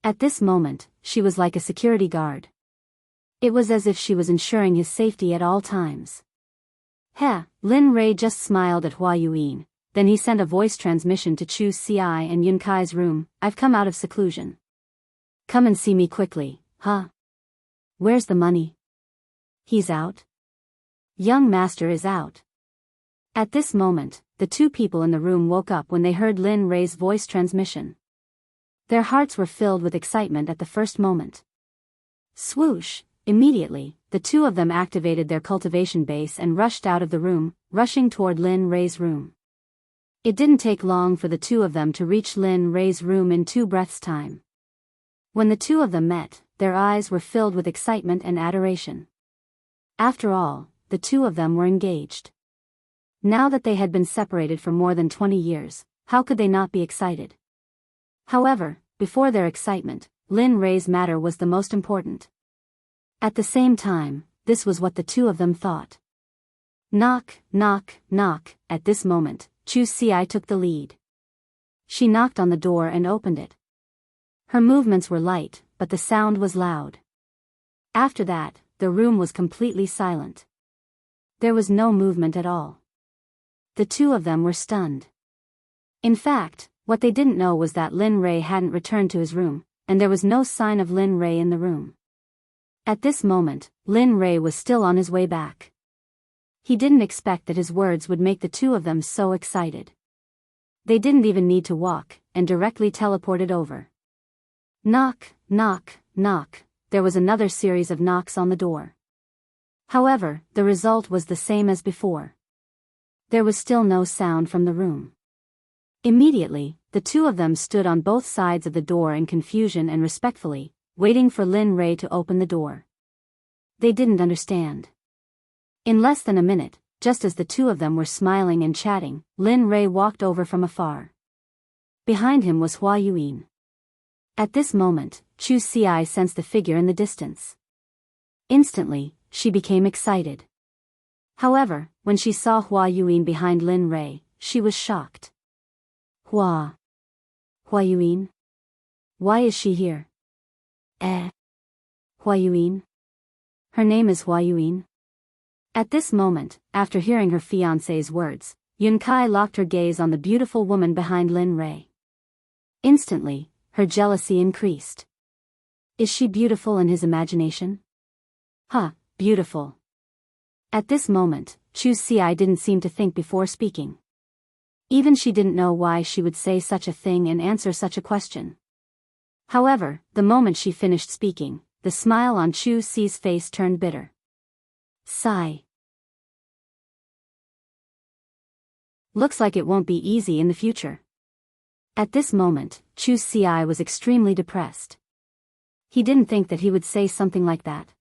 At this moment, she was like a security guard. It was as if she was ensuring his safety at all times. Lin Rei just smiled at Hua Yuan, then he sent a voice transmission to Chu Xi and Yun Kai's room. I've come out of seclusion. Come and see me quickly, huh? Where's the money? He's out? Young master is out. At this moment, the 2 people in the room woke up when they heard Lin Rei's voice transmission. Their hearts were filled with excitement at the first moment. Swoosh! Immediately, the 2 of them activated their cultivation base and rushed out of the room, rushing toward Lin Rei's room. It didn't take long for the 2 of them to reach Lin Rei's room in 2 breaths' time. When the 2 of them met, their eyes were filled with excitement and adoration. After all, the 2 of them were engaged. Now that they had been separated for more than 20 years, how could they not be excited? However, before their excitement, Lin Rei's matter was the most important. At the same time, this was what the 2 of them thought. Knock, knock, knock. At this moment, Chu Xi took the lead. She knocked on the door and opened it. Her movements were light, but the sound was loud. After that, the room was completely silent. There was no movement at all. The 2 of them were stunned. In fact, what they didn't know was that Lin Rei hadn't returned to his room, and there was no sign of Lin Rei in the room. At this moment, Lin Rei was still on his way back. He didn't expect that his words would make the 2 of them so excited. They didn't even need to walk, and directly teleported over. Knock, knock, knock. There was another series of knocks on the door. However, the result was the same as before. There was still no sound from the room. Immediately, the 2 of them stood on both sides of the door in confusion and respectfully, waiting for Lin Rei to open the door. They didn't understand. In less than a minute, just as the 2 of them were smiling and chatting, Lin Rei walked over from afar. Behind him was Hua Yuan. At this moment, Chu Xi sensed the figure in the distance. Instantly, she became excited. However, when she saw Hua Yuan behind Lin Rei, she was shocked. Hua Yuan? Why is she here? Hua Yuan? Her name is Hua Yuan? At this moment, after hearing her fiancé's words, Yun Kai locked her gaze on the beautiful woman behind Lin Rei. Instantly, her jealousy increased. Is she beautiful in his imagination? Beautiful. At this moment, Chu Xi didn't seem to think before speaking. Even she didn't know why she would say such a thing and answer such a question. However, the moment she finished speaking, the smile on Chu Si's face turned bitter. Sigh. Looks like it won't be easy in the future. At this moment, Chu Si was extremely depressed. He didn't think that he would say something like that.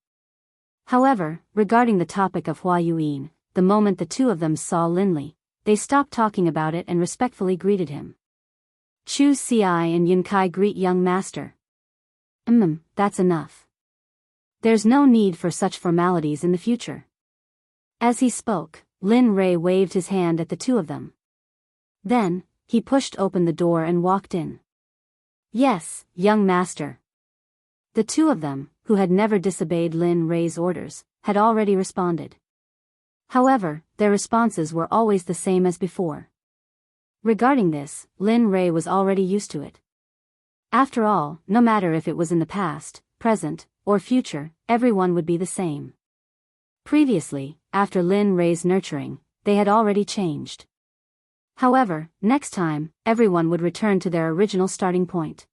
However, regarding the topic of Hua Yuan, the moment the two of them saw Linley, they stopped talking about it and respectfully greeted him. Chu Si and Yun Kai greet young master. That's enough. There's no need for such formalities in the future. As he spoke, Lin Rei waved his hand at the two of them. Then, he pushed open the door and walked in. Yes, young master. The two of them, who had never disobeyed Lin Rei's orders, had already responded. However, their responses were always the same as before. Regarding this, Lin Rei was already used to it. After all, no matter if it was in the past, present, or future, everyone would be the same. Previously, after Lin Rei's nurturing, they had already changed. However, next time, everyone would return to their original starting point.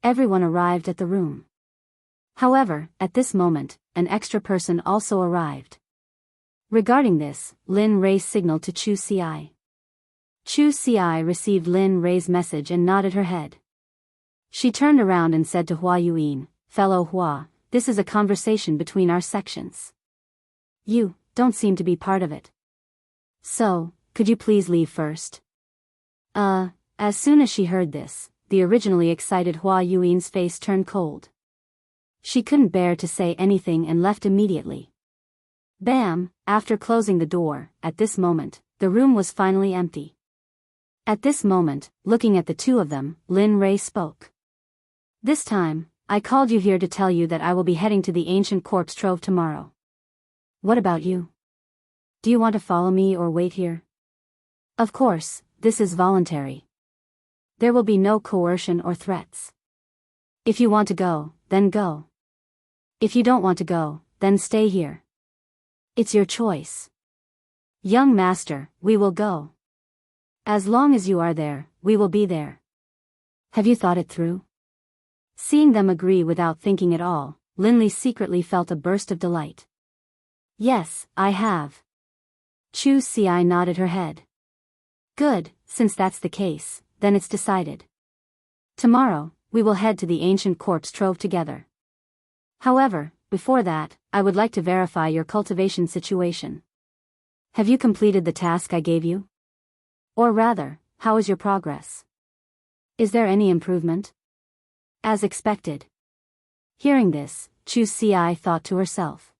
Everyone arrived at the room. However, at this moment, an extra person also arrived. Regarding this, Lin Rei signaled to Chu Si. Chu Si received Lin Rei's message and nodded her head. She turned around and said to Hua Yuan, "Fellow Hua, this is a conversation between our sections. You don't seem to be part of it. So, could you please leave first?" As soon as she heard this, the originally excited Hua Yuan's face turned cold. She couldn't bear to say anything and left immediately. Bam! After closing the door, at this moment, the room was finally empty. At this moment, looking at the two of them, Lin Rei spoke. "This time, I called you here to tell you that I will be heading to the ancient corpse trove tomorrow. What about you? Do you want to follow me or wait here? Of course, this is voluntary. There will be no coercion or threats. If you want to go, then go. If you don't want to go, then stay here. It's your choice. Young master, we will go. As long as you are there, we will be there. Have you thought it through?" Seeing them agree without thinking at all, Linley secretly felt a burst of delight. "Yes, I have." Chu Si nodded her head. "Good, since that's the case, then it's decided. Tomorrow, we will head to the ancient corpse trove together. However, before that, I would like to verify your cultivation situation. Have you completed the task I gave you? Or rather, how is your progress? Is there any improvement?" As expected. Hearing this, Chu Si thought to herself.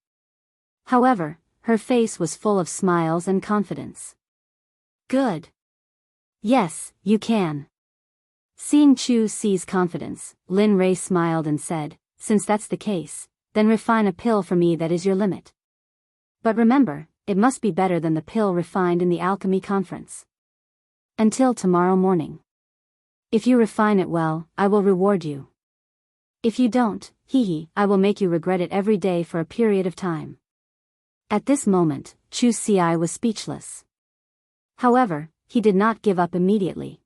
However, her face was full of smiles and confidence. "Good. Yes, you can." Seeing Chu Si's confidence, Lin Rei smiled and said, "Since that's the case, then refine a pill for me that is your limit. But remember, it must be better than the pill refined in the alchemy conference. Until tomorrow morning. If you refine it well, I will reward you. If you don't, I will make you regret it every day for a period of time." At this moment, Chu Si was speechless. However, he did not give up immediately.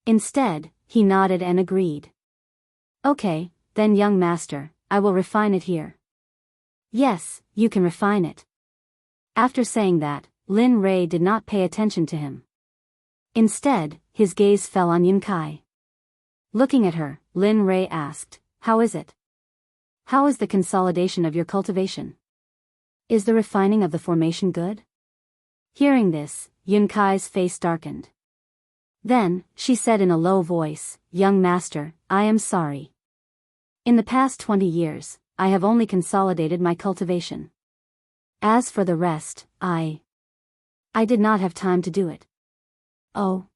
Instead, he nodded and agreed. "Okay, then young master, I will refine it here." "Yes, you can refine it." After saying that, Lin Rei did not pay attention to him. Instead, his gaze fell on Yun Kai. Looking at her, Lin Rei asked, "How is it? How is the consolidation of your cultivation? Is the refining of the formation good?" Hearing this, Yun Kai's face darkened. Then, she said in a low voice, "Young master, I am sorry. In the past 20 years, I have only consolidated my cultivation. As for the rest, I did not have time to do it." "Oh."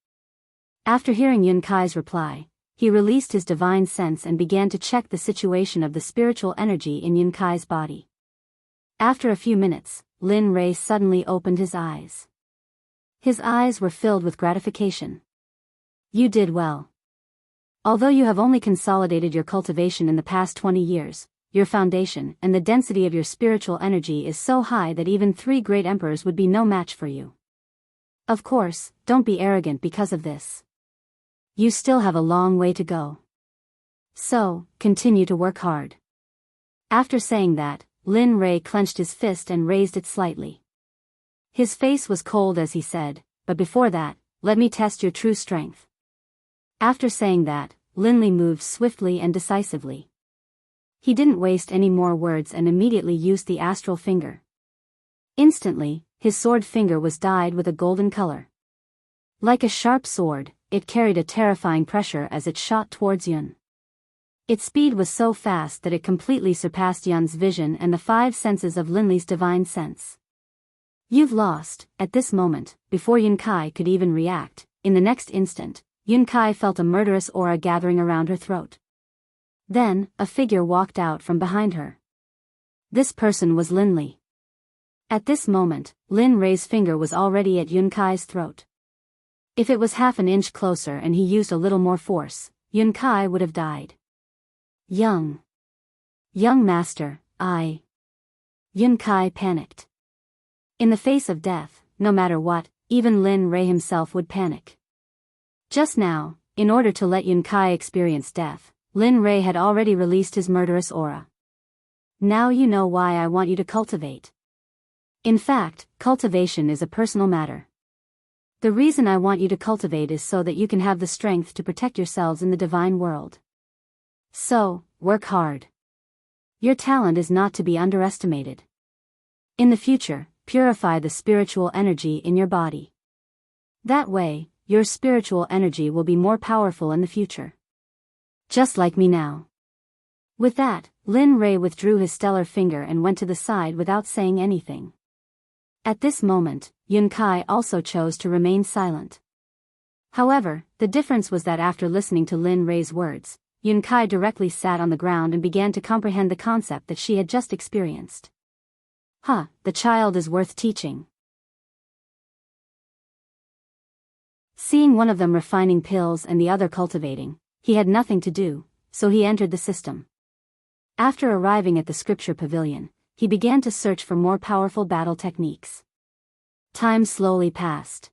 After hearing Yun Kai's reply, he released his divine sense and began to check the situation of the spiritual energy in Yun Kai's body. After a few minutes, Lin Rei suddenly opened his eyes. His eyes were filled with gratification. "You did well. Although you have only consolidated your cultivation in the past 20 years, your foundation and the density of your spiritual energy is so high that even 3 great emperors would be no match for you. Of course, don't be arrogant because of this. You still have a long way to go. So, continue to work hard. After saying that, Lin Rei clenched his fist and raised it slightly. His face was cold as he said, but before that, let me test your true strength. After saying that, Lin Li moved swiftly and decisively. He didn't waste any more words and immediately used the astral finger. Instantly, his sword finger was dyed with a golden color. Like a sharp sword, it carried a terrifying pressure as it shot towards Yun. Its speed was so fast that it completely surpassed Yun's vision and the 5 senses of Lin Li's divine sense. You've lost. At this moment, before Yun Kai could even react, in the next instant, Yun Kai felt a murderous aura gathering around her throat. Then, a figure walked out from behind her. This person was Lin Li. At this moment, Lin Rei's finger was already at Yun Kai's throat. If it was half an inch closer and he used a little more force, Yun Kai would have died. Young master, Yun Kai panicked. In the face of death, no matter what, even Lin Rei himself would panic. Just now, in order to let Yun Kai experience death, Lin Rei had already released his murderous aura. Now you know why I want you to cultivate. In fact, cultivation is a personal matter. The reason I want you to cultivate is so that you can have the strength to protect yourselves in the divine world. So, work hard. Your talent is not to be underestimated. In the future, purify the spiritual energy in your body. That way, your spiritual energy will be more powerful in the future. Just like me now. With that, Lin Rei withdrew his stellar finger and went to the side without saying anything. At this moment, Yun Kai also chose to remain silent. However, the difference was that after listening to Lin Rei's words, Yun Kai directly sat on the ground and began to comprehend the concept that she had just experienced. The child is worth teaching. Seeing one of them refining pills and the other cultivating, he had nothing to do, so he entered the system. After arriving at the scripture pavilion, he began to search for more powerful battle techniques. Time slowly passed.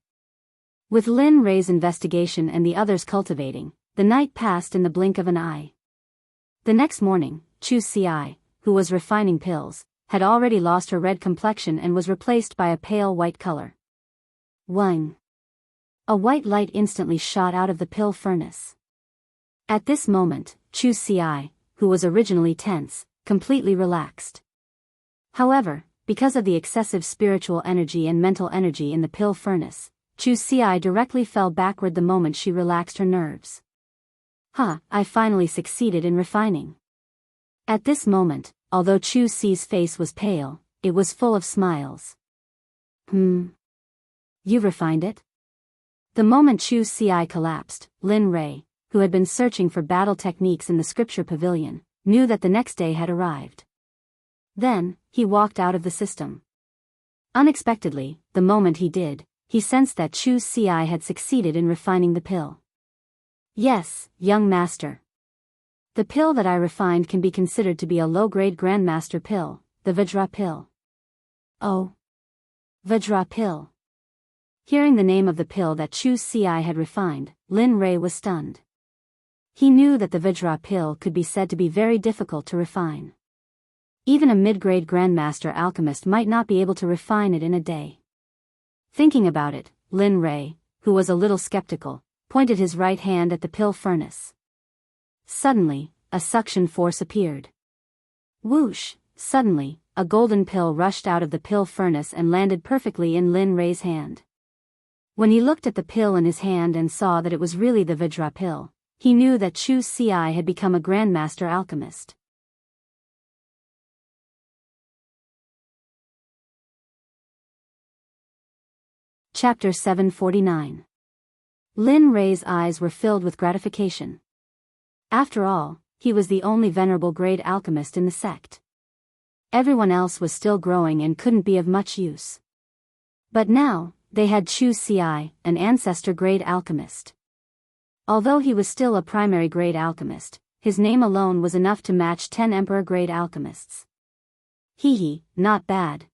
With Lin Rei's investigation and the others cultivating, the night passed in the blink of an eye. The next morning, Chu Ci, who was refining pills, had already lost her red complexion and was replaced by a pale white color. Wang. A white light instantly shot out of the pill furnace. At this moment, Chu Ci, who was originally tense, completely relaxed. However, because of the excessive spiritual energy and mental energy in the pill furnace, Chu Ci directly fell backward the moment she relaxed her nerves. I finally succeeded in refining. At this moment, although Chu Ci's face was pale, it was full of smiles. You refined it? The moment Chu Ci collapsed, Lin Rei, who had been searching for battle techniques in the scripture pavilion, knew that the next day had arrived. Then, he walked out of the system. Unexpectedly, the moment he did, he sensed that Chu Ci had succeeded in refining the pill. Yes, young master. The pill that I refined can be considered to be a low-grade grandmaster pill, the Vajra pill. Oh. Vajra pill. Hearing the name of the pill that Chu Ci had refined, Lin Rei was stunned. He knew that the Vajra pill could be said to be very difficult to refine. Even a mid-grade grandmaster alchemist might not be able to refine it in a day. Thinking about it, Lin Rei, who was a little skeptical, pointed his right hand at the pill furnace. Suddenly, a suction force appeared. Whoosh! Suddenly, a golden pill rushed out of the pill furnace and landed perfectly in Lin Rei's hand. When he looked at the pill in his hand and saw that it was really the Vajra pill, he knew that Chu Ci had become a grandmaster alchemist. Chapter 749. Lin Rei's eyes were filled with gratification. After all, he was the only venerable grade alchemist in the sect. Everyone else was still growing and couldn't be of much use. But now, they had Chu Ci, an ancestor grade alchemist. Although he was still a primary grade alchemist, his name alone was enough to match 10 emperor grade alchemists. Not bad.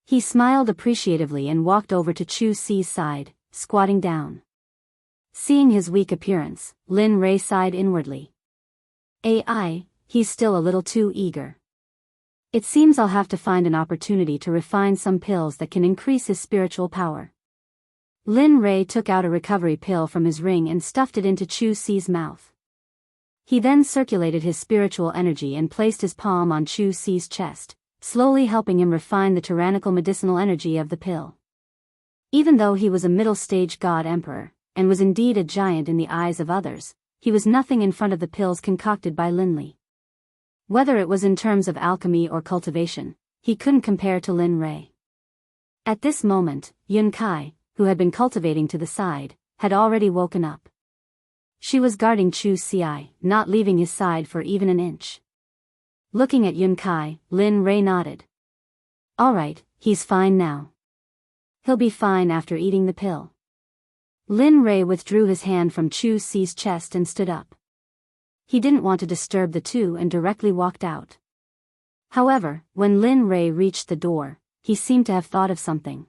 He smiled appreciatively and walked over to Chu Ci's side, squatting down. Seeing his weak appearance, Lin Rei sighed inwardly. He's still a little too eager. It seems I'll have to find an opportunity to refine some pills that can increase his spiritual power. Lin Rei took out a recovery pill from his ring and stuffed it into Chu Si's mouth. He then circulated his spiritual energy and placed his palm on Chu Si's chest, slowly helping him refine the tyrannical medicinal energy of the pill. Even though he was a middle-stage god emperor, and was indeed a giant in the eyes of others, he was nothing in front of the pills concocted by Lin Li. Whether it was in terms of alchemy or cultivation, he couldn't compare to Lin Rei. At this moment, Yun Kai, who had been cultivating to the side, had already woken up. She was guarding Chu Si, not leaving his side for even an inch. Looking at Yun Kai, Lin Rei nodded. All right, he's fine now. He'll be fine after eating the pill. Lin Rei withdrew his hand from Chu Si's chest and stood up. He didn't want to disturb the two and directly walked out. However, when Lin Rei reached the door, he seemed to have thought of something.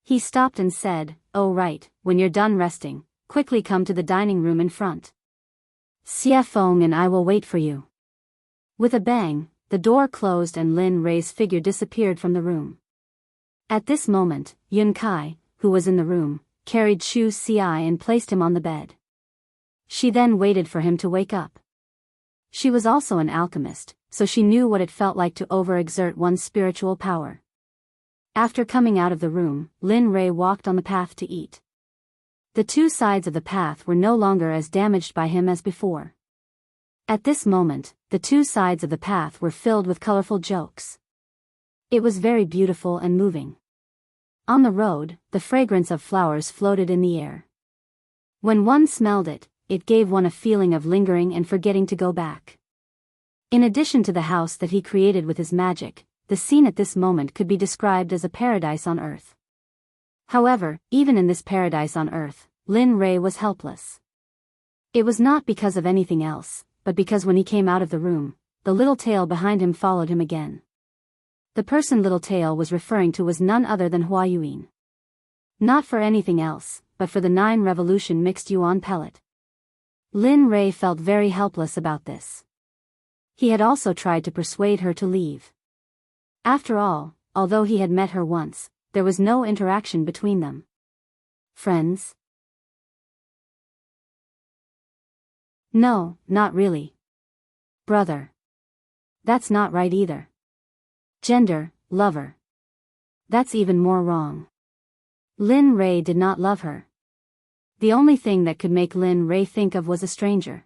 He stopped and said, "Oh right, when you're done resting, quickly come to the dining room in front. Xie Feng and I will wait for you." With a bang, the door closed and Lin Rei's figure disappeared from the room. At this moment, Yun Kai, who was in the room, carried Chu Si and placed him on the bed. She then waited for him to wake up. She was also an alchemist, so she knew what it felt like to overexert one's spiritual power. After coming out of the room, Lin Rei walked on the path to eat. The two sides of the path were no longer as damaged by him as before. At this moment, the two sides of the path were filled with colorful jokes. It was very beautiful and moving. On the road, the fragrance of flowers floated in the air. When one smelled it, it gave one a feeling of lingering and forgetting to go back. In addition to the house that he created with his magic, the scene at this moment could be described as a paradise on earth. However, even in this paradise on earth, Lin Rei was helpless. It was not because of anything else, but because when he came out of the room, the little tail behind him followed him again. The person Little Tail was referring to was none other than Hua Yuan. Not for anything else, but for the 9 revolution mixed yuan pellet. Lin Rei felt very helpless about this. He had also tried to persuade her to leave. After all, although he had met her once, there was no interaction between them. Friends? No, not really. Brother. That's not right either. Gender, lover. That's even more wrong. Lin Rei did not love her. The only thing that could make Lin Rei think of was a stranger.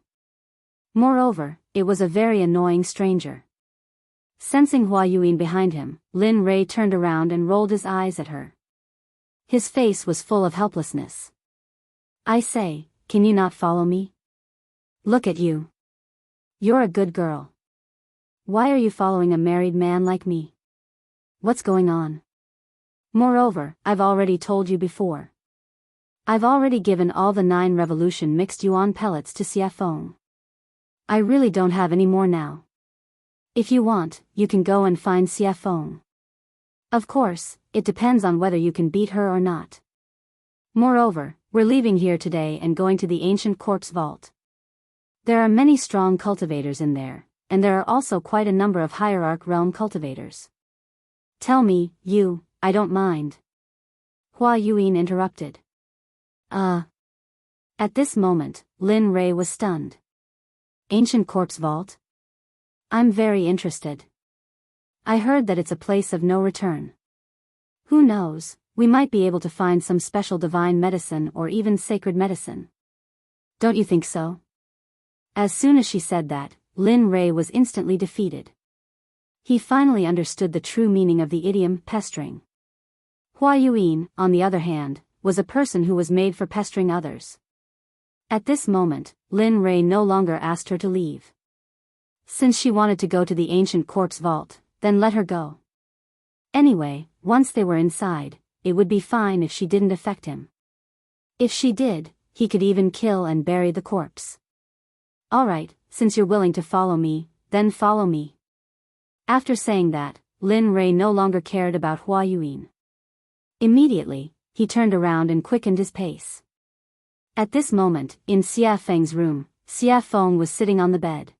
Moreover, it was a very annoying stranger. Sensing Hua Yuan behind him, Lin Rei turned around and rolled his eyes at her. His face was full of helplessness. I say, can you not follow me? Look at you. You're a good girl. Why are you following a married man like me? What's going on? Moreover, I've already told you before. I've already given all the 9 revolution mixed yuan pellets to Xie Feng. I really don't have any more now. If you want, you can go and find Xie Feng. Of course, it depends on whether you can beat her or not. Moreover, we're leaving here today and going to the ancient corpse vault. There are many strong cultivators in there, and there are also quite a number of hierarch realm cultivators. Tell me, I don't mind. Hua Yuan interrupted. At this moment, Lin Rei was stunned. Ancient corpse vault? I'm very interested. I heard that it's a place of no return. Who knows, we might be able to find some special divine medicine or even sacred medicine. Don't you think so? As soon as she said that, Lin Rei was instantly defeated. He finally understood the true meaning of the idiom pestering. Hua Yuan, on the other hand, was a person who was made for pestering others. At this moment, Lin Rei no longer asked her to leave. Since she wanted to go to the ancient corpse vault, then let her go. Anyway, once they were inside, it would be fine if she didn't affect him. If she did, he could even kill and bury the corpse. Alright, since you're willing to follow me, then follow me. After saying that, Lin Rei no longer cared about Hua Yuan. Immediately, he turned around and quickened his pace. At this moment, in Xie Feng's room, Xie Feng was sitting on the bed.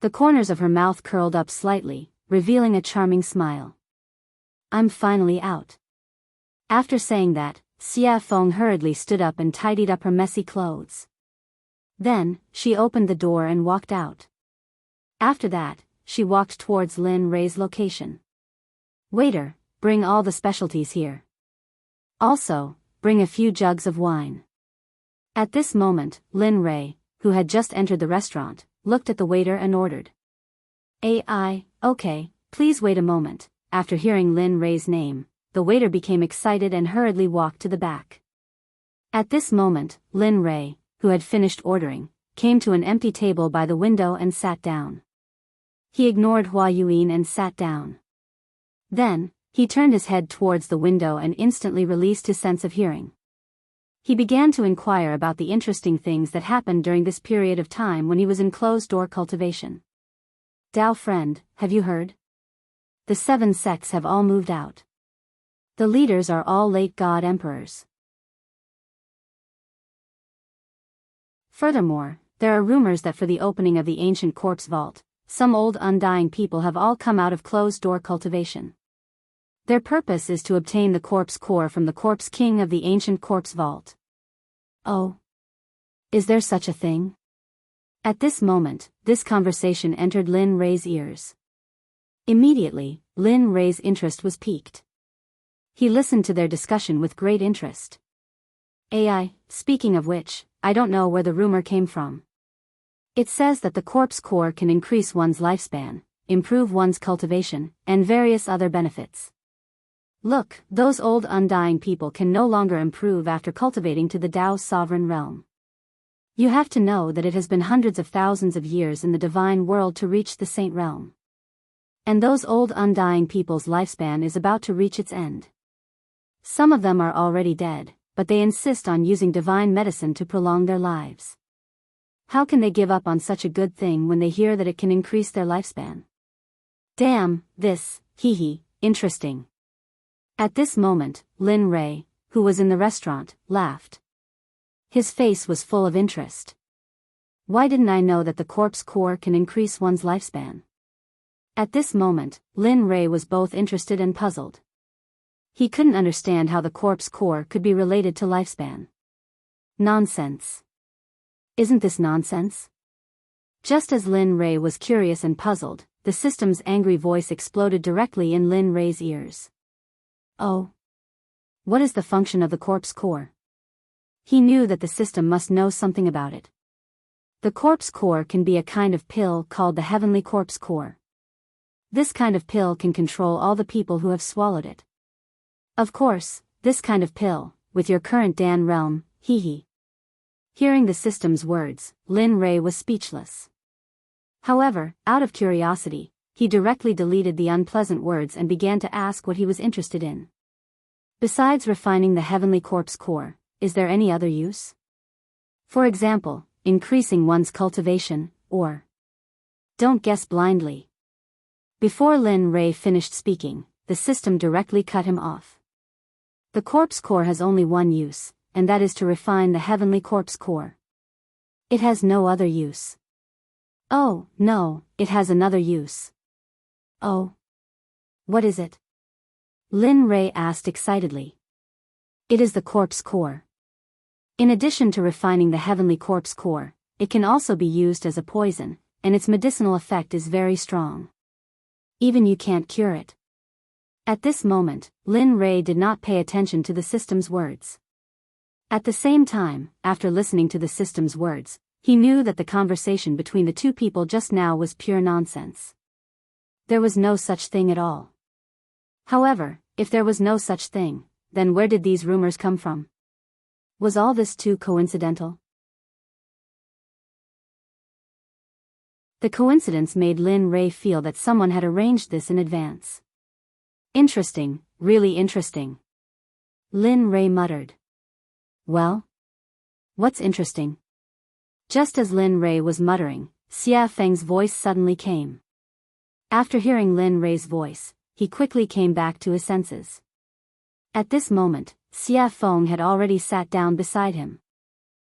The corners of her mouth curled up slightly, revealing a charming smile. I'm finally out. After saying that, Xia Feng hurriedly stood up and tidied up her messy clothes. Then, she opened the door and walked out. After that, she walked towards Lin Rei's location. Waiter, bring all the specialties here. Also, bring a few jugs of wine. At this moment, Lin Rei, who had just entered the restaurant, looked at the waiter and ordered. Okay, please wait a moment. After hearing Lin Rei's name, the waiter became excited and hurriedly walked to the back. At this moment, Lin Rei, who had finished ordering, came to an empty table by the window and sat down. He ignored Hua Yuan and sat down. Then, he turned his head towards the window and instantly released his sense of hearing. He began to inquire about the interesting things that happened during this period of time when he was in closed-door cultivation. Dao friend, have you heard? The 7 sects have all moved out. The leaders are all late god emperors. Furthermore, there are rumors that for the opening of the ancient corpse vault, some old undying people have all come out of closed-door cultivation. Their purpose is to obtain the corpse core from the corpse king of the ancient corpse vault. Oh. Is there such a thing? At this moment, this conversation entered Lin Rei's ears. Immediately, Lin Rei's interest was piqued. He listened to their discussion with great interest. Speaking of which, I don't know where the rumor came from. It says that the corpse core can increase one's lifespan, improve one's cultivation, and various other benefits. Look, those old undying people can no longer improve after cultivating to the Tao's sovereign realm. You have to know that it has been hundreds of thousands of years in the divine world to reach the saint realm. And those old undying people's lifespan is about to reach its end. Some of them are already dead, but they insist on using divine medicine to prolong their lives. How can they give up on such a good thing when they hear that it can increase their lifespan? Damn, interesting. At this moment, Lin Rei, who was in the restaurant, laughed. His face was full of interest. Why didn't I know that the corpse core can increase one's lifespan? At this moment, Lin Rei was both interested and puzzled. He couldn't understand how the corpse core could be related to lifespan. Nonsense. Isn't this nonsense? Just as Lin Rei was curious and puzzled, the system's angry voice exploded directly in Lin Rei's ears. Oh. What is the function of the corpse core? He knew that the system must know something about it. The corpse core can be a kind of pill called the heavenly corpse core. This kind of pill can control all the people who have swallowed it. Of course, this kind of pill, with your current Dan realm, Hearing the system's words, Lin Rei was speechless. However, out of curiosity, he directly deleted the unpleasant words and began to ask what he was interested in. Besides refining the heavenly corpse core, is there any other use? For example, increasing one's cultivation, or... Don't guess blindly. Before Lin Rei finished speaking, the system directly cut him off. The corpse core has only one use, and that is to refine the heavenly corpse core. It has no other use. Oh, no, it has another use. Oh. What is it? Lin Rei asked excitedly. It is the corpse core. In addition to refining the heavenly corpse core, it can also be used as a poison, and its medicinal effect is very strong. Even you can't cure it. At this moment, Lin Rei did not pay attention to the system's words. At the same time, after listening to the system's words, he knew that the conversation between the two people just now was pure nonsense. There was no such thing at all. However, if there was no such thing, then where did these rumors come from? Was all this too coincidental? The coincidence made Lin Rei feel that someone had arranged this in advance. Interesting, really interesting. Lin Rei muttered. Well? What's interesting? Just as Lin Rei was muttering, Xia Feng's voice suddenly came. After hearing Lin Rei's voice, he quickly came back to his senses. At this moment, Xia Feng had already sat down beside him.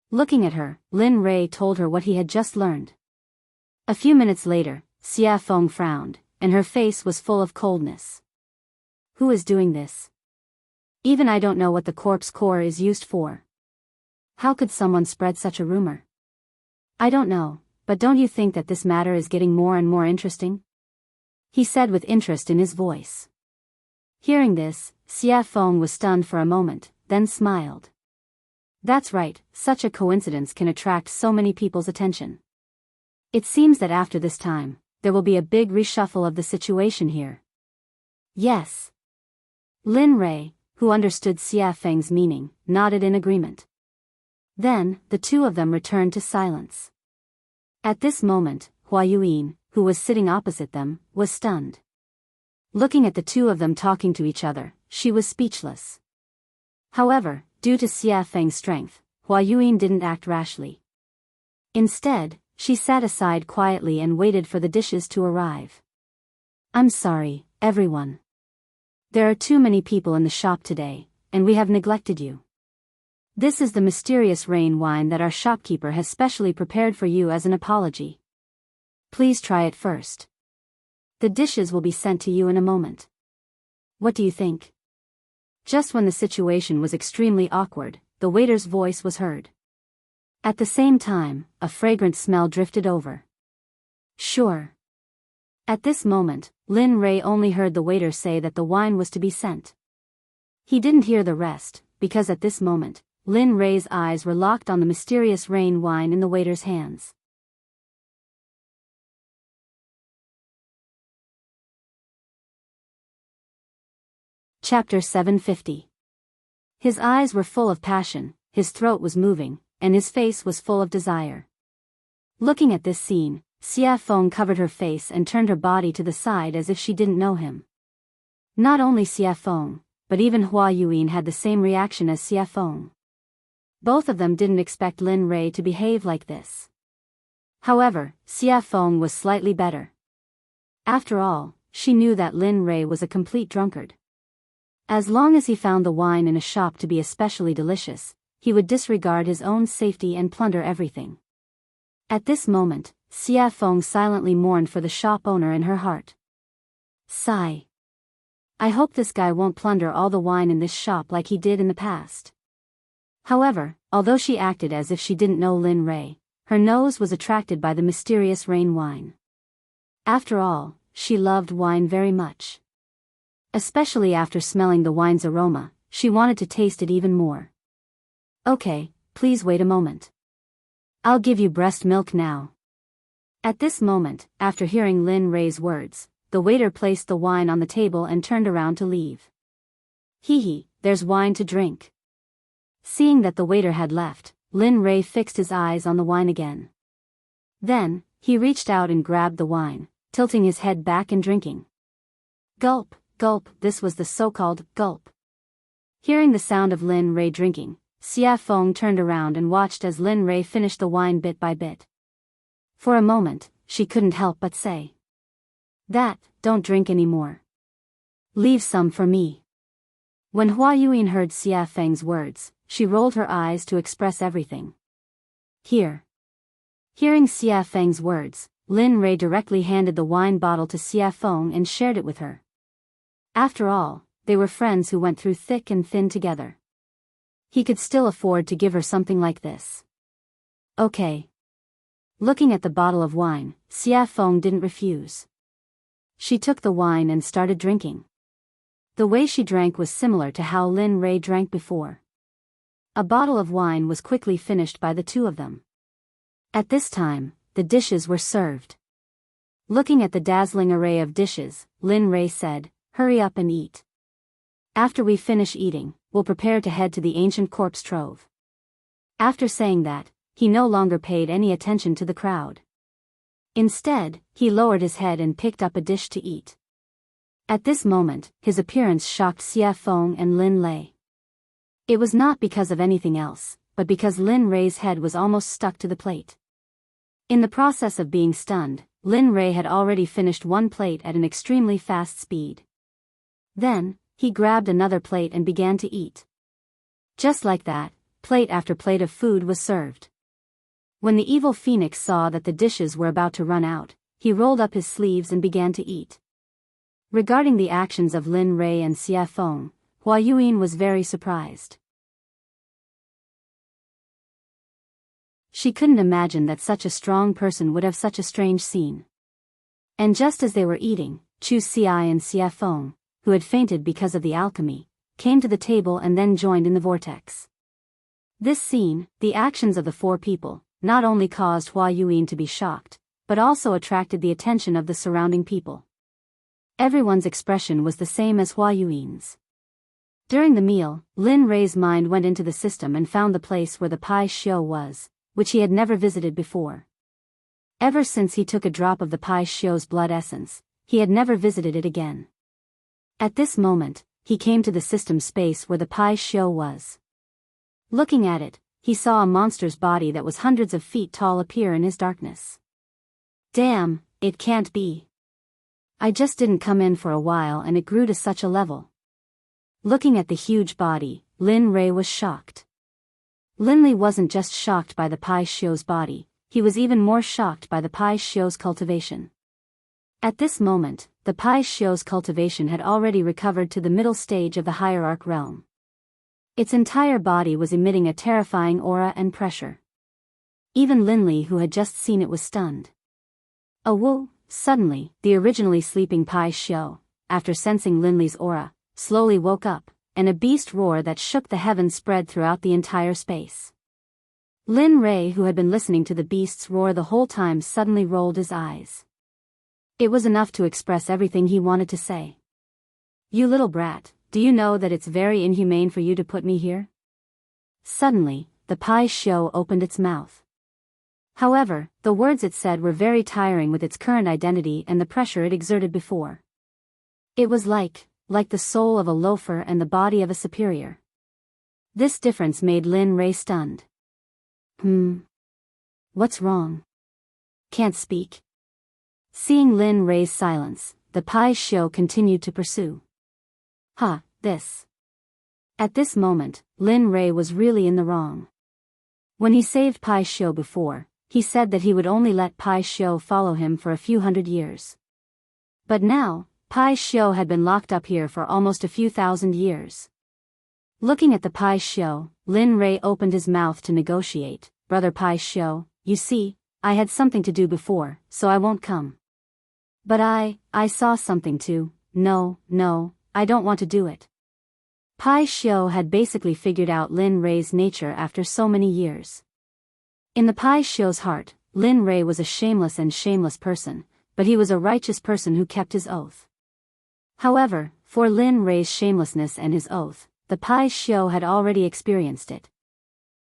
Looking at her, Lin Rei told her what he had just learned. A few minutes later, Xia Feng frowned, and her face was full of coldness. Who is doing this? Even I don't know what the corpse core is used for. How could someone spread such a rumor? I don't know, but don't you think that this matter is getting more and more interesting? He said with interest in his voice. Hearing this, Xia Feng was stunned for a moment, then smiled. That's right, such a coincidence can attract so many people's attention. It seems that after this time, there will be a big reshuffle of the situation here. Yes. Lin Rei, who understood Xia Feng's meaning, nodded in agreement. Then, the two of them returned to silence. At this moment, Hua Yuyin, who was sitting opposite them, was stunned. Looking at the two of them talking to each other, she was speechless. However, due to Xia Feng's strength, Hua Yuyin didn't act rashly. Instead, she sat aside quietly and waited for the dishes to arrive. I'm sorry, everyone. There are too many people in the shop today, and we have neglected you. This is the mysterious rain wine that our shopkeeper has specially prepared for you as an apology. Please try it first. The dishes will be sent to you in a moment. What do you think? Just when the situation was extremely awkward, the waiter's voice was heard. At the same time, a fragrant smell drifted over. Sure. At this moment, Lin Rei only heard the waiter say that the wine was to be sent. He didn't hear the rest, because at this moment, Lin Rei's eyes were locked on the mysterious rain wine in the waiter's hands. Chapter 750. His eyes were full of passion, his throat was moving, and his face was full of desire. Looking at this scene, Xia Feng covered her face and turned her body to the side as if she didn't know him. Not only Xia Feng, but even Hua Yuyin had the same reaction as Xia Feng. Both of them didn't expect Lin Rei to behave like this. However, Xia Feng was slightly better. After all, she knew that Lin Rei was a complete drunkard. As long as he found the wine in a shop to be especially delicious, he would disregard his own safety and plunder everything. At this moment, Xia Feng silently mourned for the shop owner in her heart. Sigh. I hope this guy won't plunder all the wine in this shop like he did in the past. However, although she acted as if she didn't know Lin Rei, her nose was attracted by the mysterious rain wine. After all, she loved wine very much. Especially after smelling the wine's aroma, she wanted to taste it even more. Okay, please wait a moment. I'll give you breast milk now. At this moment, after hearing Lin Rei's words, the waiter placed the wine on the table and turned around to leave. Hee, there's wine to drink. Seeing that the waiter had left, Lin Rei fixed his eyes on the wine again. Then, he reached out and grabbed the wine, tilting his head back and drinking. Gulp, gulp, this was the so-called gulp. Hearing the sound of Lin Rei drinking, Xia Feng turned around and watched as Lin Rei finished the wine bit by bit. For a moment, she couldn't help but say. Don't drink anymore. Leave some for me. When Hua Yuyin heard Xia Feng's words, she rolled her eyes to express everything. Here. Hearing Xia Feng's words, Lin Rei directly handed the wine bottle to Xia Feng and shared it with her. After all, they were friends who went through thick and thin together. He could still afford to give her something like this. Okay. Looking at the bottle of wine, Xia Feng didn't refuse. She took the wine and started drinking. The way she drank was similar to how Lin Rei drank before. A bottle of wine was quickly finished by the two of them. At this time, the dishes were served. Looking at the dazzling array of dishes, Lin Rei said, "Hurry up and eat. After we finish eating, we'll prepare to head to the ancient corpse trove." After saying that, he no longer paid any attention to the crowd. Instead, he lowered his head and picked up a dish to eat. At this moment, his appearance shocked Xia Feng and Lin Lei. It was not because of anything else, but because Lin Rei's head was almost stuck to the plate. In the process of being stunned, Lin Rei had already finished one plate at an extremely fast speed. Then, he grabbed another plate and began to eat. Just like that, plate after plate of food was served. When the evil phoenix saw that the dishes were about to run out, he rolled up his sleeves and began to eat. Regarding the actions of Lin Rei and Xie Feng, Hua Yuan was very surprised. She couldn't imagine that such a strong person would have such a strange scene. And just as they were eating, Chu Xi and Xie Feng, who had fainted because of the alchemy, came to the table and then joined in the vortex. This scene, the actions of the four people, not only caused Hua Yuan to be shocked, but also attracted the attention of the surrounding people. Everyone's expression was the same as Hua Yuan's. During the meal, Lin Rei's mind went into the system and found the place where the Pai Xiu was, which he had never visited before. Ever since he took a drop of the Pai Xiu's blood essence, he had never visited it again. At this moment, he came to the system space where the Pai Xiu was. Looking at it, he saw a monster's body that was hundreds of feet tall appear in his darkness. Damn, it can't be. I just didn't come in for a while and it grew to such a level. Looking at the huge body, Lin Rei was shocked. Lin Li wasn't just shocked by the Pai Xiu's body, he was even more shocked by the Pai Xiu's cultivation. At this moment, the Pai Xiu's cultivation had already recovered to the middle stage of the hierarch realm. Its entire body was emitting a terrifying aura and pressure. Even Lin Li, who had just seen it, was stunned. Oh, suddenly, the originally sleeping Pai Xiu, after sensing Lin Li's aura, slowly woke up, and a beast roar that shook the heavens spread throughout the entire space. Lin Rei, who had been listening to the beast's roar the whole time, suddenly rolled his eyes. It was enough to express everything he wanted to say. You little brat, do you know that it's very inhumane for you to put me here? Suddenly, the Pai Xiu opened its mouth. However, the words it said were very tiring with its current identity and the pressure it exerted before. It was like the soul of a loafer and the body of a superior. This difference made Lin Rei stunned. What's wrong? Can't speak? Seeing Lin Rei's silence, the Pai Xiu continued to pursue. This. At this moment, Lin Rei was really in the wrong. When he saved Pai Xiu before, he said that he would only let Pai Xiu follow him for a few hundred years. But now, Pai Xiu had been locked up here for almost a few thousand years. Looking at the Pai Xiu, Lin Rei opened his mouth to negotiate. Brother Pai Xiu, you see, I had something to do before, so I won't come. But I saw something too. No, I don't want to do it. Pai Xiu had basically figured out Lin Rei's nature after so many years. In the Pai Xiu's heart, Lin Rei was a shameless person, but he was a righteous person who kept his oath. However, for Lin Rei's shamelessness and his oath, the Pai Xiu had already experienced it.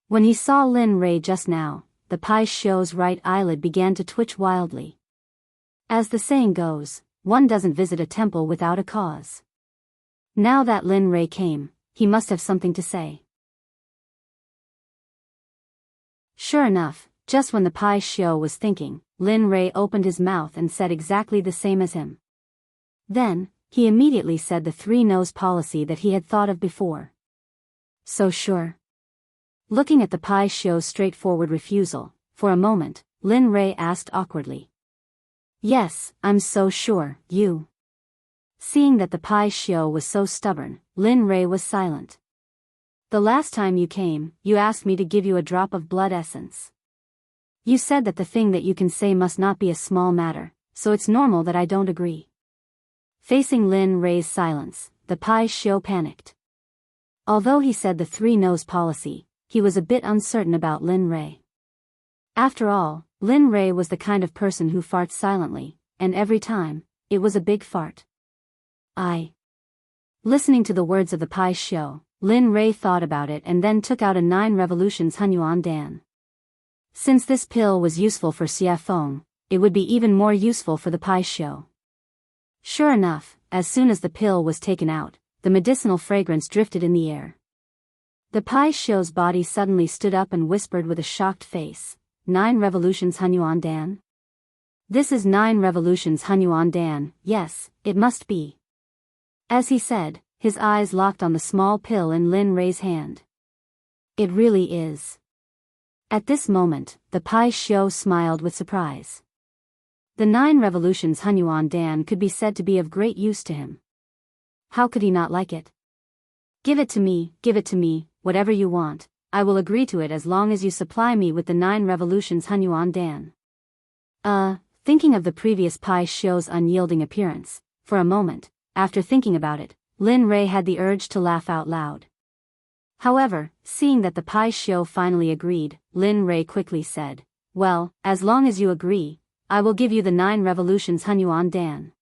When he saw Lin Rei just now, the Pai Xiu's right eyelid began to twitch wildly. As the saying goes, one doesn't visit a temple without a cause. Now that Lin Rei came, he must have something to say. Sure enough, just when the Pai Xiu was thinking, Lin Rei opened his mouth and said exactly the same as him. Then, he immediately said the three-nose policy that he had thought of before. So sure. Looking at the Pai Xiu's straightforward refusal, for a moment, Lin Rei asked awkwardly. Yes, I'm so sure, you. Seeing that the Pai Xiu was so stubborn, Lin Rei was silent. The last time you came, you asked me to give you a drop of blood essence. You said that the thing that you can say must not be a small matter, so it's normal that I don't agree. Facing Lin Rei's silence, the Pai Xiu panicked. Although he said the three-nose policy, he was a bit uncertain about Lin Rei. After all, Lin Rei was the kind of person who farts silently, and every time, it was a big fart. Listening to the words of the Pai Xiu, Lin Rei thought about it and then took out a 9 revolutions Hunyuan Dan. Since this pill was useful for Xie Feng, it would be even more useful for the Pai Xiu. Sure enough, as soon as the pill was taken out, the medicinal fragrance drifted in the air. The Pai Xiu's body suddenly stood up and whispered with a shocked face, 9 revolutions Hunyuan Dan? This is 9 revolutions Hunyuan Dan, yes, it must be. As he said, his eyes locked on the small pill in Lin Rei's hand. It really is. At this moment, the Pai Xiu smiled with surprise. The 9 revolutions Hunyuan Dan could be said to be of great use to him. How could he not like it? Give it to me, whatever you want, I will agree to it as long as you supply me with the 9 revolutions Hunyuan Dan. Thinking of the previous Pai Xiu's unyielding appearance, for a moment, after thinking about it, Lin Rei had the urge to laugh out loud. However, seeing that the Pai Xiu finally agreed, Lin Rei quickly said, well, as long as you agree, I will give you the 9 revolutions Hunyuan Dan.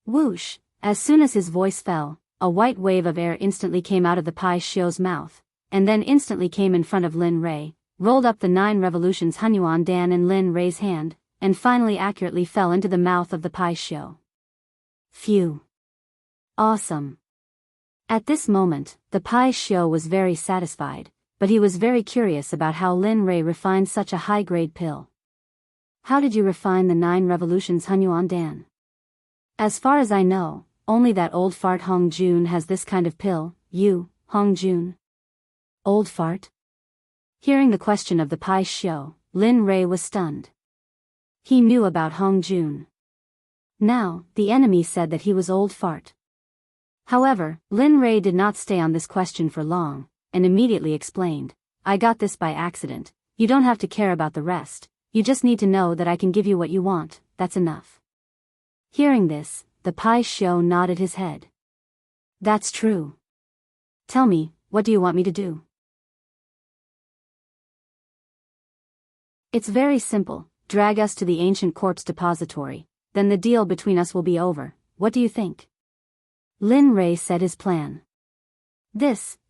Whoosh! As soon as his voice fell, a white wave of air instantly came out of the Pai Xiu's mouth, and then instantly came in front of Lin Rei, rolled up the 9 revolutions Hunyuan Dan in Lin Rei's hand, and finally accurately fell into the mouth of the Pai Xiu. Phew! Awesome! At this moment, the Pai Xiu was very satisfied, but he was very curious about how Lin Rei refined such a high-grade pill. How did you refine the 9 revolutions Hunyuan Dan? As far as I know, only that old fart Hong Jun has this kind of pill. You, Hong Jun? Old fart? Hearing the question of the Pai Xiu, Lin Rei was stunned. He knew about Hong Jun. Now, the enemy said that he was old fart. However, Lin Rei did not stay on this question for long, and immediately explained, I got this by accident, you don't have to care about the rest, you just need to know that I can give you what you want, that's enough. Hearing this, the Pai Xiu nodded his head. That's true. Tell me, what do you want me to do? It's very simple, drag us to the ancient corpse depository, then the deal between us will be over, what do you think? Lin Rei said his plan.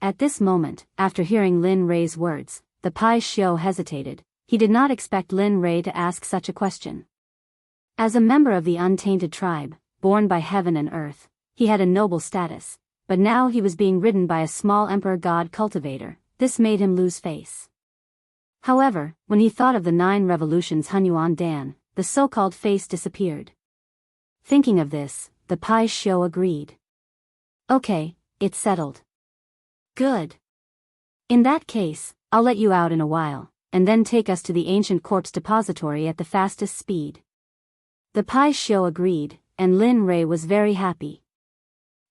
At this moment, after hearing Lin Rei's words, the Pai Xiu hesitated. He did not expect Lin Rei to ask such a question. As a member of the untainted tribe, born by heaven and earth, he had a noble status, but now he was being ridden by a small emperor god cultivator. This made him lose face. However, when he thought of the 9 revolutions Hunyuan Dan, the so-called face disappeared. Thinking of this, the Pai Xiu agreed. Okay, it's settled. Good. In that case, I'll let you out in a while, and then take us to the ancient corpse depository at the fastest speed. The Pai Xiu agreed, and Lin Rei was very happy.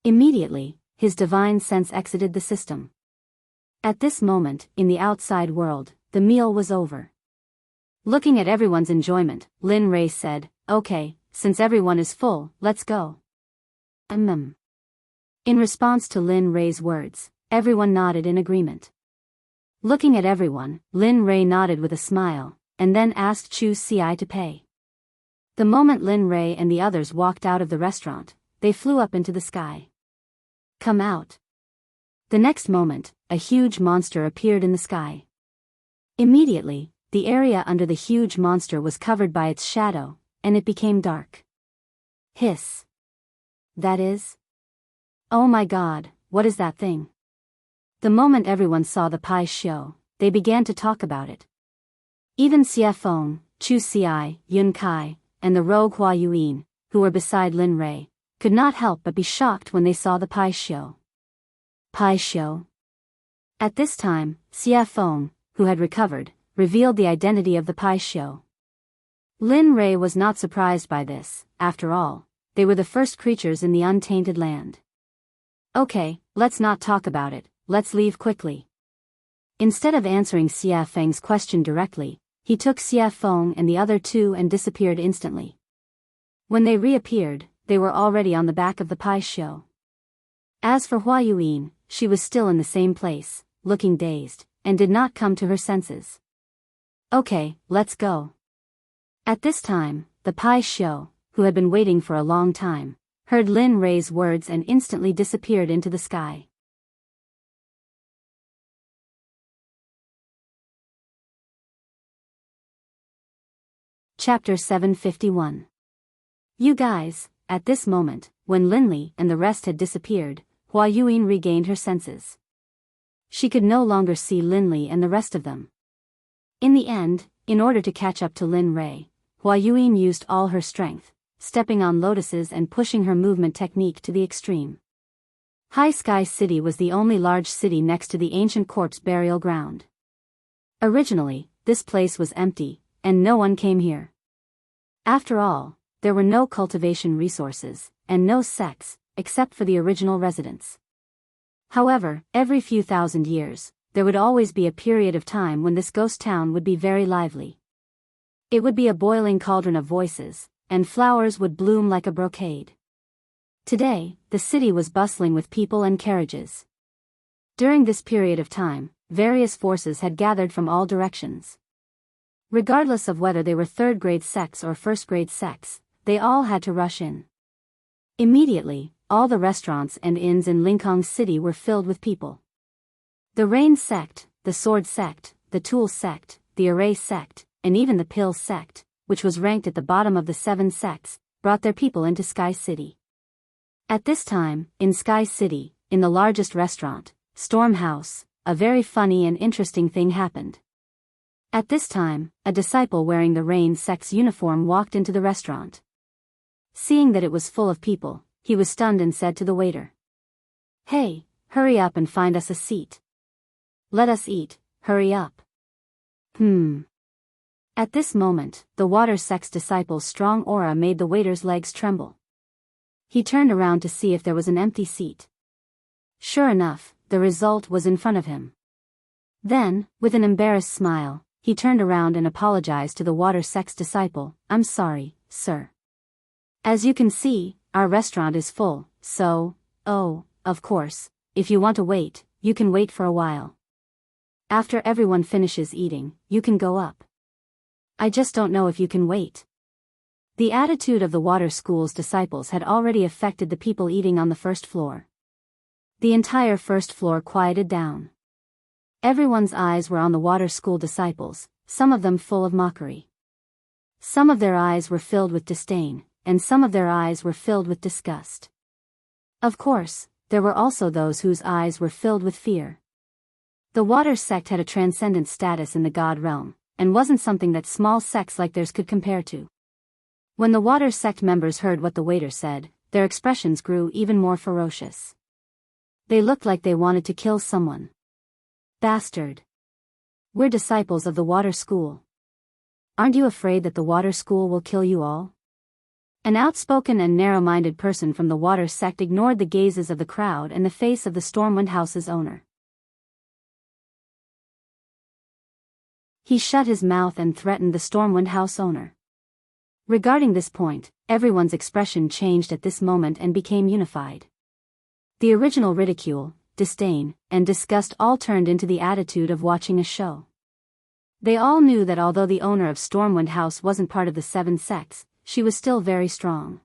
Immediately, his divine sense exited the system. At this moment, in the outside world, the meal was over. Looking at everyone's enjoyment, Lin Rei said, okay, since everyone is full, let's go. In response to Lin Rei's words, everyone nodded in agreement. Looking at everyone, Lin Rei nodded with a smile, and then asked Chu Ci to pay. The moment Lin Rei and the others walked out of the restaurant, they flew up into the sky. Come out. The next moment, a huge monster appeared in the sky. Immediately, the area under the huge monster was covered by its shadow, and it became dark. Hiss. That is? Oh my God, what is that thing? The moment everyone saw the Pai Xiu, they began to talk about it. Even Xie Feng, Chu Ci, Yun Kai, and the rogue Hua Yuan, who were beside Lin Rei, could not help but be shocked when they saw the Pai Xiu. Pai Xiu. At this time, Xie Feng, who had recovered, revealed the identity of the Pai Xiu. Lin Rei was not surprised by this. After all, they were the first creatures in the untainted land. Okay, let's not talk about it, let's leave quickly. Instead of answering Xie Feng's question directly, he took Xie Feng and the other two and disappeared instantly. When they reappeared, they were already on the back of the Pai Xiu. As for Hua Yuan, she was still in the same place, looking dazed, and did not come to her senses. Okay, let's go. At this time, the Pai Xiu, who had been waiting for a long time, heard Lin Rei's words and instantly disappeared into the sky. Chapter 751. You guys, at this moment, when Linli and the rest had disappeared, Hua Yuan regained her senses. She could no longer see Linli and the rest of them. In the end, in order to catch up to Lin Rei, Hua Yuan used all her strength, stepping on lotuses and pushing her movement technique to the extreme. High Sky City was the only large city next to the ancient corpse burial ground. Originally, this place was empty, and no one came here. After all, there were no cultivation resources, and no sects, except for the original residents. However, every few thousand years, there would always be a period of time when this ghost town would be very lively. It would be a boiling cauldron of voices, and flowers would bloom like a brocade. Today, the city was bustling with people and carriages. During this period of time, various forces had gathered from all directions. Regardless of whether they were third-grade sects or first-grade sects, they all had to rush in. Immediately, all the restaurants and inns in Lincoln City were filled with people. The Rain Sect, the Sword Sect, the Tool Sect, the Array Sect, and even the Pill Sect, which was ranked at the bottom of the 7 sects, brought their people into Sky City. At this time, in Sky City, in the largest restaurant, Storm House, a very funny and interesting thing happened. At this time, a disciple wearing the Rain Sect's uniform walked into the restaurant. Seeing that it was full of people, he was stunned and said to the waiter, "Hey, hurry up and find us a seat. Let us eat, hurry up." At this moment, the Water Sect's disciple's strong aura made the waiter's legs tremble. He turned around to see if there was an empty seat. Sure enough, the result was in front of him. Then, with an embarrassed smile, he turned around and apologized to the Water Sect's disciple, "I'm sorry, sir. As you can see, our restaurant is full, so, of course, if you want to wait, you can wait for a while. After everyone finishes eating, you can go up. I just don't know if you can wait." The attitude of the Water School's disciples had already affected the people eating on the first floor. The entire first floor quieted down. Everyone's eyes were on the Water School disciples, some of them full of mockery. Some of their eyes were filled with disdain, and some of their eyes were filled with disgust. Of course, there were also those whose eyes were filled with fear. The Water Sect had a transcendent status in the God realm, and wasn't something that small sects like theirs could compare to. When the Water Sect members heard what the waiter said, their expressions grew even more ferocious. They looked like they wanted to kill someone. "Bastard. We're disciples of the Water School. Aren't you afraid that the Water School will kill you all?" An outspoken and narrow-minded person from the Water Sect ignored the gazes of the crowd and the face of the Stormwind House's owner. He shut his mouth and threatened the Stormwind House owner. Regarding this point, everyone's expression changed at this moment and became unified. The original ridicule, disdain, and disgust all turned into the attitude of watching a show. They all knew that although the owner of Stormwind House wasn't part of the 7 sects, she was still very strong.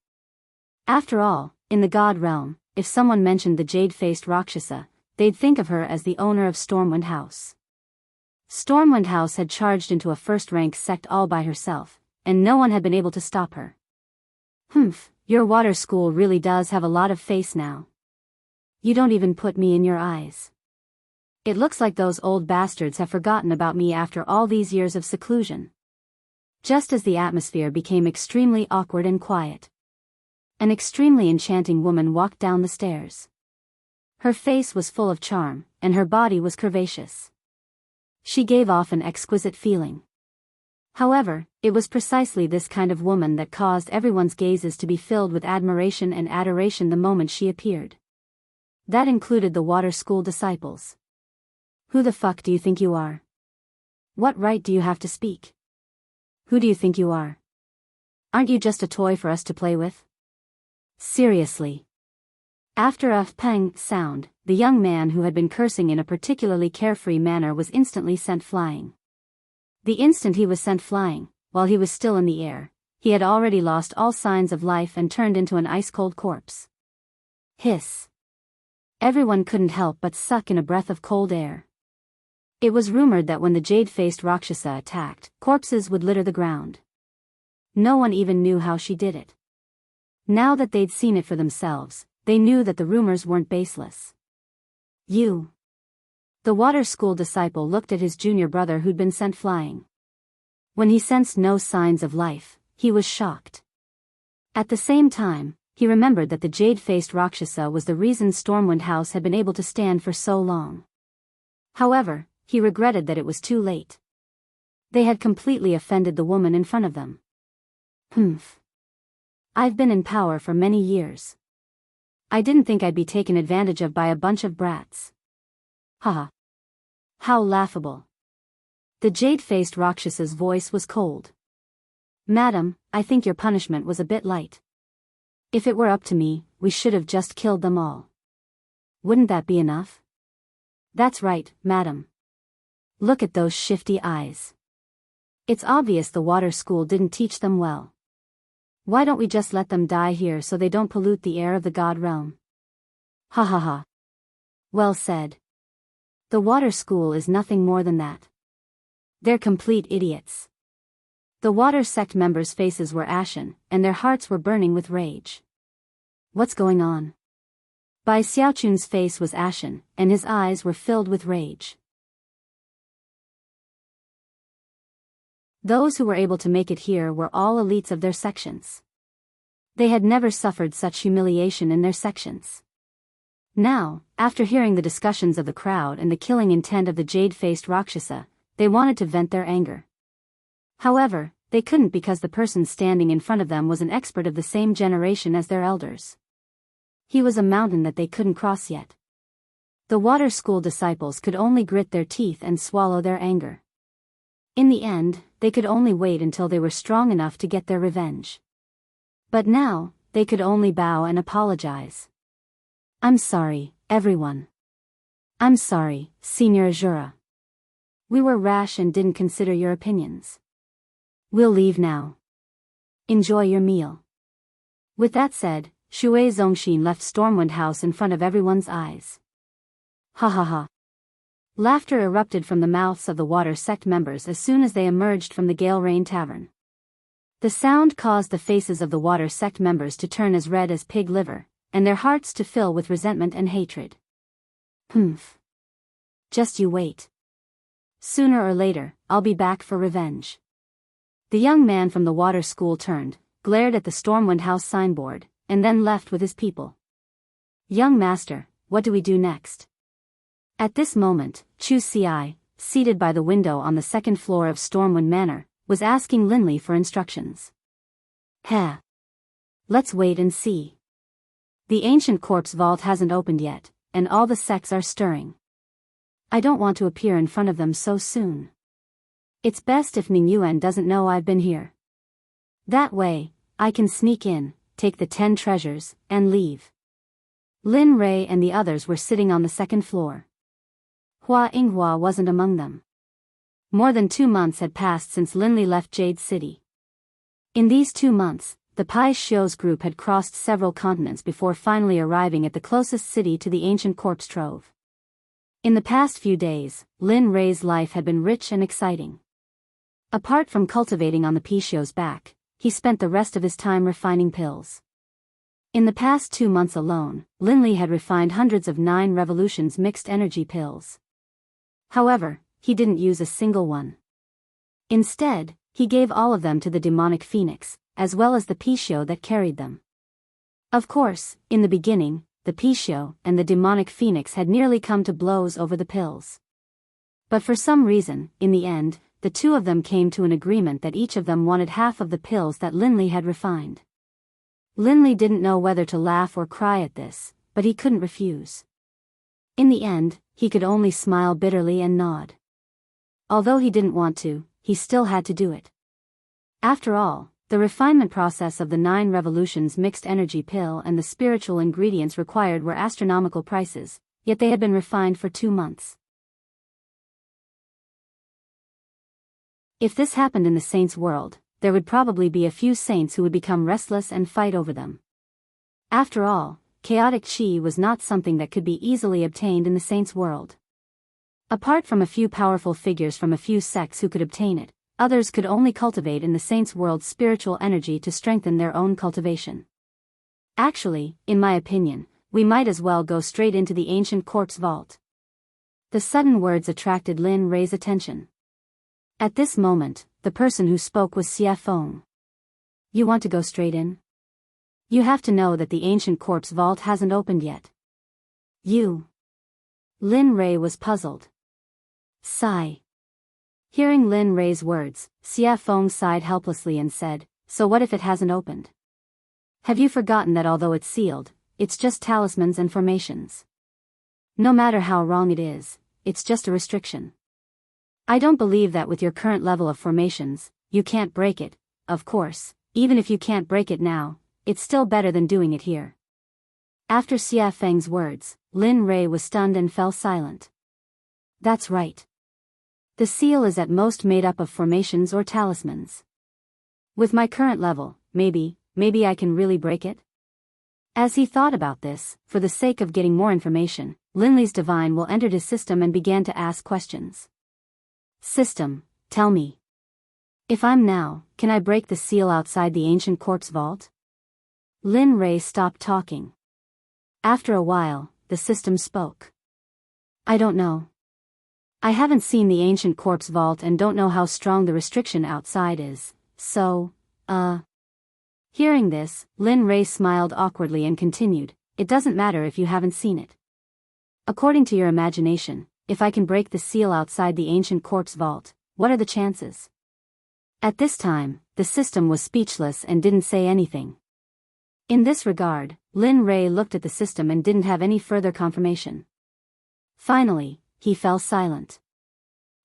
After all, in the God realm, if someone mentioned the jade-faced Rakshasa, they'd think of her as the owner of Stormwind House. Stormwind House had charged into a first-rank sect all by herself, and no one had been able to stop her. Your Water School really does have a lot of face now. You don't even put me in your eyes. It looks like those old bastards have forgotten about me after all these years of seclusion." Just as the atmosphere became extremely awkward and quiet, an extremely enchanting woman walked down the stairs. Her face was full of charm, and her body was curvaceous. She gave off an exquisite feeling. However, it was precisely this kind of woman that caused everyone's gazes to be filled with admiration and adoration the moment she appeared. That included the Water School disciples. "Who the fuck do you think you are? What right do you have to speak? Who do you think you are? Aren't you just a toy for us to play with? Seriously." After a pang sound, the young man who had been cursing in a particularly carefree manner was instantly sent flying. The instant he was sent flying, while he was still in the air, he had already lost all signs of life and turned into an ice-cold corpse. Hiss. Everyone couldn't help but suck in a breath of cold air. It was rumored that when the jade-faced Rakshasa attacked, corpses would litter the ground. No one even knew how she did it. Now that they'd seen it for themselves, they knew that the rumors weren't baseless. "You." The Water School disciple looked at his junior brother who'd been sent flying. When he sensed no signs of life, he was shocked. At the same time, he remembered that the jade-faced Rakshasa was the reason Stormwind House had been able to stand for so long. However, he regretted that it was too late. They had completely offended the woman in front of them. Humph. I've been in power for many years. I didn't think I'd be taken advantage of by a bunch of brats. Haha. How laughable. The jade-faced Rakshasa's voice was cold. Madam, I think your punishment was a bit light. If it were up to me, we should have just killed them all. Wouldn't that be enough? That's right, madam. Look at those shifty eyes. It's obvious the water school didn't teach them well. Why don't we just let them die here so they don't pollute the air of the god realm? Ha ha ha. Well said. The water school is nothing more than that. They're complete idiots. The water sect members' faces were ashen, and their hearts were burning with rage. What's going on? Bai Xiaochun's face was ashen, and his eyes were filled with rage. Those who were able to make it here were all elites of their sections. They had never suffered such humiliation in their sections. Now, after hearing the discussions of the crowd and the killing intent of the jade-faced Rakshasa, they wanted to vent their anger. However, they couldn't because the person standing in front of them was an expert of the same generation as their elders. He was a mountain that they couldn't cross yet. The water school disciples could only grit their teeth and swallow their anger. In the end, they could only wait until they were strong enough to get their revenge. But now, they could only bow and apologize. I'm sorry, everyone. I'm sorry, Senior Azura. We were rash and didn't consider your opinions. We'll leave now. Enjoy your meal. With that said, Shui Zongxin left Stormwind House in front of everyone's eyes. Ha ha ha. Laughter erupted from the mouths of the water sect members as soon as they emerged from the Gale Rain Tavern. The sound caused the faces of the water sect members to turn as red as pig liver, and their hearts to fill with resentment and hatred. Humph. Just you wait. Sooner or later, I'll be back for revenge. The young man from the water school turned, glared at the Stormwind House signboard, and then left with his people. Young master, what do we do next? At this moment, Chu Ci, seated by the window on the second floor of Stormwind Manor, was asking Linley for instructions. Heh. Let's wait and see. The ancient corpse vault hasn't opened yet, and all the sects are stirring. I don't want to appear in front of them so soon. It's best if Ning Yuan doesn't know I've been here. That way, I can sneak in, take the 10 treasures, and leave. Lin Rei and the others were sitting on the second floor. Hua Yinghua wasn't among them. More than 2 months had passed since Linley left Jade City. In these 2 months, the Pai Xiu's group had crossed several continents before finally arriving at the closest city to the ancient corpse trove. In the past few days, Lin Rei's life had been rich and exciting. Apart from cultivating on the Pai Xiu's back, he spent the rest of his time refining pills. In the past 2 months alone, Linley had refined hundreds of 9 revolutions mixed energy pills. However, he didn't use a single one. Instead, he gave all of them to the demonic phoenix, as well as the Pai Xiu that carried them. Of course, in the beginning, the Pai Xiu and the demonic phoenix had nearly come to blows over the pills. But for some reason, in the end, the two of them came to an agreement that each of them wanted half of the pills that Linley had refined. Linley didn't know whether to laugh or cry at this, but he couldn't refuse. In the end, he could only smile bitterly and nod. Although he didn't want to, he still had to do it. After all, the refinement process of the 9 revolutions mixed energy pill and the spiritual ingredients required were astronomical prices, yet they had been refined for 2 months. If this happened in the saints' world, there would probably be a few saints who would become restless and fight over them. After all, chaotic chi was not something that could be easily obtained in the saints' world. Apart from a few powerful figures from a few sects who could obtain it, others could only cultivate in the saints' world spiritual energy to strengthen their own cultivation. Actually, in my opinion, we might as well go straight into the ancient corpse vault. The sudden words attracted Lin Rei's attention. At this moment, the person who spoke was Xie Feng. You want to go straight in? You have to know that the ancient corpse vault hasn't opened yet. You. Lin Rei was puzzled. Sigh. Hearing Lin Rei's words, Xia Feng sighed helplessly and said, "So what if it hasn't opened? Have you forgotten that although it's sealed, it's just talismans and formations? No matter how wrong it is, it's just a restriction. I don't believe that with your current level of formations, you can't break it. Of course, even if you can't break it now, it's still better than doing it here." After Xia Feng's words, Lin Rei was stunned and fell silent. That's right. The seal is at most made up of formations or talismans. With my current level, maybe I can really break it? As he thought about this, for the sake of getting more information, Linley's divine will entered his system and began to ask questions. System, tell me. If I'm now, can I break the seal outside the ancient corpse vault? Lin Rei stopped talking. After a while, the system spoke. I don't know. I haven't seen the ancient corpse vault and don't know how strong the restriction outside is, so, Hearing this, Lin Rei smiled awkwardly and continued, "It doesn't matter if you haven't seen it. According to your imagination, if I can break the seal outside the ancient corpse vault, what are the chances?" At this time, the system was speechless and didn't say anything. In this regard, Lin Rei looked at the system and didn't have any further confirmation. Finally, he fell silent.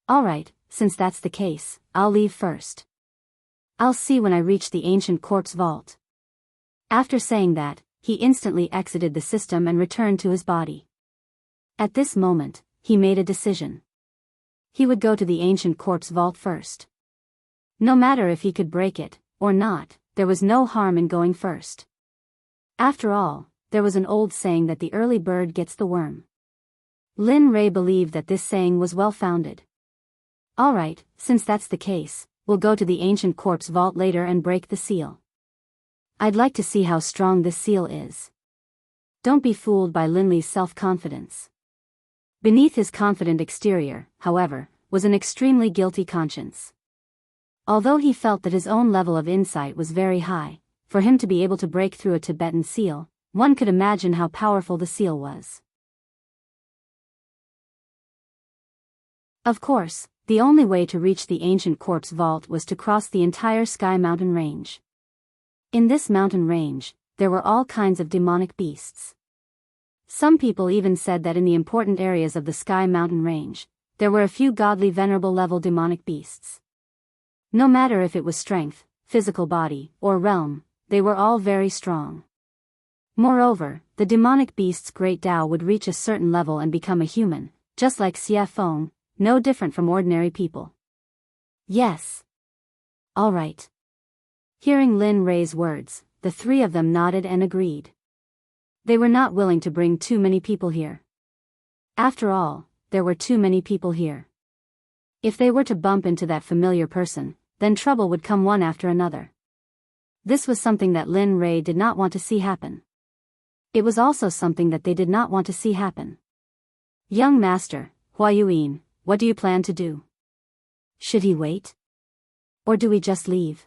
"Alright, since that's the case, I'll leave first. I'll see when I reach the ancient corpse vault." After saying that, he instantly exited the system and returned to his body. At this moment, he made a decision. He would go to the ancient corpse vault first. No matter if he could break it, or not, there was no harm in going first. After all, there was an old saying that the early bird gets the worm. Lin Rei believed that this saying was well-founded. Alright, since that's the case, we'll go to the ancient corpse vault later and break the seal. I'd like to see how strong this seal is. Don't be fooled by Linley's self-confidence. Beneath his confident exterior, however, was an extremely guilty conscience. Although he felt that his own level of insight was very high, for him to be able to break through a Tibetan seal, one could imagine how powerful the seal was. Of course, the only way to reach the ancient corpse vault was to cross the entire Sky Mountain range. In this mountain range, there were all kinds of demonic beasts. Some people even said that in the important areas of the Sky Mountain range, there were a few godly venerable level demonic beasts. No matter if it was strength, physical body, or realm, they were all very strong. Moreover, the demonic beast's great Tao would reach a certain level and become a human, just like Xie Feng, no different from ordinary people. Yes. All right. Hearing Lin Rei's words, the three of them nodded and agreed. They were not willing to bring too many people here. After all, there were too many people here. If they were to bump into that familiar person, then trouble would come one after another. This was something that Lin Rei did not want to see happen. It was also something that they did not want to see happen. "Young master, Huayuan, what do you plan to do? Should he wait? Or do we just leave?"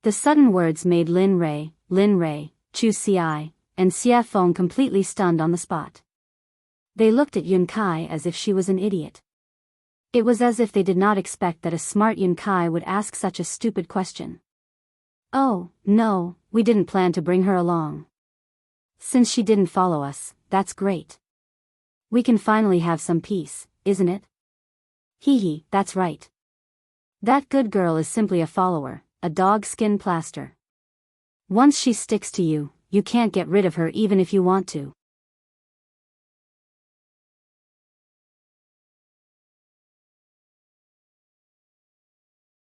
The sudden words made Lin Rei, Chu Xiai, and Xie Feng completely stunned on the spot. They looked at Yun Kai as if she was an idiot. It was as if they did not expect that a smart Yun Kai would ask such a stupid question. "Oh, no, we didn't plan to bring her along. Since she didn't follow us, that's great. We can finally have some peace, isn't it?" "Hee, that's right. That good girl is simply a follower, a dog skin plaster. Once she sticks to you, you can't get rid of her even if you want to."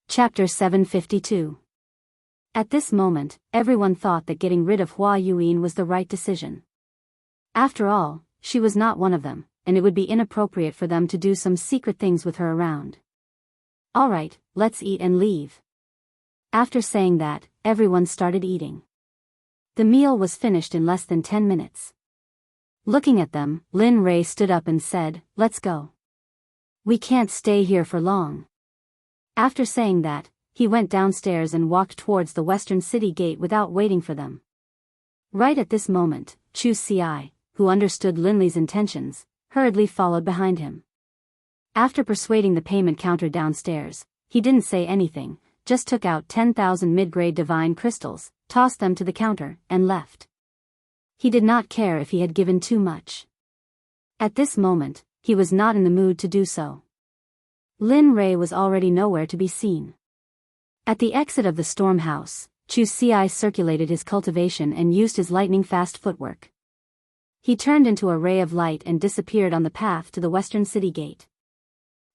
Chapter 752. At this moment, everyone thought that getting rid of Huayuan was the right decision. After all, she was not one of them, and it would be inappropriate for them to do some secret things with her around. "Alright, let's eat and leave." After saying that, everyone started eating. The meal was finished in less than 10 minutes. Looking at them, Lin Rei stood up and said, "Let's go. We can't stay here for long." After saying that, he went downstairs and walked towards the western city gate without waiting for them. Right at this moment, Chu Xiai, who understood Linley's intentions, hurriedly followed behind him. After persuading the payment counter downstairs, he didn't say anything, just took out 10,000 mid-grade divine crystals, tossed them to the counter, and left. He did not care if he had given too much. At this moment, he was not in the mood to do so. Lin Rei was already nowhere to be seen. At the exit of the storm house, Chu Xi circulated his cultivation and used his lightning-fast footwork. He turned into a ray of light and disappeared on the path to the western city gate.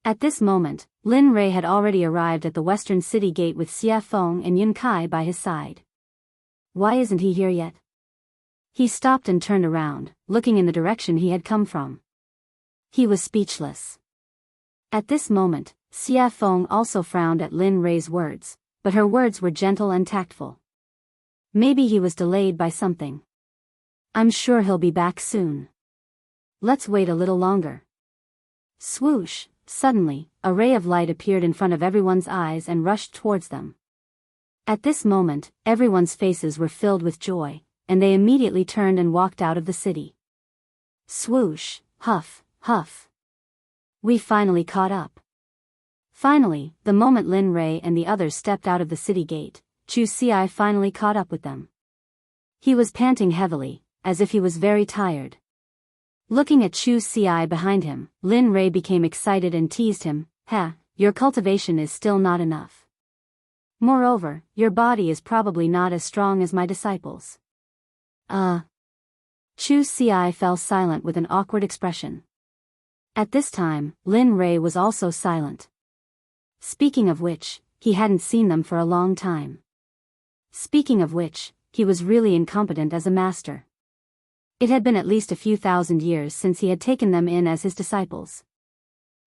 At this moment, Lin Rei had already arrived at the western city gate with Xie Feng and Yun Kai by his side. Why isn't he here yet? He stopped and turned around, looking in the direction he had come from. He was speechless. At this moment, Xie Feng also frowned at Lin Rei's words, but her words were gentle and tactful. Maybe he was delayed by something. I'm sure he'll be back soon. Let's wait a little longer. Swoosh! Suddenly, a ray of light appeared in front of everyone's eyes and rushed towards them. At this moment, everyone's faces were filled with joy, and they immediately turned and walked out of the city. Swoosh! Huff! Huff! We finally caught up. Finally, the moment Lin Rei and the others stepped out of the city gate, Chu Xi finally caught up with them. He was panting heavily, as if he was very tired. Looking at Chu Xi behind him, Lin Rei became excited and teased him, your cultivation is still not enough. Moreover, your body is probably not as strong as my disciples. Chu Xi fell silent with an awkward expression. At this time, Lin Rei was also silent. Speaking of which, he hadn't seen them for a long time. Speaking of which, he was really incompetent as a master. It had been at least a few thousand years since he had taken them in as his disciples.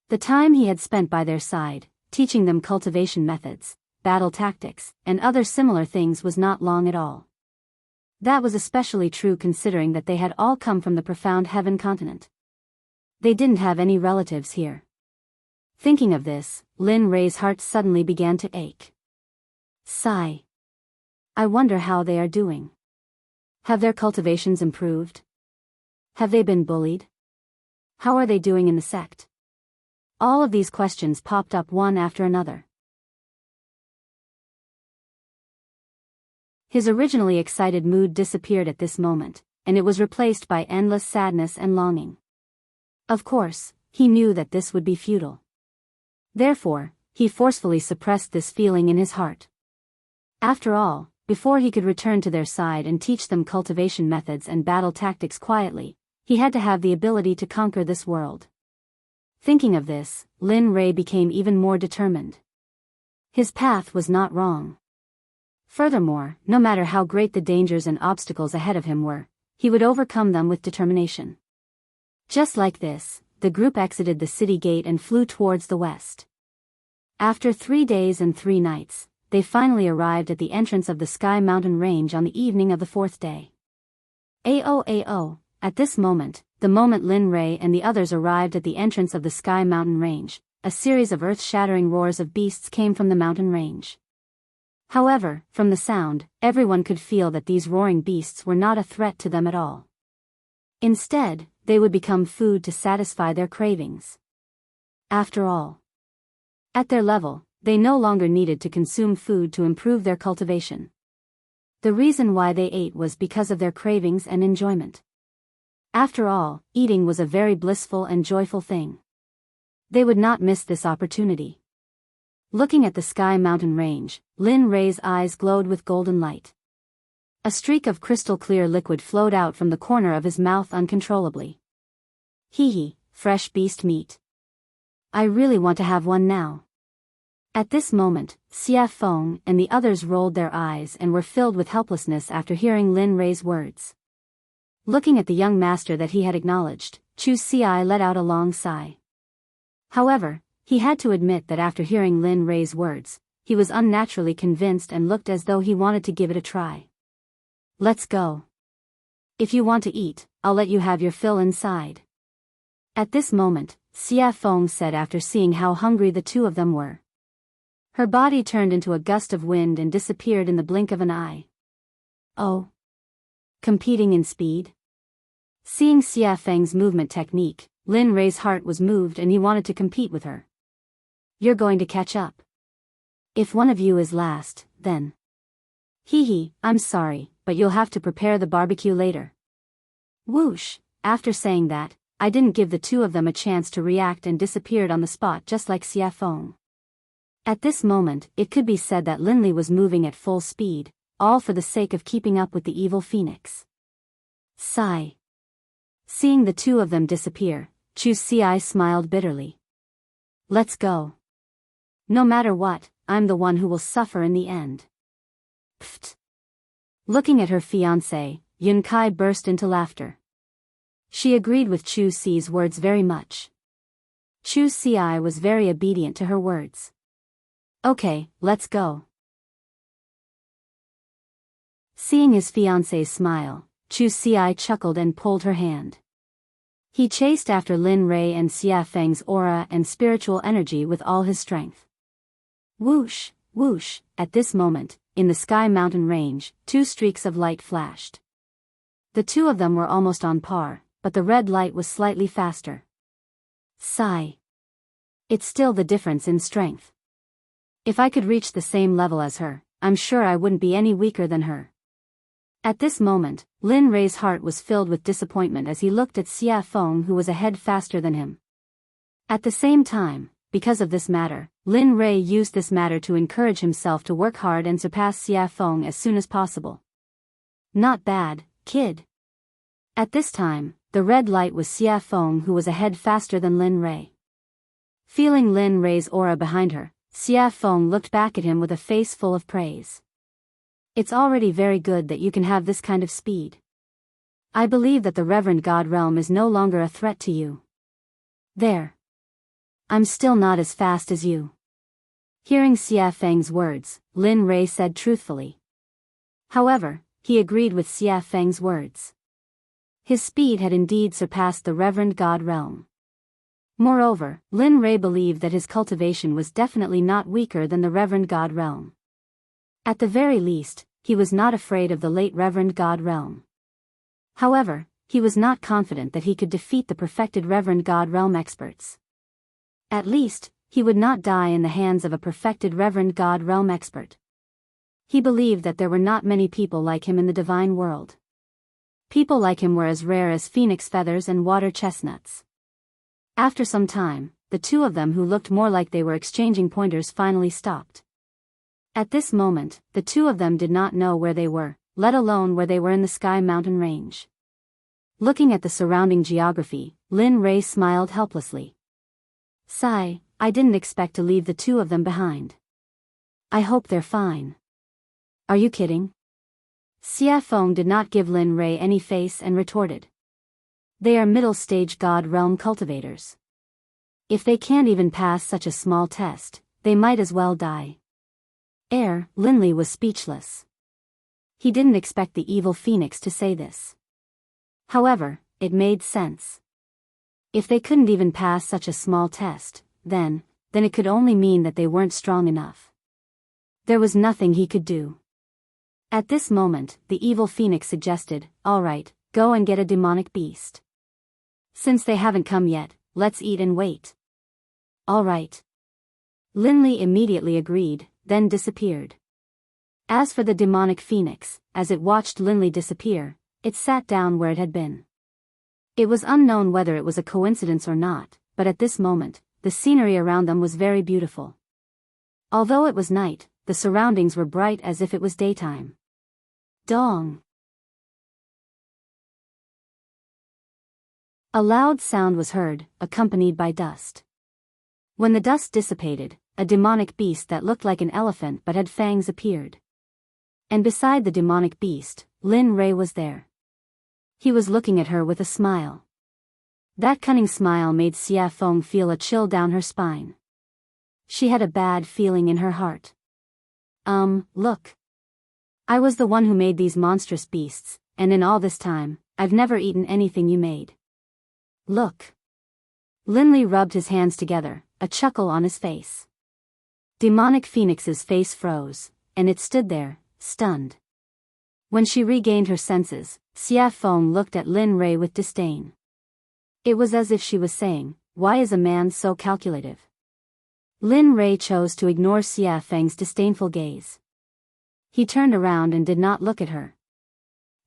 The time he had spent by their side, teaching them cultivation methods, battle tactics, and other similar things was not long at all. That was especially true considering that they had all come from the profound heaven continent. They didn't have any relatives here. Thinking of this, Lin Rei's heart suddenly began to ache. Sigh. I wonder how they are doing. Have their cultivations improved? Have they been bullied? How are they doing in the sect? All of these questions popped up one after another. His originally excited mood disappeared at this moment, and it was replaced by endless sadness and longing. Of course, he knew that this would be futile. Therefore, he forcefully suppressed this feeling in his heart. After all, before he could return to their side and teach them cultivation methods and battle tactics quietly, he had to have the ability to conquer this world. Thinking of this, Lin Rei became even more determined. His path was not wrong. Furthermore, no matter how great the dangers and obstacles ahead of him were, he would overcome them with determination. Just like this, the group exited the city gate and flew towards the west. After 3 days and 3 nights, they finally arrived at the entrance of the Sky Mountain Range on the evening of the 4th day. Ao. At this moment, the moment Lin Rei and the others arrived at the entrance of the Sky Mountain Range, a series of earth-shattering roars of beasts came from the mountain range. However, from the sound, everyone could feel that these roaring beasts were not a threat to them at all. Instead, they would become food to satisfy their cravings. After all, at their level, they no longer needed to consume food to improve their cultivation. The reason why they ate was because of their cravings and enjoyment. After all, eating was a very blissful and joyful thing. They would not miss this opportunity. Looking at the Sky Mountain Range, Lin Rei's eyes glowed with golden light. A streak of crystal-clear liquid flowed out from the corner of his mouth uncontrollably. Hee, fresh beast meat. I really want to have one now. At this moment, Xie Feng and the others rolled their eyes and were filled with helplessness after hearing Lin Rei's words. Looking at the young master that he had acknowledged, Chu Xi let out a long sigh. However, he had to admit that after hearing Lin Rei's words, he was unnaturally convinced and looked as though he wanted to give it a try. Let's go. If you want to eat, I'll let you have your fill inside. At this moment, Xie Feng said after seeing how hungry the two of them were. Her body turned into a gust of wind and disappeared in the blink of an eye. Oh. Competing in speed? Seeing Xie Feng's movement technique, Lin Rei's heart was moved and he wanted to compete with her. You're going to catch up. If one of you is last, then. Hee, I'm sorry, but you'll have to prepare the barbecue later. Whoosh, after saying that, I didn't give the two of them a chance to react and disappeared on the spot just like Xia Feng. At this moment, it could be said that Linley was moving at full speed, all for the sake of keeping up with the evil phoenix. Sigh. Seeing the two of them disappear, Chu Xi smiled bitterly. Let's go. No matter what, I'm the one who will suffer in the end. Pfft. Looking at her fiancé, Yun Kai burst into laughter. She agreed with Chu Xi's words very much. Chu Xi was very obedient to her words. Okay, let's go. Seeing his fiancé's smile, Chu Xi chuckled and pulled her hand. He chased after Lin Rei and Xia Feng's aura and spiritual energy with all his strength. Whoosh, whoosh, at this moment, in the Sky Mountain range, two streaks of light flashed. The two of them were almost on par, but the red light was slightly faster. Sigh. It's still the difference in strength. If I could reach the same level as her, I'm sure I wouldn't be any weaker than her. At this moment, Lin Rei's heart was filled with disappointment as he looked at Xia Feng, who was ahead faster than him. At the same time, because of this matter, Lin Rei used this matter to encourage himself to work hard and surpass Xia Feng as soon as possible. Not bad, kid. At this time, the red light was Xia Feng, who was ahead faster than Lin Rei. Feeling Lin Rei's aura behind her, Xia Feng looked back at him with a face full of praise. It's already very good that you can have this kind of speed. I believe that the Reverend God Realm is no longer a threat to you. There. I'm still not as fast as you. Hearing Xia Feng's words, Lin Rei said truthfully. However, he agreed with Xia Feng's words. His speed had indeed surpassed the Reverend God Realm. Moreover, Lin Rei believed that his cultivation was definitely not weaker than the Reverend God Realm. At the very least, he was not afraid of the late Reverend God Realm. However, he was not confident that he could defeat the perfected Reverend God Realm experts. At least, he would not die in the hands of a perfected Reverend God Realm expert. He believed that there were not many people like him in the divine world. People like him were as rare as phoenix feathers and water chestnuts. After some time, the two of them, who looked more like they were exchanging pointers, finally stopped. At this moment, the two of them did not know where they were, let alone where they were in the Sky Mountain range. Looking at the surrounding geography, Lin Rei smiled helplessly. Sigh, I didn't expect to leave the two of them behind. I hope they're fine. Are you kidding? Xia Feng did not give Lin Rei any face and retorted. They are middle-stage God Realm cultivators. If they can't even pass such a small test, they might as well die. Linley was speechless. He didn't expect the evil phoenix to say this. However, it made sense. If they couldn't even pass such a small test, then it could only mean that they weren't strong enough. There was nothing he could do. At this moment, the evil phoenix suggested, all right, go and get a demonic beast. Since they haven't come yet, let's eat and wait. All right. Linley immediately agreed, then disappeared. As for the demonic phoenix, as it watched Linley disappear, it sat down where it had been. It was unknown whether it was a coincidence or not, but at this moment, the scenery around them was very beautiful. Although it was night, the surroundings were bright as if it was daytime. Dong! A loud sound was heard, accompanied by dust. When the dust dissipated, a demonic beast that looked like an elephant but had fangs appeared. And beside the demonic beast, Lin Rei was there. He was looking at her with a smile. That cunning smile made Xia Feng feel a chill down her spine. She had a bad feeling in her heart. Look. I was the one who made these monstrous beasts, and in all this time, I've never eaten anything you made. Look. Linley rubbed his hands together, a chuckle on his face. Demonic Phoenix's face froze, and it stood there, stunned. When she regained her senses, Xia Feng looked at Lin Rei with disdain. It was as if she was saying, "Why is a man so calculative?" Lin Rei chose to ignore Xia Feng's disdainful gaze. He turned around and did not look at her.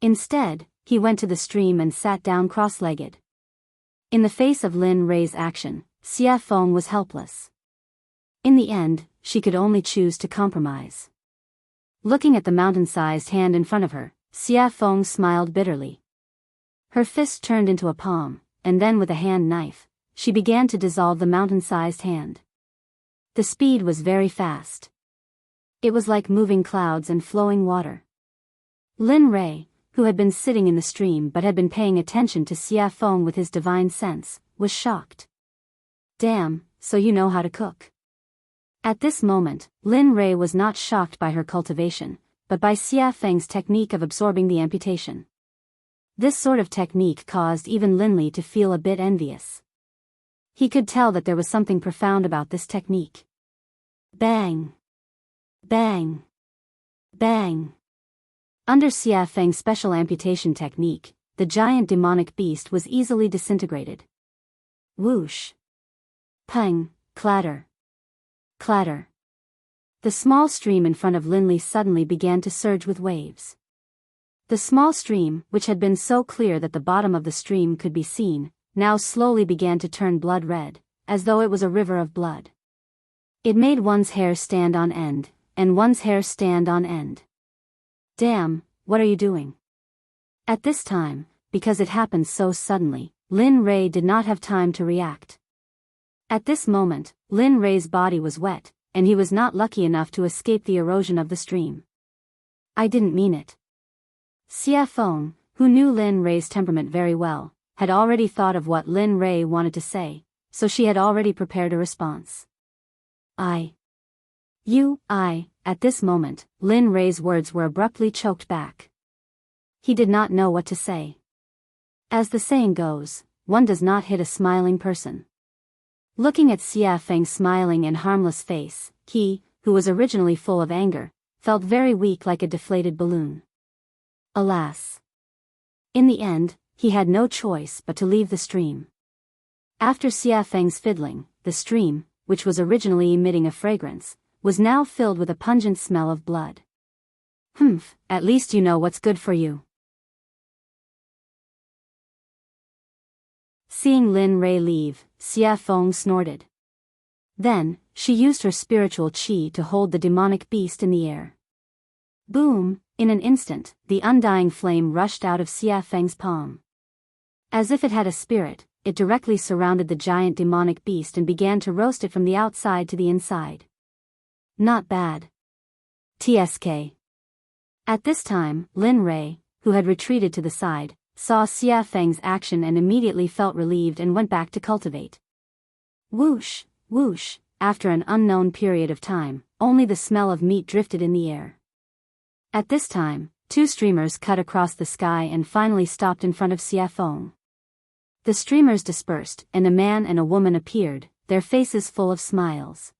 Instead, he went to the stream and sat down cross-legged. In the face of Lin Rei's action, Xia Feng was helpless. In the end, she could only choose to compromise. Looking at the mountain-sized hand in front of her, Xia Feng smiled bitterly. Her fist turned into a palm, and then with a hand knife, she began to dissolve the mountain-sized hand. The speed was very fast. It was like moving clouds and flowing water. Lin Rei, who had been sitting in the stream but had been paying attention to Xia Feng with his divine sense, was shocked. "Damn, so you know how to cook." At this moment, Lin Rei was not shocked by her cultivation, but by Xia Feng's technique of absorbing the amputation. This sort of technique caused even Linli to feel a bit envious. He could tell that there was something profound about this technique. Bang! Bang! Bang! Under Xia Feng's special amputation technique, the giant demonic beast was easily disintegrated. Whoosh! Pang! Clatter! Clatter! The small stream in front of Linli suddenly began to surge with waves. The small stream, which had been so clear that the bottom of the stream could be seen, now slowly began to turn blood red, as though it was a river of blood. It made one's hair stand on end, and one's hair stand on end. "Damn, what are you doing?" At this time, because it happened so suddenly, Lin Rei did not have time to react. At this moment, Lin Rei's body was wet, and he was not lucky enough to escape the erosion of the stream. "I didn't mean it." Xia Feng, who knew Lin Rei's temperament very well, had already thought of what Lin Rei wanted to say, so she had already prepared a response. At this moment, Lin Rei's words were abruptly choked back. He did not know what to say. As the saying goes, one does not hit a smiling person. Looking at Xia Feng's smiling and harmless face, he, who was originally full of anger, felt very weak like a deflated balloon. Alas! In the end, he had no choice but to leave the stream. After Xia Feng's fiddling, the stream, which was originally emitting a fragrance, was now filled with a pungent smell of blood. "Humph, at least you know what's good for you." Seeing Lin Rei leave, Xia Feng snorted. Then, she used her spiritual qi to hold the demonic beast in the air. Boom! In an instant, the undying flame rushed out of Xia Feng's palm. As if it had a spirit, it directly surrounded the giant demonic beast and began to roast it from the outside to the inside. Not bad. TSK. At this time, Lin Rei, who had retreated to the side, saw Xia Feng's action and immediately felt relieved and went back to cultivate. Whoosh, whoosh, after an unknown period of time, only the smell of meat drifted in the air. At this time, two streamers cut across the sky and finally stopped in front of Xia Feng. The streamers dispersed, and a man and a woman appeared, their faces full of smiles.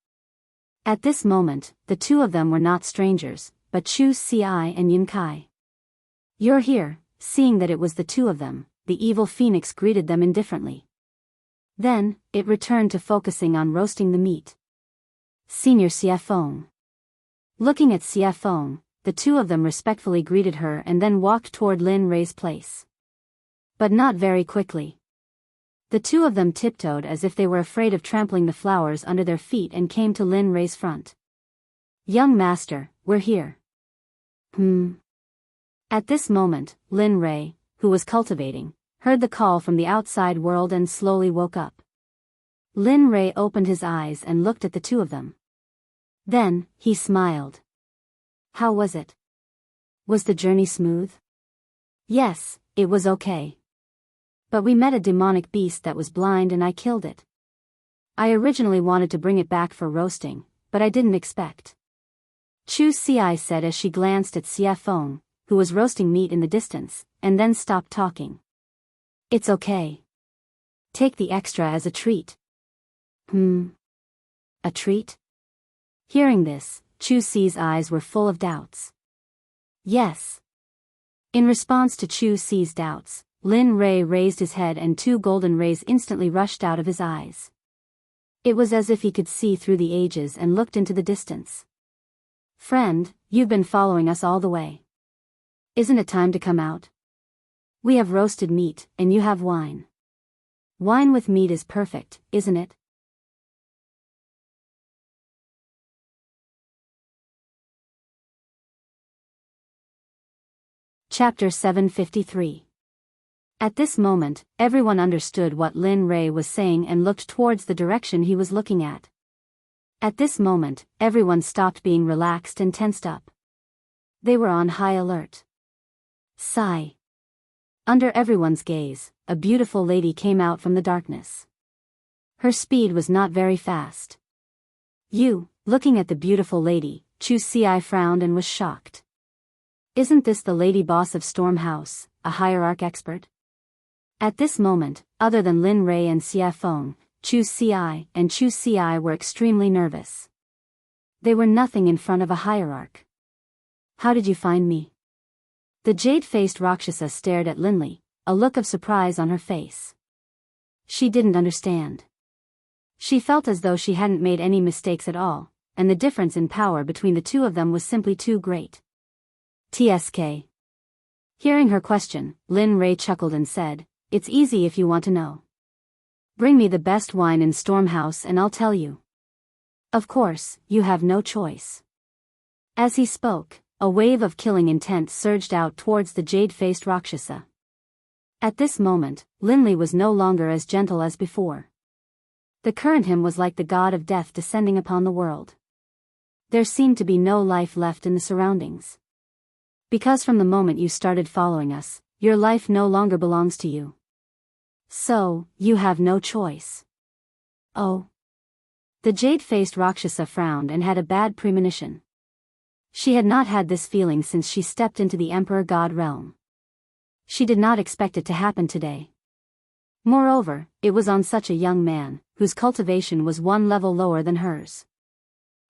At this moment, the two of them were not strangers, but Chu Ci and Yin Kai. "You're here." Seeing that it was the two of them, the evil phoenix greeted them indifferently. Then, it returned to focusing on roasting the meat. "Senior Xia Feng." Looking at Xia Feng, the two of them respectfully greeted her and then walked toward Lin Rei's place. But not very quickly. The two of them tiptoed as if they were afraid of trampling the flowers under their feet and came to Lin Rei's front. "Young master, we're here." At this moment, Lin Rei, who was cultivating, heard the call from the outside world and slowly woke up. Lin Rei opened his eyes and looked at the two of them. Then, he smiled. "How was it? Was the journey smooth?" "Yes, it was okay. But we met a demonic beast that was blind and I killed it. I originally wanted to bring it back for roasting, but I didn't expect." Chu Ci said as she glanced at Xia Feng, who was roasting meat in the distance, and then stopped talking. "It's okay. Take the extra as a treat." A treat? Hearing this, Chu Ci's eyes were full of doubts. "Yes." In response to Chu Ci's doubts, Lin Rei raised his head and 2 golden rays instantly rushed out of his eyes. It was as if he could see through the ages and looked into the distance. Friend, you've been following us all the way. Isn't it time to come out? We have roasted meat, and you have wine. Wine with meat is perfect, isn't it? Chapter 753. At this moment, everyone understood what Lin Rei was saying and looked towards the direction he was looking at. At this moment, everyone stopped being relaxed and tensed up. They were on high alert. Sigh. Under everyone's gaze, a beautiful lady came out from the darkness. Her speed was not very fast. Looking at the beautiful lady, Chu Ci frowned and was shocked. Isn't this the lady boss of Storm House, a hierarch expert? At this moment, other than Lin Rei and Xia Feng, Chu Ci were extremely nervous. They were nothing in front of a hierarch. How did you find me? The jade-faced Rakshasa stared at Linli, a look of surprise on her face. She didn't understand. She felt as though she hadn't made any mistakes at all, and the difference in power between the two of them was simply too great. TSK. Hearing her question, Lin Rei chuckled and said, "It's easy if you want to know. Bring me the best wine in Storm House and I'll tell you. Of course, you have no choice." As he spoke, a wave of killing intent surged out towards the jade-faced Rakshasa. At this moment, Linli was no longer as gentle as before. The current him was like the god of death descending upon the world. There seemed to be no life left in the surroundings. Because from the moment you started following us, your life no longer belongs to you. So, you have no choice. Oh. The jade-faced Rakshasa frowned and had a bad premonition. She had not had this feeling since she stepped into the Emperor God realm. She did not expect it to happen today. Moreover, it was on such a young man, whose cultivation was 1 level lower than hers.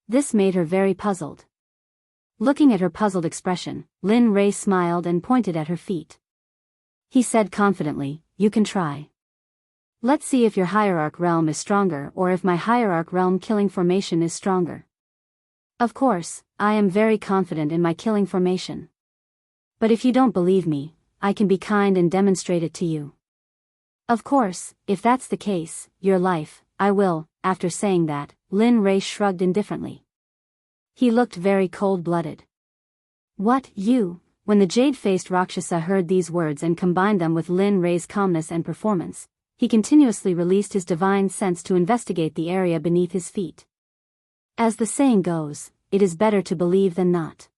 This made her very puzzled. Looking at her puzzled expression, Lin Rei smiled and pointed at her feet. He said confidently, "You can try. Let's see if your hierarch realm is stronger or if my hierarch realm killing formation is stronger. Of course, I am very confident in my killing formation. But if you don't believe me, I can be kind and demonstrate it to you. Of course, if that's the case, your life, I will." After saying that, Lin Rei shrugged indifferently. He looked very cold-blooded. "What, you?" When the jade-faced Rakshasa heard these words and combined them with Lin Rei's calmness and performance, he continuously released his divine sense to investigate the area beneath his feet. As the saying goes, it is better to believe than not.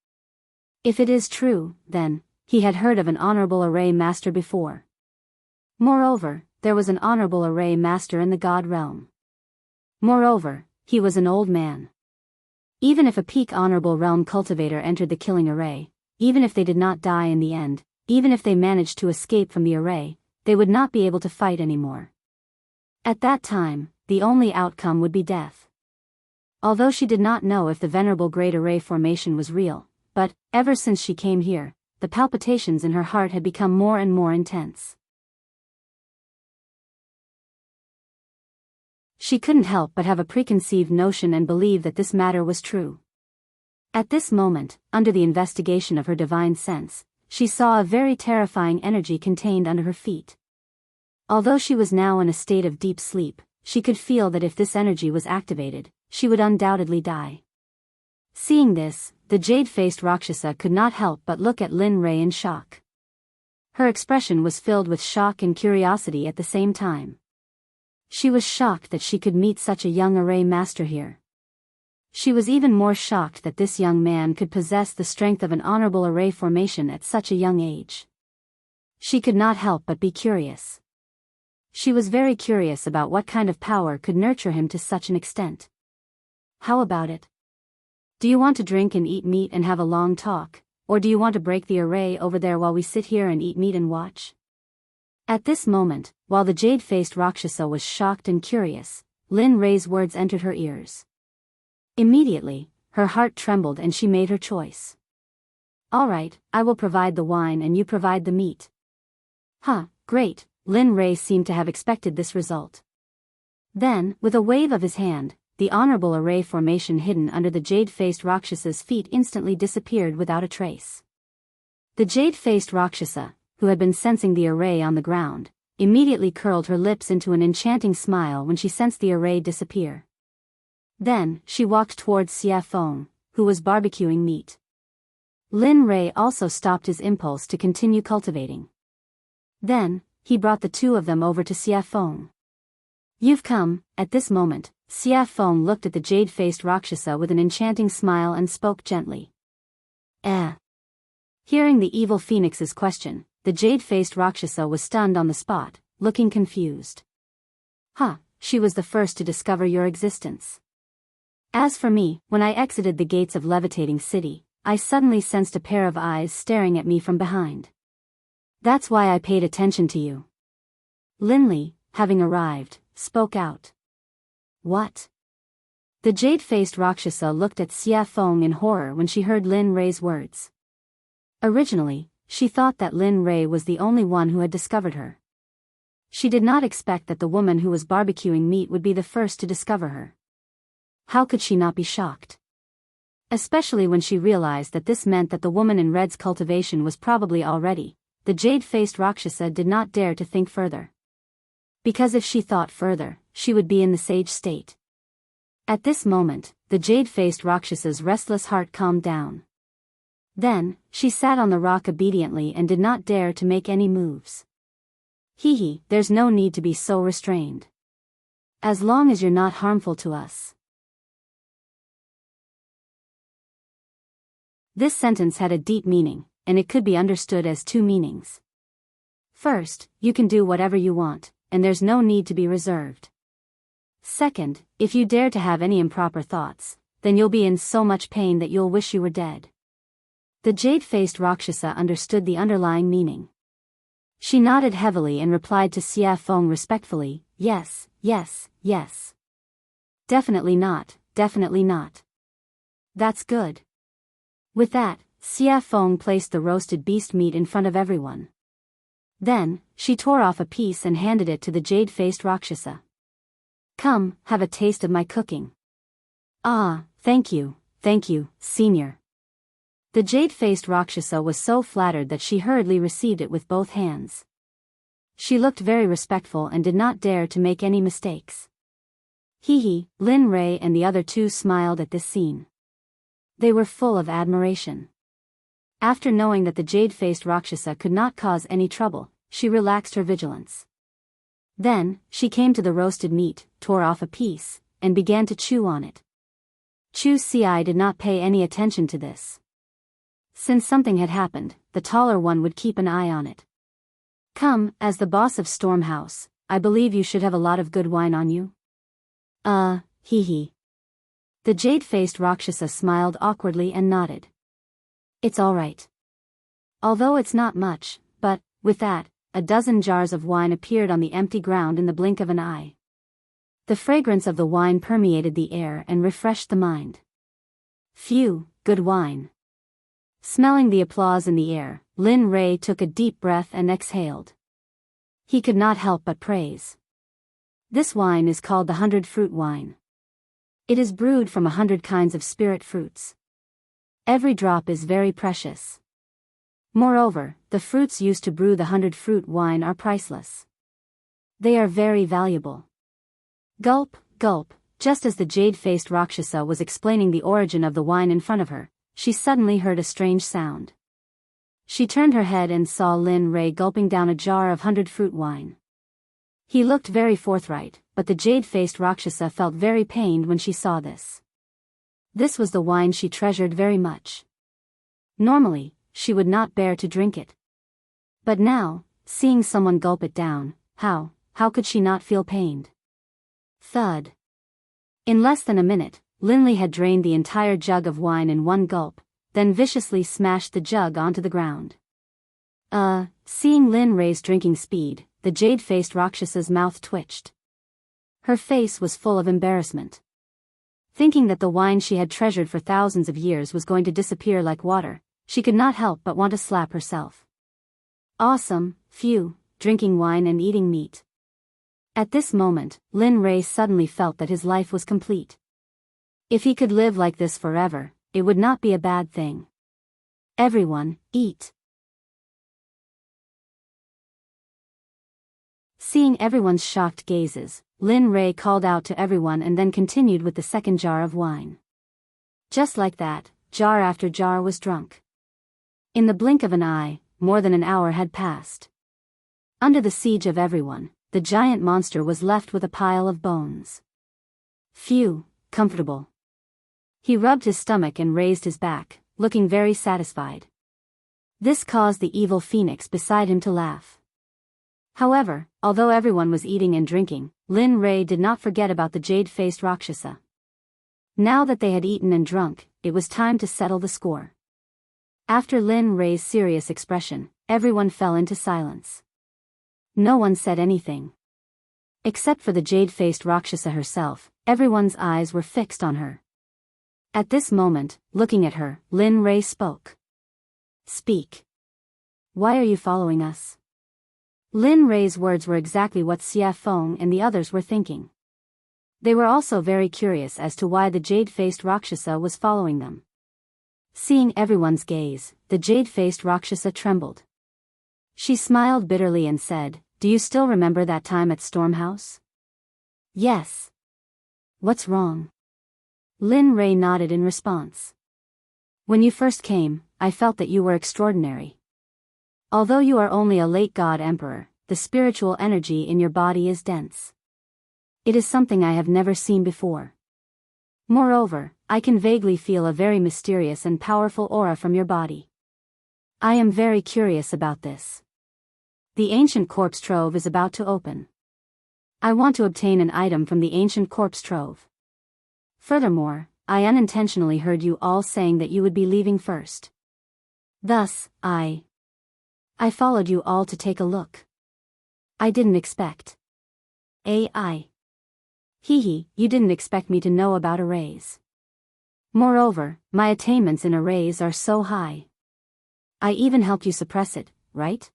If it is true, then, he had heard of an honorable array master before. Moreover, there was an honorable array master in the god realm. Moreover, he was an old man. Even if a peak honorable realm cultivator entered the killing array, even if they did not die in the end, even if they managed to escape from the array, they would not be able to fight anymore. At that time, the only outcome would be death. Although she did not know if the venerable great array formation was real, but, ever since she came here, the palpitations in her heart had become more and more intense. She couldn't help but have a preconceived notion and believe that this matter was true. At this moment, under the investigation of her divine sense, she saw a very terrifying energy contained under her feet. Although she was now in a state of deep sleep, she could feel that if this energy was activated, she would undoubtedly die. Seeing this, the jade-faced Rakshasa could not help but look at Lin Rei in shock. Her expression was filled with shock and curiosity at the same time. She was shocked that she could meet such a young array master here. She was even more shocked that this young man could possess the strength of an honorable array formation at such a young age. She could not help but be curious. She was very curious about what kind of power could nurture him to such an extent. How about it? Do you want to drink and eat meat and have a long talk, or do you want to break the array over there while we sit here and eat meat and watch? At this moment, while the jade-faced Rakshasa was shocked and curious, Lin Rei's words entered her ears. Immediately, her heart trembled and she made her choice. "All right, I will provide the wine and you provide the meat." "Huh, Great, Lin Rei seemed to have expected this result. Then, with a wave of his hand, the honorable array formation hidden under the jade-faced Rakshasa's feet instantly disappeared without a trace. The jade-faced Rakshasa, who had been sensing the array on the ground, immediately curled her lips into an enchanting smile when she sensed the array disappear. Then, she walked towards Xia Feng, who was barbecuing meat. Lin Rei also stopped his impulse to continue cultivating. Then, he brought the two of them over to Xia Feng. You've come. At this moment, Xia Feng looked at the jade-faced Rakshasa with an enchanting smile and spoke gently. Hearing the evil phoenix's question, the jade-faced Rakshasa was stunned on the spot, looking confused. She was the first to discover your existence. As for me, when I exited the gates of Levitating City, I suddenly sensed a pair of eyes staring at me from behind. That's why I paid attention to you. Linley, having arrived, spoke out. What? The jade-faced Rakshasa looked at Xia Feng in horror when she heard Lin Rei's words. Originally, she thought that Lin Rei was the only one who had discovered her. She did not expect that the woman who was barbecuing meat would be the first to discover her. How could she not be shocked? Especially when she realized that this meant that the woman in red's cultivation was probably already. The jade-faced Rakshasa did not dare to think further. Because if she thought further, she would be in the sage state. At this moment, the jade-faced Rakshasa's restless heart calmed down. Then, she sat on the rock obediently and did not dare to make any moves. There's no need to be so restrained. As long as you're not harmful to us. This sentence had a deep meaning, and it could be understood as two meanings. First, you can do whatever you want, and there's no need to be reserved. Second, if you dare to have any improper thoughts, then you'll be in so much pain that you'll wish you were dead. The jade-faced Rakshasa understood the underlying meaning. She nodded heavily and replied to Xia Feng respectfully, yes, yes, yes. Definitely not, definitely not. That's good. With that, Xia Feng placed the roasted beast meat in front of everyone. Then, she tore off a piece and handed it to the jade-faced Rakshasa. Come, have a taste of my cooking. Thank you, senior. The jade-faced Rakshasa was so flattered that she hurriedly received it with both hands. She looked very respectful and did not dare to make any mistakes. Lin Rei and the other two smiled at this scene. They were full of admiration. After knowing that the jade-faced Rakshasa could not cause any trouble, she relaxed her vigilance. Then, she came to the roasted meat, tore off a piece, and began to chew on it. Chu Ci did not pay any attention to this. Since something had happened, the taller one would keep an eye on it. Come, as the boss of Storm House, I believe you should have a lot of good wine on you. The jade-faced Rakshasa smiled awkwardly and nodded. It's all right. Although it's not much, but, with that, a dozen jars of wine appeared on the empty ground in the blink of an eye. The fragrance of the wine permeated the air and refreshed the mind. Phew, good wine. Smelling the applause in the air, Lin Rei took a deep breath and exhaled. He could not help but praise. This wine is called the 100-fruit wine. It is brewed from 100 kinds of spirit fruits. Every drop is very precious. Moreover, the fruits used to brew the 100-fruit wine are priceless. They are very valuable. Gulp, gulp, just as the jade-faced Rakshasa was explaining the origin of the wine in front of her, she suddenly heard a strange sound. She turned her head and saw Lin Rei gulping down a jar of 100-fruit wine. He looked very forthright, but the jade-faced Rakshasa felt very pained when she saw this. This was the wine she treasured very much. Normally, she would not bear to drink it. But now, seeing someone gulp it down, how could she not feel pained? Thud. In less than a minute, Linley had drained the entire jug of wine in one gulp, then viciously smashed the jug onto the ground. Seeing Lin Rei's drinking speed, the jade-faced Rakshasa's mouth twitched. Her face was full of embarrassment. Thinking that the wine she had treasured for thousands of years was going to disappear like water, she could not help but want to slap herself. Awesome, phew, drinking wine and eating meat. At this moment, Lin Rei suddenly felt that his life was complete. If he could live like this forever, it would not be a bad thing. Everyone, eat. Seeing everyone's shocked gazes, Lin Rei called out to everyone and then continued with the second jar of wine. Just like that, jar after jar was drunk. In the blink of an eye, more than an hour had passed. Under the siege of everyone, the giant monster was left with a pile of bones. Phew, comfortable. He rubbed his stomach and raised his back, looking very satisfied. This caused the evil phoenix beside him to laugh. However, although everyone was eating and drinking, Lin Rei did not forget about the jade-faced Rakshasa. Now that they had eaten and drunk, it was time to settle the score. After Lin Rei's serious expression, everyone fell into silence. No one said anything. Except for the jade-faced Rakshasa herself, everyone's eyes were fixed on her. At this moment, looking at her, Lin Rei spoke. Speak. Why are you following us? Lin Rei's words were exactly what Xia Feng and the others were thinking. They were also very curious as to why the jade-faced Rakshasa was following them. Seeing everyone's gaze, the jade-faced Rakshasa trembled. She smiled bitterly and said, "Do you still remember that time at Stormhouse?" "Yes." "What's wrong?" Lin Rei nodded in response. "When you first came, I felt that you were extraordinary. Although you are only a late god emperor, the spiritual energy in your body is dense. It is something I have never seen before. Moreover, I can vaguely feel a very mysterious and powerful aura from your body. I am very curious about this. The ancient corpse trove is about to open. I want to obtain an item from the ancient corpse trove. Furthermore, I unintentionally heard you all saying that you would be leaving first. Thus, I followed you all to take a look. I didn't expect. AI. Hee, you didn't expect me to know about arrays. Moreover, my attainments in arrays are so high. I even helped you suppress it, right?"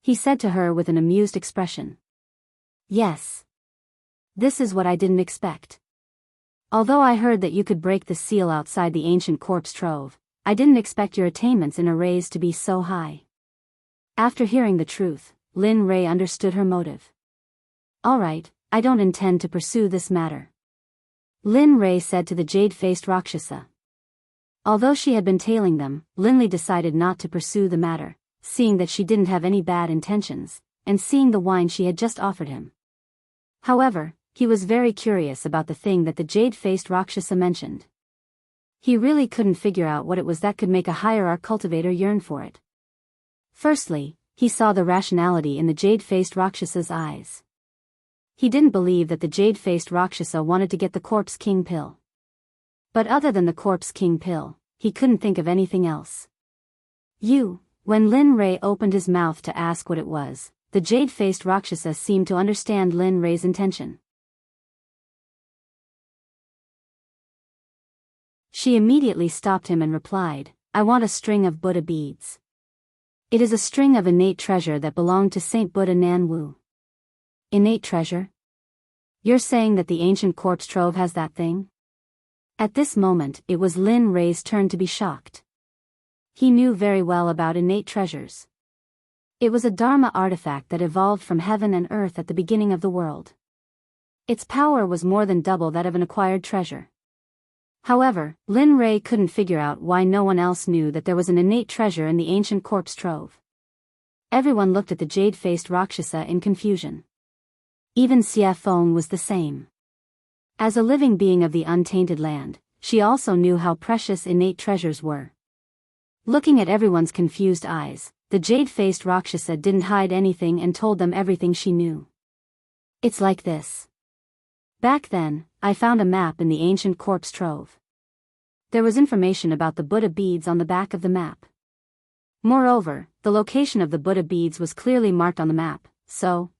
He said to her with an amused expression. "Yes. This is what I didn't expect. Although I heard that you could break the seal outside the ancient corpse trove, I didn't expect your attainments in arrays to be so high." After hearing the truth, Lin Rei understood her motive. "Alright, I don't intend to pursue this matter," Lin Rei said to the jade-faced Rakshasa. Although she had been tailing them, Linley decided not to pursue the matter, seeing that she didn't have any bad intentions, and seeing the wine she had just offered him. However, he was very curious about the thing that the jade-faced Rakshasa mentioned. He really couldn't figure out what it was that could make a hierarch cultivator yearn for it. Firstly, he saw the rationality in the jade-faced Rakshasa's eyes. He didn't believe that the jade-faced Rakshasa wanted to get the Corpse King pill. But other than the Corpse King pill, he couldn't think of anything else. When Lin Rei opened his mouth to ask what it was, the jade-faced Rakshasa seemed to understand Lin Rei's intention. She immediately stopped him and replied, "I want a string of Buddha beads. It is a string of innate treasure that belonged to Saint Buddha Nan Wu." "Innate treasure? You're saying that the ancient corpse trove has that thing?" At this moment, it was Lin Rei's turn to be shocked. He knew very well about innate treasures. It was a Dharma artifact that evolved from heaven and earth at the beginning of the world. Its power was more than double that of an acquired treasure. However, Lin Rei couldn't figure out why no one else knew that there was an innate treasure in the ancient corpse trove. Everyone looked at the jade-faced Rakshasa in confusion. Even Xia Feng was the same. As a living being of the untainted land, she also knew how precious innate treasures were. Looking at everyone's confused eyes, the jade-faced Rakshasa didn't hide anything and told them everything she knew. "It's like this. Back then, I found a map in the ancient corpse trove. There was information about the Buddha beads on the back of the map. Moreover, the location of the Buddha beads was clearly marked on the map, so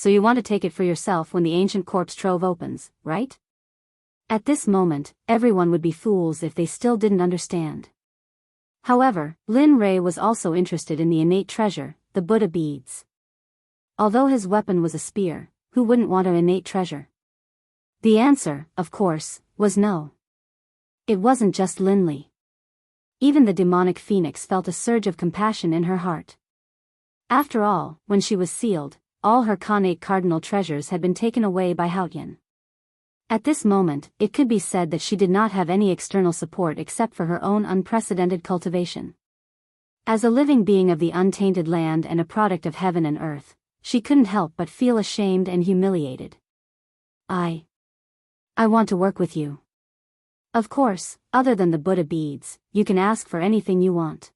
you want to take it for yourself when the ancient corpse trove opens, right?" At this moment, everyone would be fools if they still didn't understand. However, Lin Rei was also interested in the innate treasure, the Buddha beads. Although his weapon was a spear, who wouldn't want an innate treasure? The answer, of course, was no. It wasn't just Linley. Even the demonic phoenix felt a surge of compassion in her heart. After all, when she was sealed, all her Khanate cardinal treasures had been taken away by Haotian. At this moment, it could be said that she did not have any external support except for her own unprecedented cultivation. As a living being of the untainted land and a product of heaven and earth, she couldn't help but feel ashamed and humiliated. I want to work with you. Of course, other than the Buddha beads, you can ask for anything you want.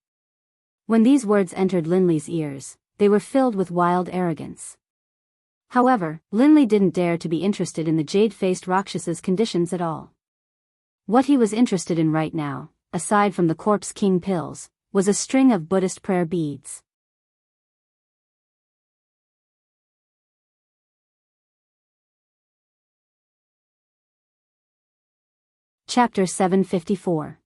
When these words entered Linley's ears, they were filled with wild arrogance. However, Linley didn't dare to be interested in the jade-faced Rakshasa's conditions at all. What he was interested in right now, aside from the Corpse King pills, was a string of Buddhist prayer beads. Chapter 754.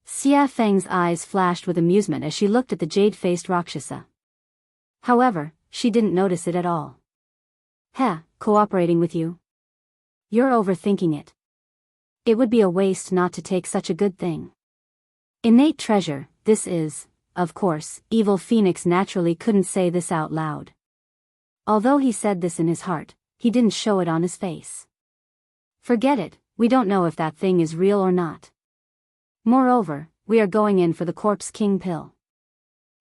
Xia Feng's eyes flashed with amusement as she looked at the jade-faced Rakshasa. However, she didn't notice it at all. Cooperating with you? You're overthinking it. It would be a waste not to take such a good thing. Innate treasure, this is, of course, Evil Phoenix naturally couldn't say this out loud. Although he said this in his heart, he didn't show it on his face. Forget it, we don't know if that thing is real or not. Moreover, we are going in for the Corpse King pill.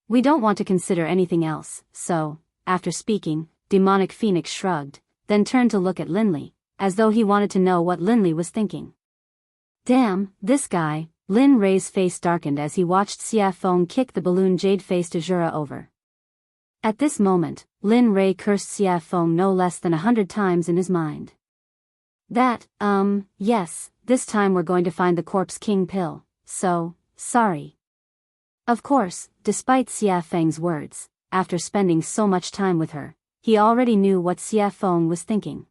We don't want to consider anything else, so, after speaking, Demonic Phoenix shrugged, then turned to look at Linley, as though he wanted to know what Linley was thinking. Damn, this guy. Lin Ray's face darkened as he watched Xia Feng kick the balloon jade-faced Azura over. At this moment, Lin Ray cursed Xia Feng no less than 100 times in his mind. Yes, this time we're going to find the Corpse King pill, so, sorry. Of course, despite Xia Feng's words, after spending so much time with her, he already knew what Xia Feng was thinking.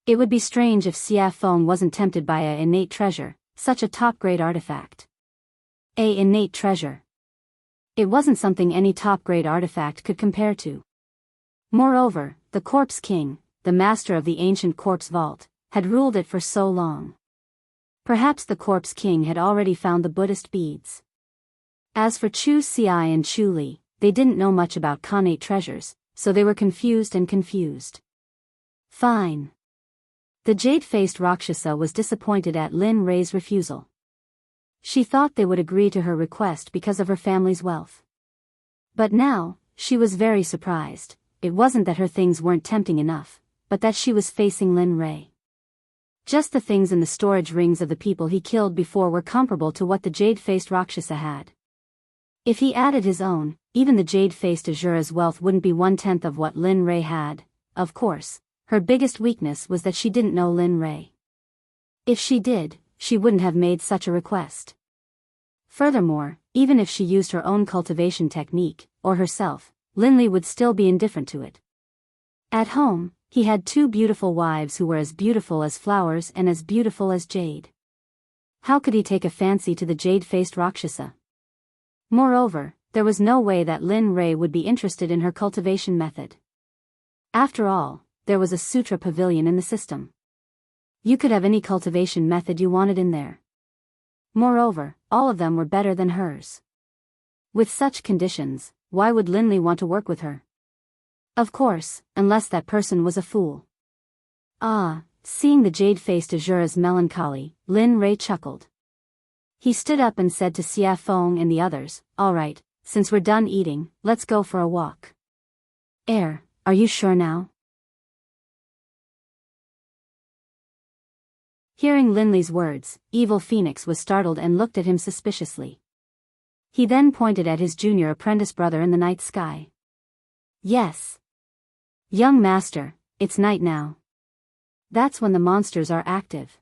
It would be strange if Xia Feng wasn't tempted by a innate treasure, such a top-grade artifact. A innate treasure. It wasn't something any top-grade artifact could compare to. Moreover, the Corpse King, the master of the ancient corpse vault, had ruled it for so long. Perhaps the Corpse King had already found the Buddhist beads. As for Chu Xiai and Chu Li, they didn't know much about Khanate treasures, so they were confused. Fine. The jade-faced Rakshasa was disappointed at Lin Ray's refusal. She thought they would agree to her request because of her family's wealth. But now, she was very surprised. It wasn't that her things weren't tempting enough, but that she was facing Lin Ray. Just the things in the storage rings of the people he killed before were comparable to what the jade-faced Rakshasa had. If he added his own, even the jade-faced Azura's wealth wouldn't be 1/10 of what Lin Ray had. Of course, her biggest weakness was that she didn't know Lin Ray. If she did, she wouldn't have made such a request. Furthermore, even if she used her own cultivation technique, or herself, Linley would still be indifferent to it. At home, he had 2 beautiful wives who were as beautiful as flowers and as beautiful as jade. How could he take a fancy to the jade-faced Rakshasa? Moreover, there was no way that Lin Ray would be interested in her cultivation method. After all, there was a sutra pavilion in the system. You could have any cultivation method you wanted in there. Moreover, all of them were better than hers. With such conditions, why would Linley want to work with her? Of course, unless that person was a fool. Seeing the jade-faced Azura's melancholy, Lin Ray chuckled. He stood up and said to Xia Feng and the others, "All right, since we're done eating, let's go for a walk." Are you sure now? Hearing Linley's words, Evil Phoenix was startled and looked at him suspiciously. He then pointed at his junior apprentice brother in the night sky. Yes. Young master, it's night now. That's when the monsters are active.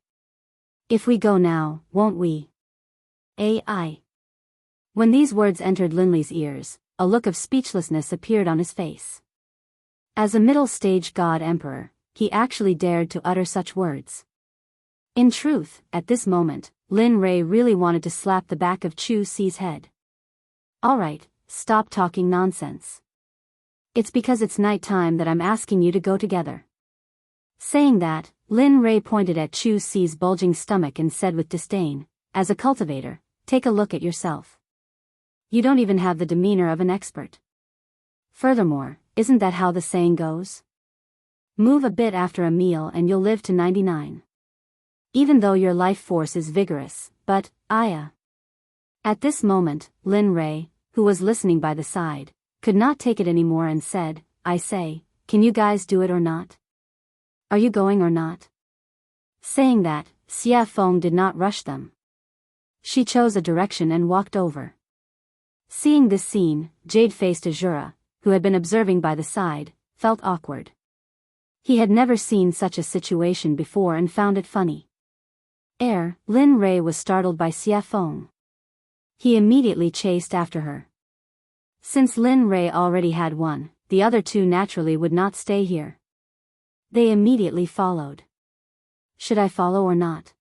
If we go now, won't we? Ai. When these words entered Linley's ears, a look of speechlessness appeared on his face. As a middle-stage god emperor, he actually dared to utter such words. In truth, at this moment, Lin Ray really wanted to slap the back of Chu Xi's head. All right, stop talking nonsense. It's because it's night time that I'm asking you to go together. Saying that, Lin Rei pointed at Chu Si's bulging stomach and said with disdain, as a cultivator, take a look at yourself. You don't even have the demeanor of an expert. Furthermore, isn't that how the saying goes? Move a bit after a meal and you'll live to 99. Even though your life force is vigorous, but, Aya. At this moment, Lin Rei, who was listening by the side, could not take it anymore and said, I say, can you guys do it or not? Are you going or not? Saying that, Xia Feng did not rush them. She chose a direction and walked over. Seeing this scene, jade-faced Azura, who had been observing by the side, felt awkward. He had never seen such a situation before and found it funny. Lin Rei was startled by Xia Feng. He immediately chased after her. Since Lin Rei already had one, the other two naturally would not stay here. They immediately followed. Should I follow or not?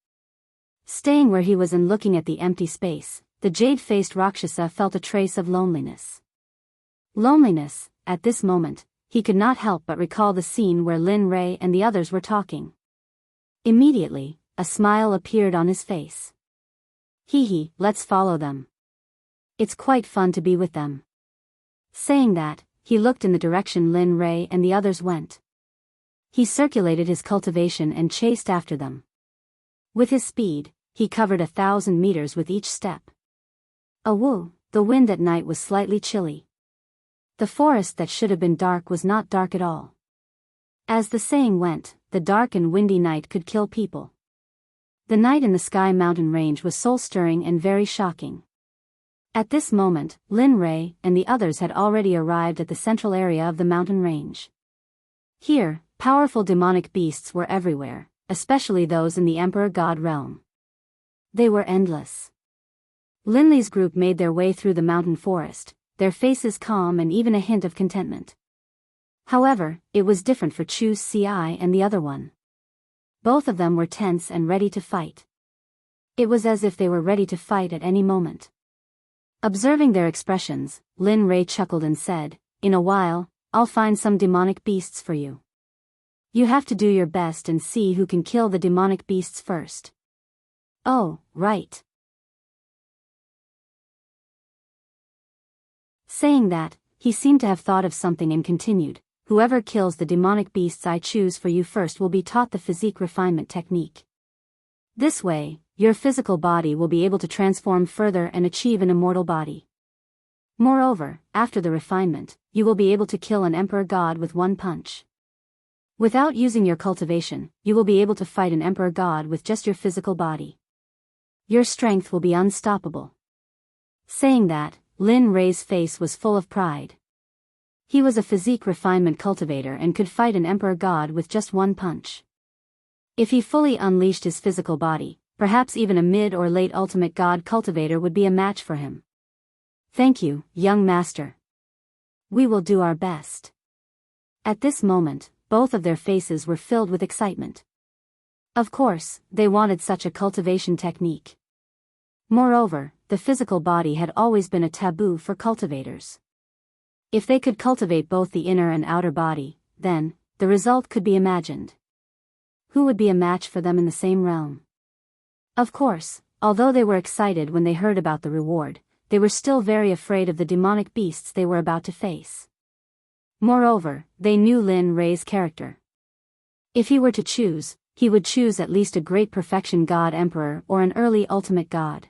Staying where he was and looking at the empty space, the jade-faced Rakshasa felt a trace of loneliness. Loneliness, at this moment, he could not help but recall the scene where Lin Rei and the others were talking. Immediately, a smile appeared on his face. Hee, let's follow them. It's quite fun to be with them. Saying that, he looked in the direction Lin Rei and the others went. He circulated his cultivation and chased after them. With his speed, he covered 1,000 meters with each step. Awoo, the wind at night was slightly chilly. The forest that should have been dark was not dark at all. As the saying went, the dark and windy night could kill people. The night in the Sky Mountain range was soul-stirring and very shocking. At this moment, Lin Rei and the others had already arrived at the central area of the mountain range. Here, powerful demonic beasts were everywhere, especially those in the Emperor God realm. They were endless. Linley's group made their way through the mountain forest, their faces calm and even a hint of contentment. However, it was different for Chu Si and the other one. Both of them were tense and ready to fight. It was as if they were ready to fight at any moment. Observing their expressions, Lin Rei chuckled and said, in a while, I'll find some demonic beasts for you. You have to do your best and see who can kill the demonic beasts first. Oh, right. Saying that, he seemed to have thought of something and continued, whoever kills the demonic beasts I choose for you first will be taught the physique refinement technique. This way, your physical body will be able to transform further and achieve an immortal body. Moreover, after the refinement, you will be able to kill an emperor god with one punch. Without using your cultivation, you will be able to fight an emperor god with just your physical body. Your strength will be unstoppable. Saying that, Lin Rei's face was full of pride. He was a physique refinement cultivator and could fight an emperor god with just one punch. If he fully unleashed his physical body, perhaps even a mid or late ultimate god cultivator would be a match for him. Thank you, young master. We will do our best. At this moment, both of their faces were filled with excitement. Of course, they wanted such a cultivation technique. Moreover, the physical body had always been a taboo for cultivators. If they could cultivate both the inner and outer body, then, the result could be imagined. Who would be a match for them in the same realm? Of course, although they were excited when they heard about the reward, they were still very afraid of the demonic beasts they were about to face. Moreover, they knew Lin Rei's character. If he were to choose, he would choose at least a great perfection god emperor or an early ultimate god.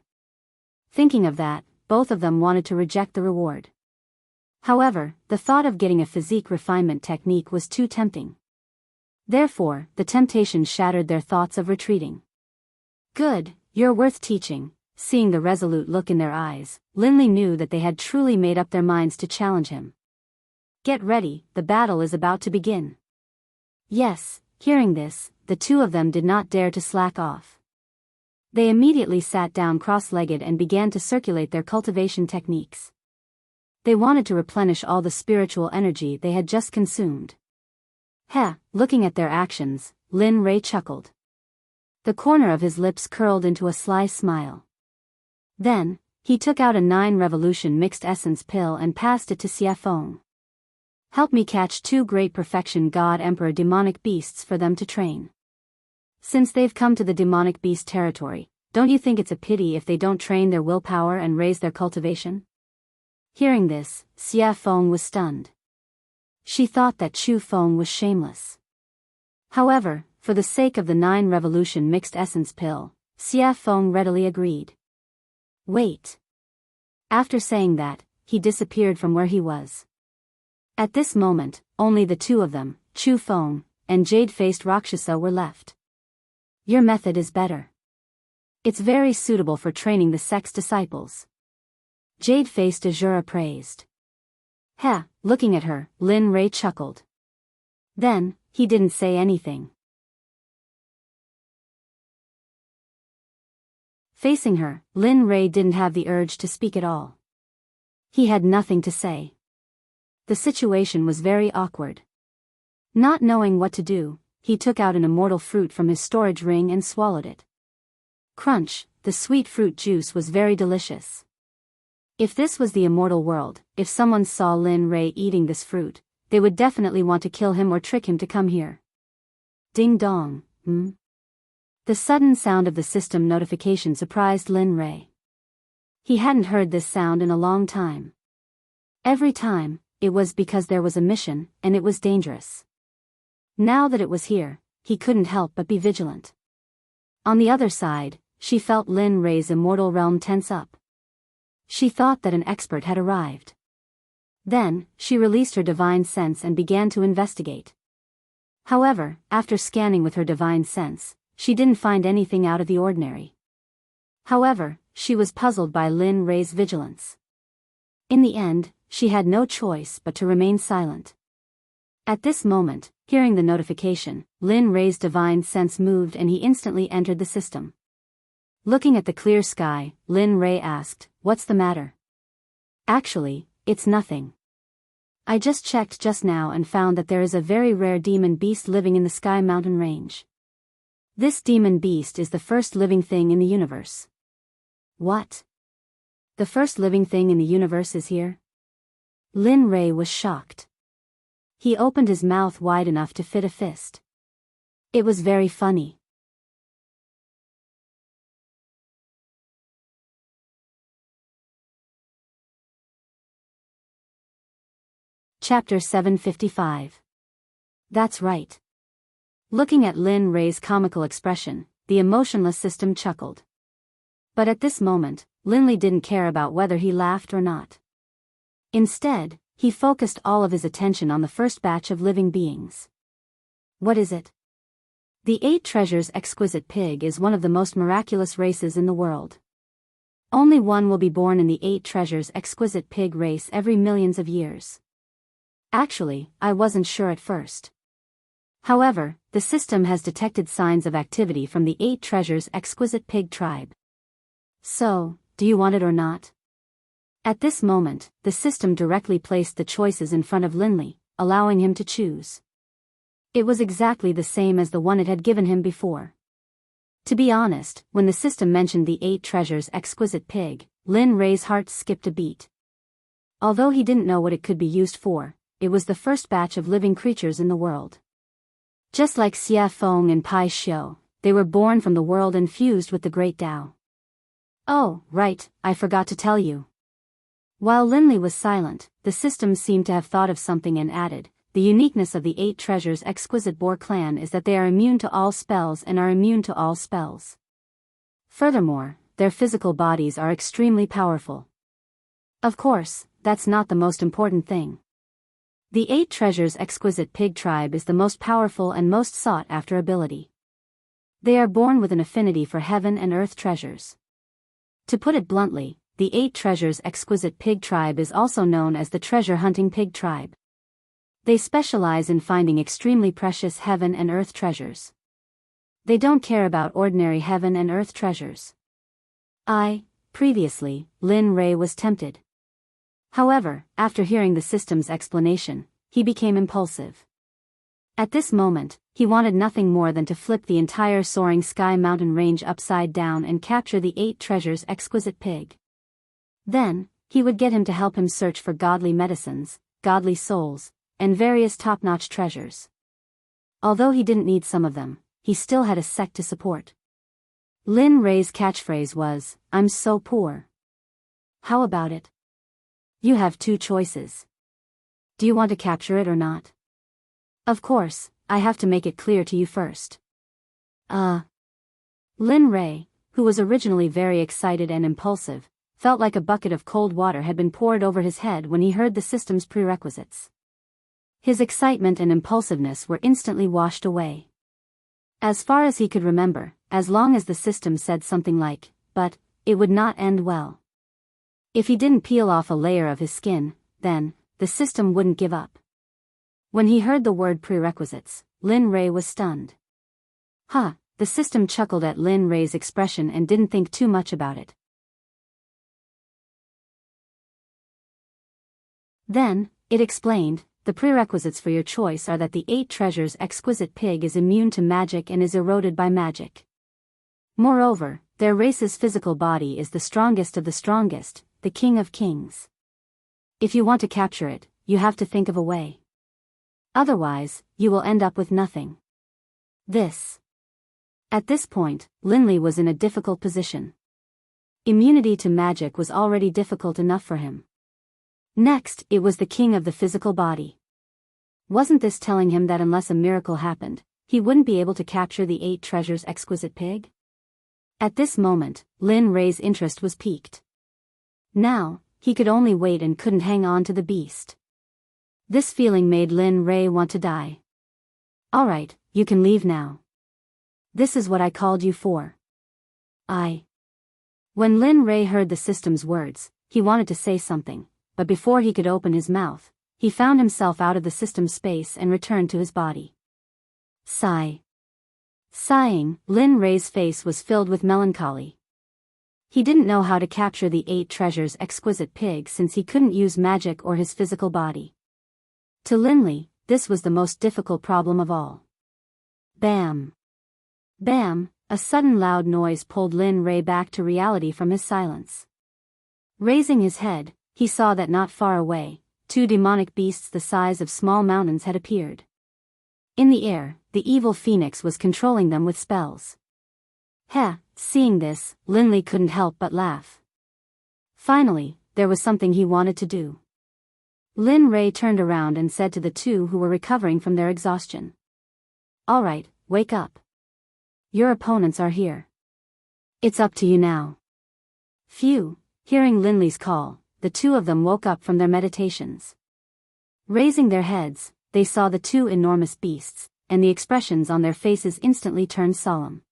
Thinking of that, both of them wanted to reject the reward. However, the thought of getting a physique refinement technique was too tempting. Therefore, the temptation shattered their thoughts of retreating. Good, you're worth teaching. Seeing the resolute look in their eyes, Linley knew that they had truly made up their minds to challenge him. Get ready, the battle is about to begin. Yes, hearing this, the two of them did not dare to slack off. They immediately sat down cross-legged and began to circulate their cultivation techniques. They wanted to replenish all the spiritual energy they had just consumed. Looking at their actions, Lin Rei chuckled. The corner of his lips curled into a sly smile. Then, he took out a 9 revolution mixed essence pill and passed it to Xia Feng. Help me catch 2 great perfection God Emperor demonic beasts for them to train. Since they've come to the demonic beast territory, don't you think it's a pity if they don't train their willpower and raise their cultivation? Hearing this, Xia Feng was stunned. She thought that Chu Feng was shameless. However, for the sake of the 9 revolution mixed essence pill, Xia Feng readily agreed. Wait. After saying that, he disappeared from where he was. At this moment, only the 2 of them, Chu Feng and jade-faced Rakshasa, were left. Your method is better. It's very suitable for training the Sect's disciples. Jade-faced Azura praised. Looking at her, Lin Rei chuckled. Then, he didn't say anything. Facing her, Lin Rei didn't have the urge to speak at all. He had nothing to say. The situation was very awkward. Not knowing what to do, he took out an immortal fruit from his storage ring and swallowed it. Crunch, the sweet fruit juice was very delicious. If this was the immortal world, if someone saw Lin Rei eating this fruit, they would definitely want to kill him or trick him to come here. Ding dong, The sudden sound of the system notification surprised Lin Rei. He hadn't heard this sound in a long time. Every time, it was because there was a mission, and it was dangerous. Now that it was here, he couldn't help but be vigilant. On the other side, she felt Lin Rei's immortal realm tense up. She thought that an expert had arrived. Then, she released her divine sense and began to investigate. However, after scanning with her divine sense, she didn't find anything out of the ordinary. However, she was puzzled by Lin Rei's vigilance. In the end, she had no choice but to remain silent. At this moment, hearing the notification, Lin Rei's divine sense moved and he instantly entered the system. Looking at the clear sky, Lin Rei asked, "What's the matter?" "Actually, it's nothing. I just checked just now and found that there is a very rare demon beast living in the Sky Mountain range. This demon beast is the first living thing in the universe." "What? The first living thing in the universe is here?" Lin Rei was shocked. He opened his mouth wide enough to fit a fist. It was very funny. Chapter 755. That's right. Looking at Lin Rei's comical expression, the emotionless system chuckled. But at this moment, Lin Li didn't care about whether he laughed or not. Instead, he focused all of his attention on the first batch of living beings. What is it? The 8 Treasures Exquisite Pig is one of the most miraculous races in the world. Only one will be born in the 8 Treasures Exquisite Pig race every millions of years. Actually, I wasn't sure at first. However, the system has detected signs of activity from the 8 Treasures Exquisite Pig tribe. So, do you want it or not? At this moment, the system directly placed the choices in front of Lin Li, allowing him to choose. It was exactly the same as the one it had given him before. To be honest, when the system mentioned the 8 Treasures Exquisite Pig, Lin Rei's heart skipped a beat. Although he didn't know what it could be used for, it was the first batch of living creatures in the world. Just like Xia Feng and Pai Xiu, they were born from the world and fused with the Great Tao. Oh, right, I forgot to tell you. While Lin Li was silent, the system seemed to have thought of something and added, the uniqueness of the 8 Treasures Exquisite Boar clan is that they are immune to all spells and are immune to all spells. Furthermore, their physical bodies are extremely powerful. Of course, that's not the most important thing. The 8 Treasures Exquisite Pig tribe is the most powerful and most sought-after ability. They are born with an affinity for heaven and earth treasures. To put it bluntly, the 8 Treasures Exquisite Pig tribe is also known as the treasure hunting pig tribe. They specialize in finding extremely precious heaven and earth treasures. They don't care about ordinary heaven and earth treasures. Previously, Lin Rei was tempted. However, after hearing the system's explanation, he became impulsive. At this moment, he wanted nothing more than to flip the entire soaring Sky Mountain range upside down and capture the 8 Treasures Exquisite Pig. Then, he would get him to help him search for godly medicines, godly souls, and various top-notch treasures. Although he didn't need some of them, he still had a sect to support. Lin Rei's catchphrase was, "I'm so poor." How about it? You have two choices. Do you want to capture it or not? Of course, I have to make it clear to you first. Lin Rei, who was originally very excited and impulsive, felt like a bucket of cold water had been poured over his head when he heard the system's prerequisites. His excitement and impulsiveness were instantly washed away. As far as he could remember, as long as the system said something like, "but," it would not end well. If he didn't peel off a layer of his skin, then, the system wouldn't give up. When he heard the word prerequisites, Lin Rei was stunned. The system chuckled at Lin Rei's expression and didn't think too much about it. Then, it explained, "The prerequisites for your choice are that the 8 treasures exquisite pig is immune to magic and is eroded by magic. Moreover, their race's physical body is the strongest of the strongest, the king of kings. If you want to capture it, you have to think of a way. Otherwise, you will end up with nothing." At this point, Linley was in a difficult position. Immunity to magic was already difficult enough for him. Next, it was the king of the physical body. Wasn't this telling him that unless a miracle happened, he wouldn't be able to capture the 8 treasures exquisite pig? At this moment, Lin Rei's interest was piqued. Now, he could only wait and couldn't hang on to the beast. This feeling made Lin Rei want to die. "Alright, you can leave now. This is what I called you for." When Lin Rei heard the system's words, he wanted to say something, but before he could open his mouth, he found himself out of the system's space and returned to his body. Sighing, Lin Rei's face was filled with melancholy. He didn't know how to capture the 8 treasures exquisite pig since he couldn't use magic or his physical body. To Linley, this was the most difficult problem of all. Bam! Bam! A sudden loud noise pulled Lin Rei back to reality from his silence. Raising his head, he saw that not far away, 2 demonic beasts the size of small mountains had appeared. In the air, the evil phoenix was controlling them with spells. Seeing this, Linley couldn't help but laugh. Finally, there was something he wanted to do. Lin Rei turned around and said to the 2 who were recovering from their exhaustion, "Alright, wake up. Your opponents are here. It's up to you now." Phew! Hearing Linley's call, the 2 of them woke up from their meditations. Raising their heads, they saw the 2 enormous beasts, and the expressions on their faces instantly turned solemn.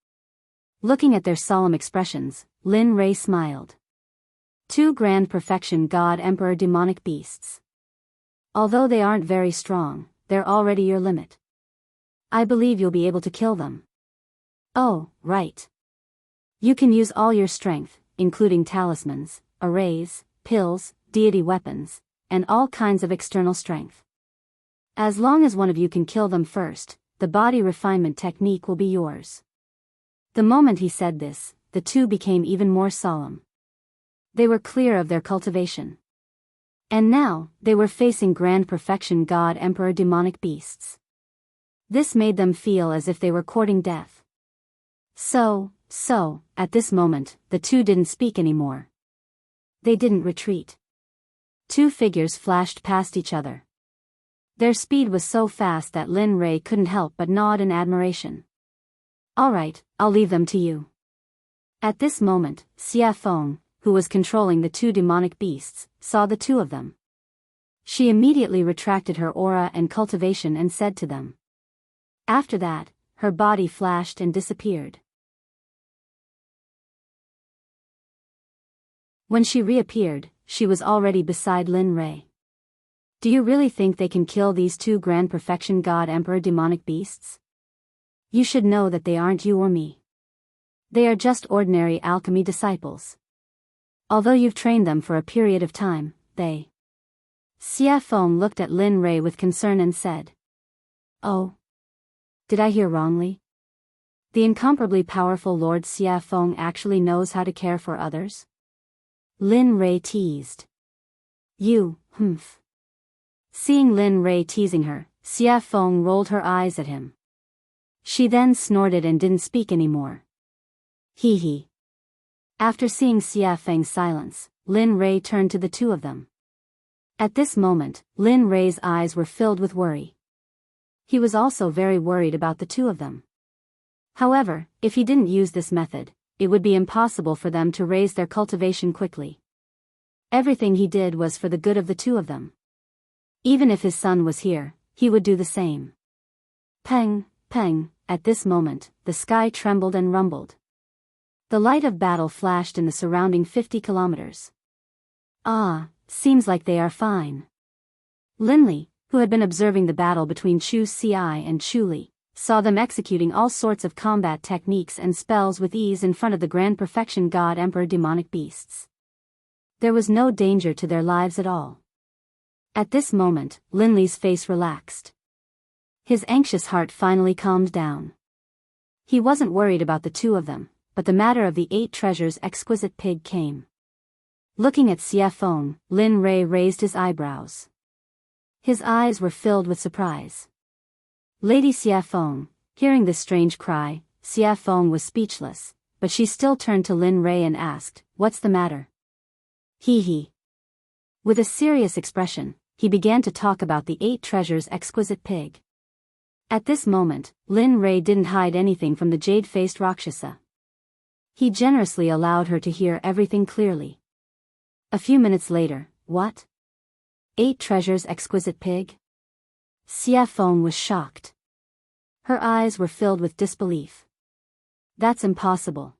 Looking at their solemn expressions, Lin Rei smiled. 2 grand perfection god emperor demonic beasts. Although they aren't very strong, they're already your limit. I believe you'll be able to kill them. Oh, right. You can use all your strength, including talismans, arrays, pills, deity weapons, and all kinds of external strength. As long as one of you can kill them first, the body refinement technique will be yours. The moment he said this, the 2 became even more solemn. They were clear of their cultivation. And now, they were facing grand perfection god emperor demonic beasts. This made them feel as if they were courting death. So, at this moment, the 2 didn't speak anymore. They didn't retreat. 2 figures flashed past each other. Their speed was so fast that Lin Rei couldn't help but nod in admiration. "Alright, I'll leave them to you." At this moment, Xia Feng, who was controlling the 2 demonic beasts, saw the 2 of them. She immediately retracted her aura and cultivation and said to them. After that, her body flashed and disappeared. When she reappeared, she was already beside Lin Rei. "Do you really think they can kill these 2 grand perfection god emperor demonic beasts? You should know that they aren't you or me. They are just ordinary alchemy disciples. Although you've trained them for a period of time, they..." Xia Feng looked at Lin Rei with concern and said, "Oh. Did I hear wrongly? The incomparably powerful Lord Xia Feng actually knows how to care for others?" Lin Rei teased. "You, Seeing Lin Rei teasing her, Xia Feng rolled her eyes at him. She then snorted and didn't speak anymore. Hee hee. After seeing Xia Feng's silence, Lin Rei turned to the two of them. At this moment, Lin Rei's eyes were filled with worry. He was also very worried about the two of them. However, if he didn't use this method, it would be impossible for them to raise their cultivation quickly. Everything he did was for the good of the two of them. Even if his son was here, he would do the same. Peng, peng, at this moment, the sky trembled and rumbled. The light of battle flashed in the surrounding 50 kilometers. Ah, seems like they are fine. Linli, who had been observing the battle between Chu Xi and Chu Li, saw them executing all sorts of combat techniques and spells with ease in front of the Grand Perfection God Emperor demonic beasts. There was no danger to their lives at all. At this moment, Linli's face relaxed. His anxious heart finally calmed down. He wasn't worried about the two of them, but the matter of the 8 treasures exquisite pig came. Looking at Xia Feng, Lin Rei raised his eyebrows. His eyes were filled with surprise. Lady Xia Feng, hearing this strange cry, Xia Feng was speechless, but she still turned to Lin Rei and asked, "What's the matter?" Hee hee. With a serious expression, he began to talk about the 8 treasures exquisite pig. At this moment, Lin Rei didn't hide anything from the jade-faced Rakshasa. He generously allowed her to hear everything clearly. A few minutes later, what? 8 treasures exquisite pig? Xia Feng was shocked. Her eyes were filled with disbelief. That's impossible.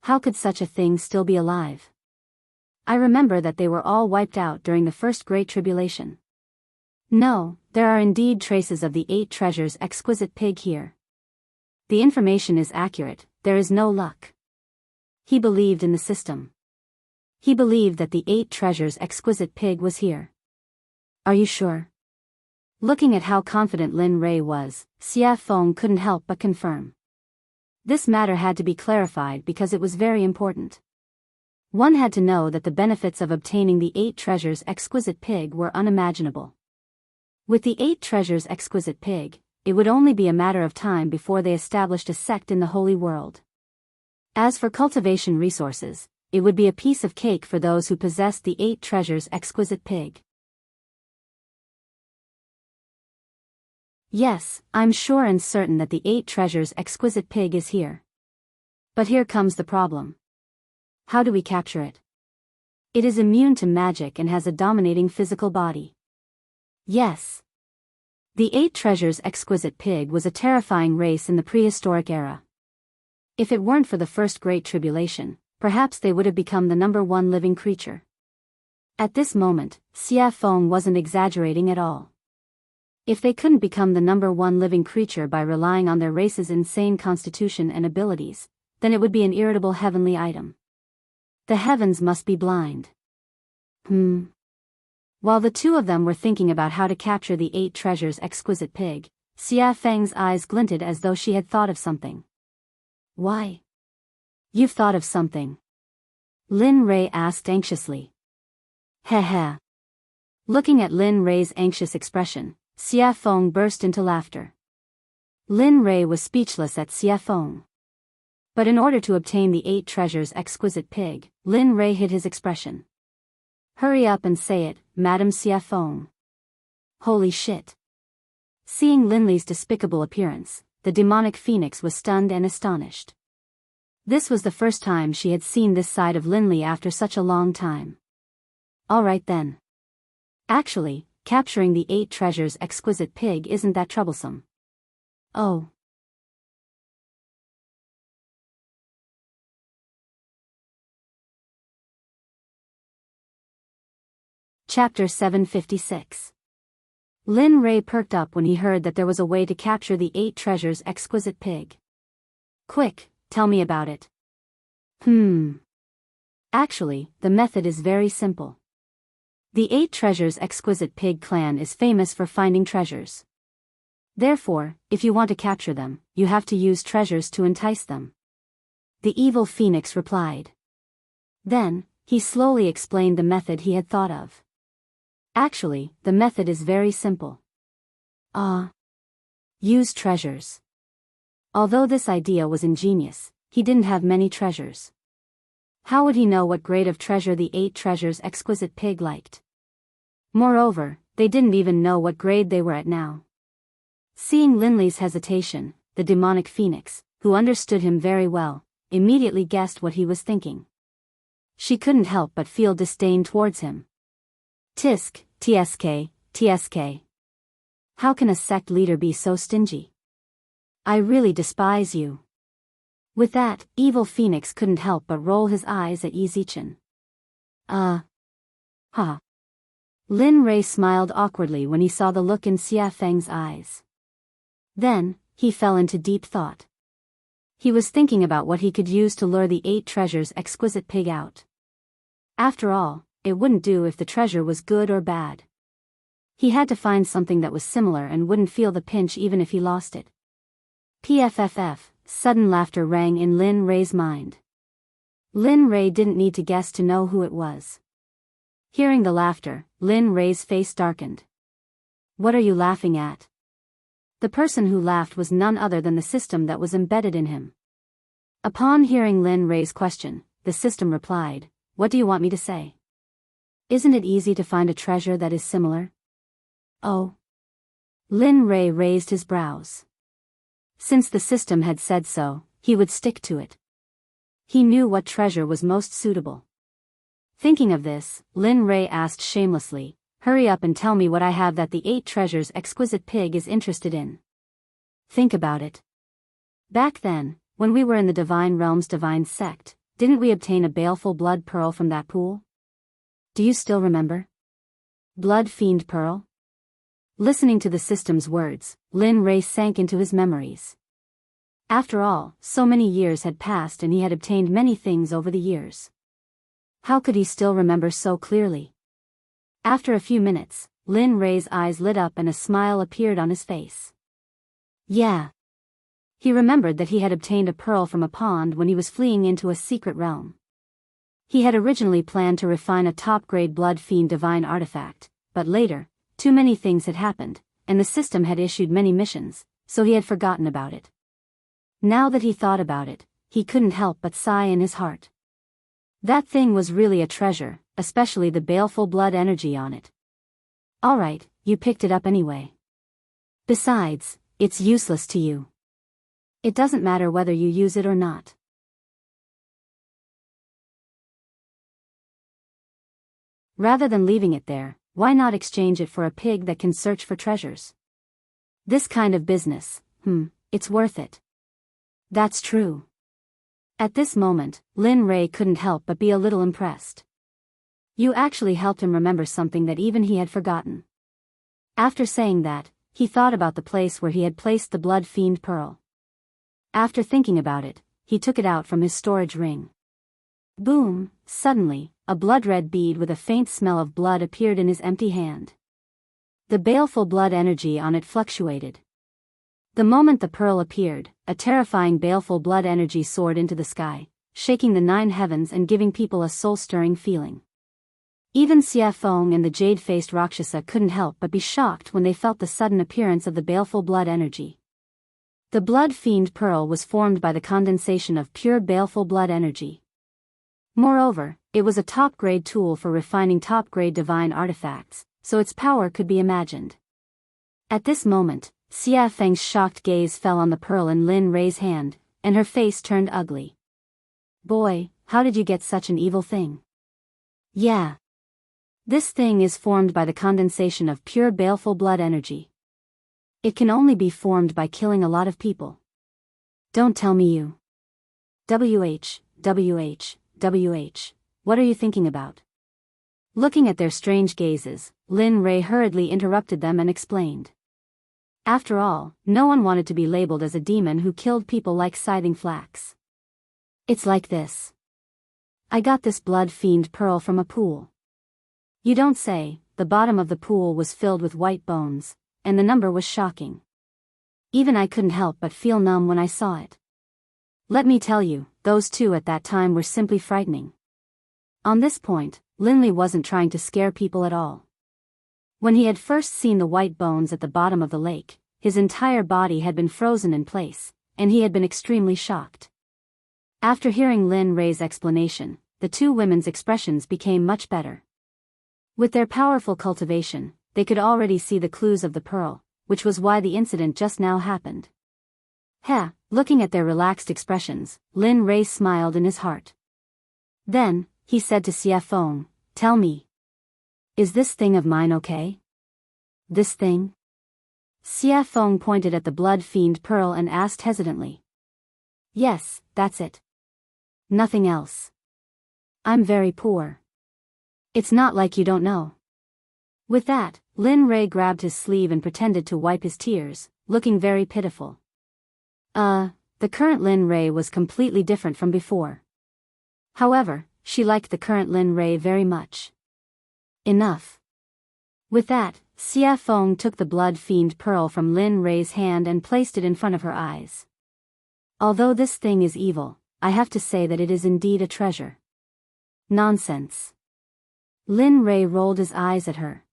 How could such a thing still be alive? I remember that they were all wiped out during the first Great Tribulation. No, there are indeed traces of the 8 treasures exquisite pig here. The information is accurate, there is no luck. He believed in the system. He believed that the 8 treasures exquisite pig was here. Are you sure? Looking at how confident Lin Rei was, Xia Feng couldn't help but confirm. This matter had to be clarified because it was very important. One had to know that the benefits of obtaining the 8 treasures exquisite pig were unimaginable. With the 8 treasures exquisite pig, it would only be a matter of time before they established a sect in the holy world. As for cultivation resources, it would be a piece of cake for those who possessed the 8 treasures exquisite pig. Yes, I'm sure and certain that the 8 treasures exquisite pig is here. But here comes the problem. How do we capture it? It is immune to magic and has a dominating physical body. Yes. The 8 treasures exquisite pig was a terrifying race in the prehistoric era. If it weren't for the first Great Tribulation, perhaps they would have become the #1 living creature. At this moment, Xia Feng wasn't exaggerating at all. If they couldn't become the #1 living creature by relying on their race's insane constitution and abilities, then it would be an irritable heavenly item. The heavens must be blind. While the two of them were thinking about how to capture the 8 treasures exquisite pig, Xia Feng's eyes glinted as though she had thought of something. Why? You've thought of something? Lin Rei asked anxiously. Heh. Looking at Lin Rei's anxious expression, Xia Feng burst into laughter. Lin Rei was speechless at Xia Feng. But in order to obtain the 8 treasures exquisite pig, Lin Rei hid his expression. Hurry up and say it, Madam Xia Feng. Holy shit. Seeing Linli's despicable appearance, the demonic phoenix was stunned and astonished. This was the first time she had seen this side of Linli after such a long time. Alright then. Actually, capturing the 8 treasures exquisite pig isn't that troublesome. Oh. Chapter 756. Lin Rei perked up when he heard that there was a way to capture the 8 treasures exquisite pig. Quick, tell me about it. Actually, the method is very simple. The 8 treasures exquisite pig clan is famous for finding treasures. Therefore, if you want to capture them, you have to use treasures to entice them. The evil phoenix replied. Then, he slowly explained the method he had thought of. Actually, the method is very simple. Use treasures. Although this idea was ingenious, he didn't have many treasures. How would he know what grade of treasure the 8 treasures exquisite pig liked? Moreover, they didn't even know what grade they were at now. Seeing Linley's hesitation, the demonic phoenix, who understood him very well, immediately guessed what he was thinking. She couldn't help but feel disdain towards him. Tisk, tsk, tsk. How can a sect leader be so stingy? I really despise you. With that, evil phoenix couldn't help but roll his eyes at Yi Zichen. Ha. Lin Rei smiled awkwardly when he saw the look in Xia Feng's eyes. Then, he fell into deep thought. He was thinking about what he could use to lure the 8 treasures exquisite pig out. After all, it wouldn't do if the treasure was good or bad. He had to find something that was similar and wouldn't feel the pinch even if he lost it. PFFF, sudden laughter rang in Lin Rei's mind. Lin Rei didn't need to guess to know who it was. Hearing the laughter, Lin Rei's face darkened. What are you laughing at? The person who laughed was none other than the system that was embedded in him. Upon hearing Lin Rei's question, the system replied, "What do you want me to say? Isn't it easy to find a treasure that is similar?" Oh. Lin Rei raised his brows. Since the system had said so, he would stick to it. He knew what treasure was most suitable. Thinking of this, Lin Rei asked shamelessly, "Hurry up and tell me what I have that the 8 treasures exquisite pig is interested in." Think about it. Back then, when we were in the Divine Realm's Divine Sect, didn't we obtain a baleful blood pearl from that pool? Do you still remember? Blood fiend pearl? Listening to the system's words, Lin Rei sank into his memories. After all, so many years had passed and he had obtained many things over the years. How could he still remember so clearly? After a few minutes, Lin Rei's eyes lit up and a smile appeared on his face. Yeah. He remembered that he had obtained a pearl from a pond when he was fleeing into a secret realm. He had originally planned to refine a top-grade blood fiend divine artifact, but later, too many things had happened, and the system had issued many missions, so he had forgotten about it. Now that he thought about it, he couldn't help but sigh in his heart. That thing was really a treasure, especially the baleful blood energy on it. Alright, you picked it up anyway. Besides, it's useless to you. It doesn't matter whether you use it or not. Rather than leaving it there, why not exchange it for a pig that can search for treasures? This kind of business, it's worth it. That's true. At this moment, Lin Rei couldn't help but be a little impressed. You actually helped him remember something that even he had forgotten. After saying that, he thought about the place where he had placed the blood fiend pearl. After thinking about it, he took it out from his storage ring. Boom! Suddenly, a blood-red bead with a faint smell of blood appeared in his empty hand. The baleful blood energy on it fluctuated. The moment the pearl appeared, a terrifying baleful blood energy soared into the sky, shaking the 9 heavens and giving people a soul-stirring feeling. Even Xia Feng and the jade-faced Rakshasa couldn't help but be shocked when they felt the sudden appearance of the baleful blood energy. The blood fiend pearl was formed by the condensation of pure baleful blood energy. Moreover, it was a top-grade tool for refining top-grade divine artifacts, so its power could be imagined. At this moment, Xia Feng's shocked gaze fell on the pearl in Lin Rei's hand, and her face turned ugly. Boy, how did you get such an evil thing? Yeah. This thing is formed by the condensation of pure baleful blood energy. It can only be formed by killing a lot of people. Don't tell me you. WH, what are you thinking about? Looking at their strange gazes, Lin Rei hurriedly interrupted them and explained. After all, no one wanted to be labeled as a demon who killed people like scything flax. It's like this. I got this blood fiend pearl from a pool. You don't say. The bottom of the pool was filled with white bones, and the number was shocking. Even I couldn't help but feel numb when I saw it. Let me tell you, those 2 at that time were simply frightening. On this point, Linley wasn't trying to scare people at all. When he had first seen the white bones at the bottom of the lake, his entire body had been frozen in place, and he had been extremely shocked. After hearing Lin Rei's explanation, the two women's expressions became much better. With their powerful cultivation, they could already see the clues of the pearl, which was why the incident just now happened. Looking at their relaxed expressions, Lin Rei smiled in his heart. Then, he said to Xie Feng, "Tell me. Is this thing of mine okay?" "This thing?" Xie Feng pointed at the blood fiend pearl and asked hesitantly. "Yes, that's it. Nothing else. I'm very poor. It's not like you don't know." With that, Lin Rei grabbed his sleeve and pretended to wipe his tears, looking very pitiful. The current Lin Rei was completely different from before. However, she liked the current Lin Rei very much. Enough. With that, Xie Feng took the blood fiend pearl from Lin Rei's hand and placed it in front of her eyes. "Although this thing is evil, I have to say that it is indeed a treasure." "Nonsense." Lin Rei rolled his eyes at her.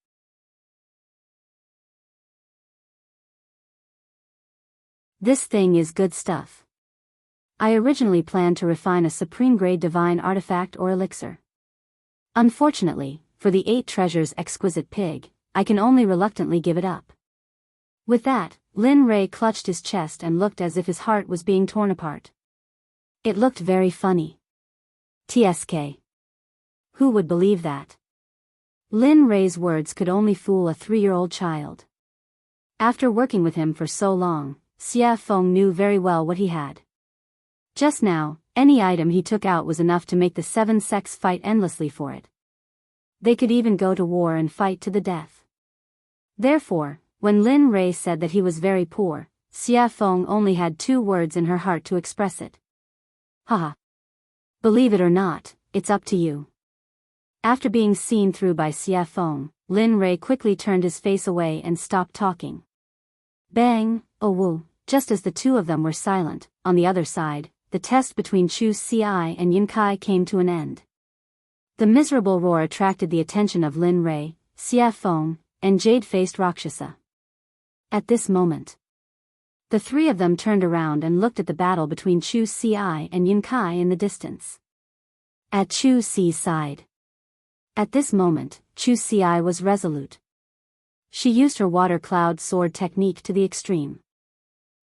"This thing is good stuff. I originally planned to refine a supreme-grade divine artifact or elixir. Unfortunately, for the 8 treasures exquisite pig, I can only reluctantly give it up." With that, Lin Rei clutched his chest and looked as if his heart was being torn apart. It looked very funny. TSK. Who would believe that? Lin Rei's words could only fool a 3-year-old child. After working with him for so long, Xie Feng knew very well what he had. Just now, any item he took out was enough to make the 7 sects fight endlessly for it. They could even go to war and fight to the death. Therefore, when Lin Rei said that he was very poor, Xie Feng only had 2 words in her heart to express it. Haha. Believe it or not, it's up to you. After being seen through by Xie Feng, Lin Rei quickly turned his face away and stopped talking. Bang, oh woo, just as the two of them were silent, on the other side, the test between Chu Xi and Yun Kai came to an end. The miserable roar attracted the attention of Lin Rei, Xie Feng, and jade-faced Rakshasa. At this moment, the 3 of them turned around and looked at the battle between Chu Xi and Yun Kai in the distance. At Chu Xi's side. At this moment, Chu Xi was resolute. She used her water cloud sword technique to the extreme.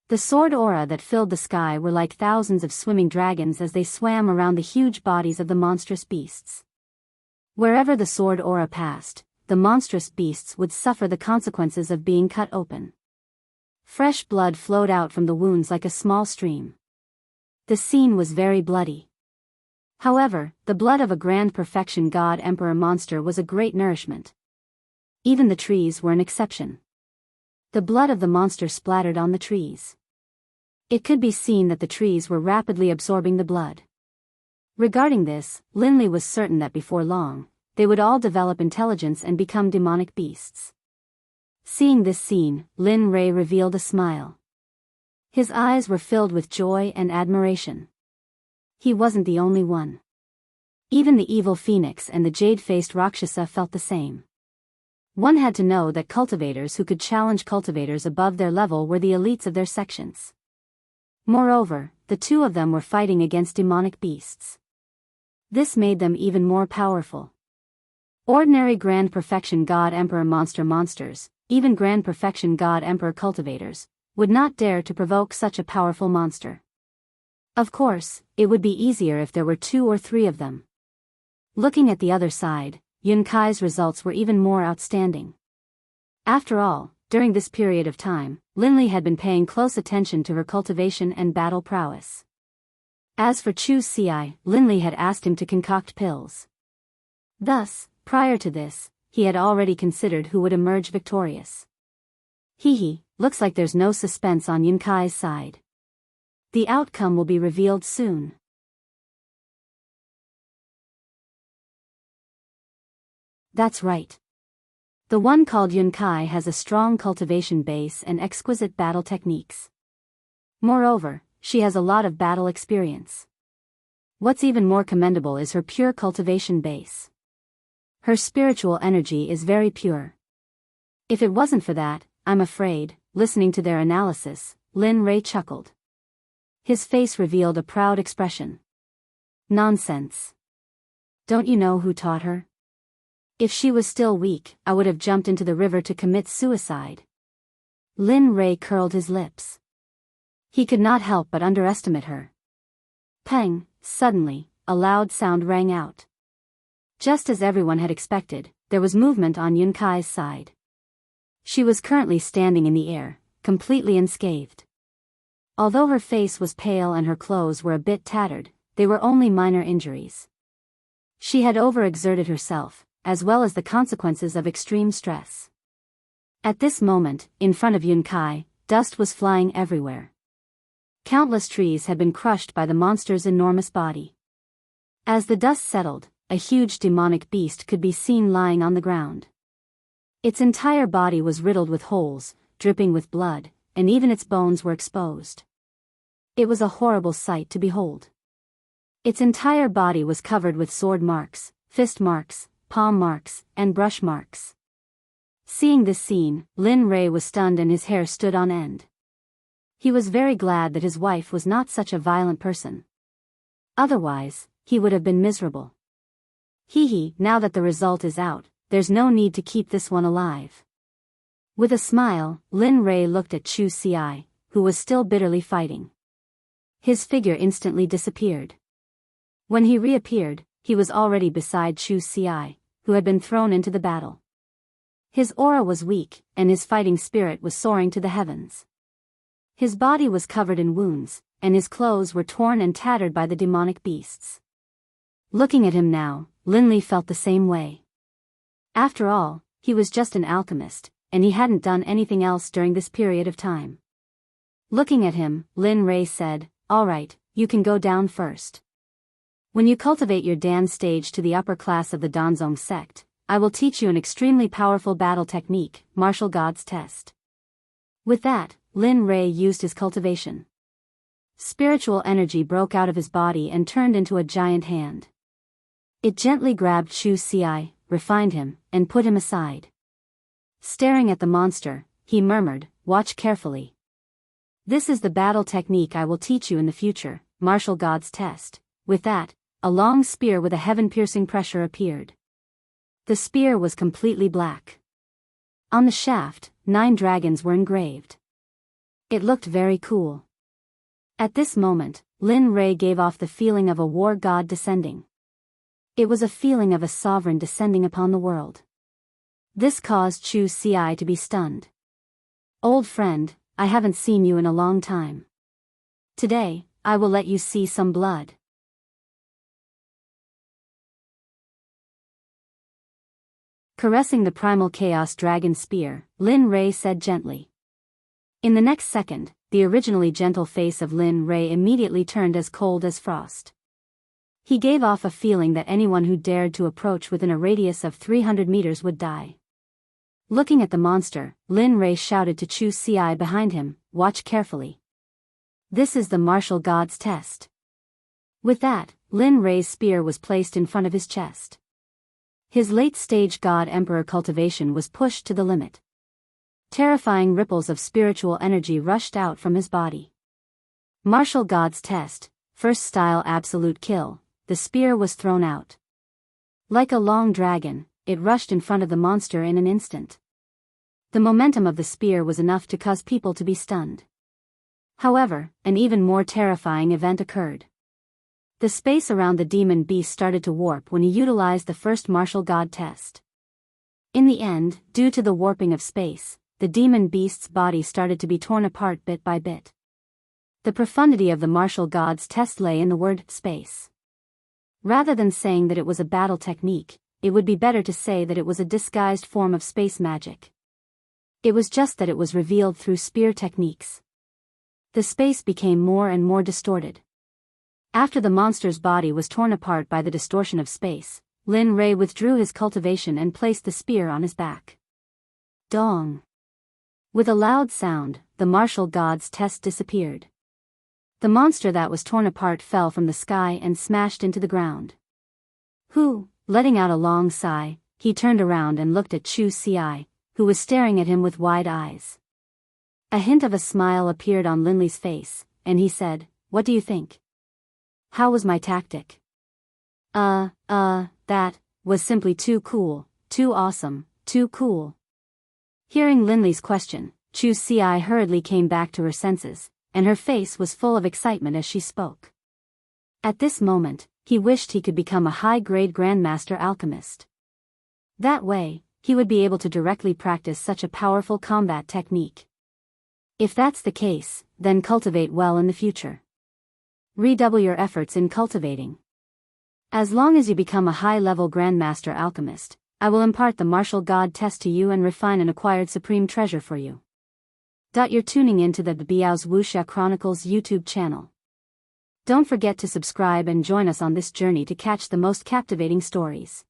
The sword aura that filled the sky were like thousands of swimming dragons as they swam around the huge bodies of the monstrous beasts. Wherever the sword aura passed, the monstrous beasts would suffer the consequences of being cut open. Fresh blood flowed out from the wounds like a small stream. The scene was very bloody. However, the blood of a grand perfection god emperor monster was a great nourishment. Even the trees were an exception. The blood of the monster splattered on the trees. It could be seen that the trees were rapidly absorbing the blood. Regarding this, Lin Li was certain that before long, they would all develop intelligence and become demonic beasts. Seeing this scene, Lin Rei revealed a smile. His eyes were filled with joy and admiration. He wasn't the only one. Even the evil phoenix and the jade-faced Rakshasa felt the same. One had to know that cultivators who could challenge cultivators above their level were the elites of their sections. Moreover, the 2 of them were fighting against demonic beasts. This made them even more powerful. Ordinary Grand Perfection God Emperor monsters, even Grand Perfection God Emperor cultivators, would not dare to provoke such a powerful monster. Of course, it would be easier if there were 2 or 3 of them. Looking at the other side, Yun Kai's results were even more outstanding. After all, during this period of time, Lin Li had been paying close attention to her cultivation and battle prowess. As for Chu Xi, Lin Li had asked him to concoct pills. Thus, prior to this, he had already considered who would emerge victorious. Looks like there's no suspense on Yun Kai's side. The outcome will be revealed soon. That's right. The one called Yun Kai has a strong cultivation base and exquisite battle techniques. Moreover, she has a lot of battle experience. What's even more commendable is her pure cultivation base. Her spiritual energy is very pure. If it wasn't for that, I'm afraid, listening to their analysis, Lin Rei chuckled. His face revealed a proud expression. Nonsense. Don't you know who taught her? If she was still weak, I would have jumped into the river to commit suicide. Lin Rei curled his lips. He could not help but underestimate her. Pang, suddenly, a loud sound rang out. Just as everyone had expected, there was movement on Yun Kai's side. She was currently standing in the air, completely unscathed. Although her face was pale and her clothes were a bit tattered, they were only minor injuries. She had overexerted herself, as well as the consequences of extreme stress. At this moment, in front of Yun Kai, dust was flying everywhere. Countless trees had been crushed by the monster's enormous body. As the dust settled, a huge demonic beast could be seen lying on the ground. Its entire body was riddled with holes, dripping with blood, and even its bones were exposed. It was a horrible sight to behold. Its entire body was covered with sword marks, fist marks, palm marks, and brush marks. Seeing this scene, Lin Rei was stunned and his hair stood on end. He was very glad that his wife was not such a violent person. Otherwise, he would have been miserable. Now that the result is out, there's no need to keep this one alive. With a smile, Lin Rei looked at Chu Xi, who was still bitterly fighting. His figure instantly disappeared. When he reappeared, he was already beside Chu Xi, who had been thrown into the battle. His aura was weak, and his fighting spirit was soaring to the heavens. His body was covered in wounds, and his clothes were torn and tattered by the demonic beasts. Looking at him now, Lin Li felt the same way. After all, he was just an alchemist, and he hadn't done anything else during this period of time. Looking at him, Lin Rei said, "All right, you can go down first. When you cultivate your Dan stage to the upper class of the Danzong sect, I will teach you an extremely powerful battle technique, Martial God's Test." With that, Lin Rei used his cultivation. Spiritual energy broke out of his body and turned into a giant hand. It gently grabbed Chu Xi, refined him, and put him aside. Staring at the monster, he murmured, "Watch carefully. This is the battle technique I will teach you in the future, Martial God's Test." With that, a long spear with a heaven-piercing pressure appeared. The spear was completely black. On the shaft, 9 dragons were engraved. It looked very cool. At this moment, Lin Rei gave off the feeling of a war god descending. It was a feeling of a sovereign descending upon the world. This caused Chu Xi to be stunned. "Old friend, I haven't seen you in a long time. Today, I will let you see some blood." Caressing the primal chaos dragon spear, Lin Rei said gently. In the next second, the originally gentle face of Lin Rei immediately turned as cold as frost. He gave off a feeling that anyone who dared to approach within a radius of 300 meters would die. Looking at the monster, Lin Rei shouted to Chu Xi behind him, "Watch carefully. This is the Martial God's Test." With that, Lin Rei's spear was placed in front of his chest. His late-stage God-Emperor cultivation was pushed to the limit. Terrifying ripples of spiritual energy rushed out from his body. Martial God's Test, first style absolute kill, the spear was thrown out. Like a long dragon, it rushed in front of the monster in an instant. The momentum of the spear was enough to cause people to be stunned. However, an even more terrifying event occurred. The space around the demon beast started to warp when he utilized the first martial god test. In the end, due to the warping of space, the demon beast's body started to be torn apart bit by bit. The profundity of the martial god's test lay in the word space. Rather than saying that it was a battle technique, it would be better to say that it was a disguised form of space magic. It was just that it was revealed through spear techniques. The space became more and more distorted. After the monster's body was torn apart by the distortion of space, Lin Rei withdrew his cultivation and placed the spear on his back. Dong! With a loud sound, the martial god's test disappeared. The monster that was torn apart fell from the sky and smashed into the ground. Letting out a long sigh, he turned around and looked at Chu Xi, who was staring at him with wide eyes. A hint of a smile appeared on Linley's face, and he said, "What do you think? How was my tactic?" That was simply too cool, too awesome, too cool." Hearing Linley's question, Chu Ci hurriedly came back to her senses, and her face was full of excitement as she spoke. At this moment, he wished he could become a high-grade Grandmaster Alchemist. That way, he would be able to directly practice such a powerful combat technique. If that's the case, then cultivate well in the future. Redouble your efforts in cultivating. As long as you become a high-level Grandmaster Alchemist, I will impart the Martial God test to you and refine an acquired supreme treasure for you. You're tuning in to the Biyao's Wuxia Chronicles YouTube channel. Don't forget to subscribe and join us on this journey to catch the most captivating stories.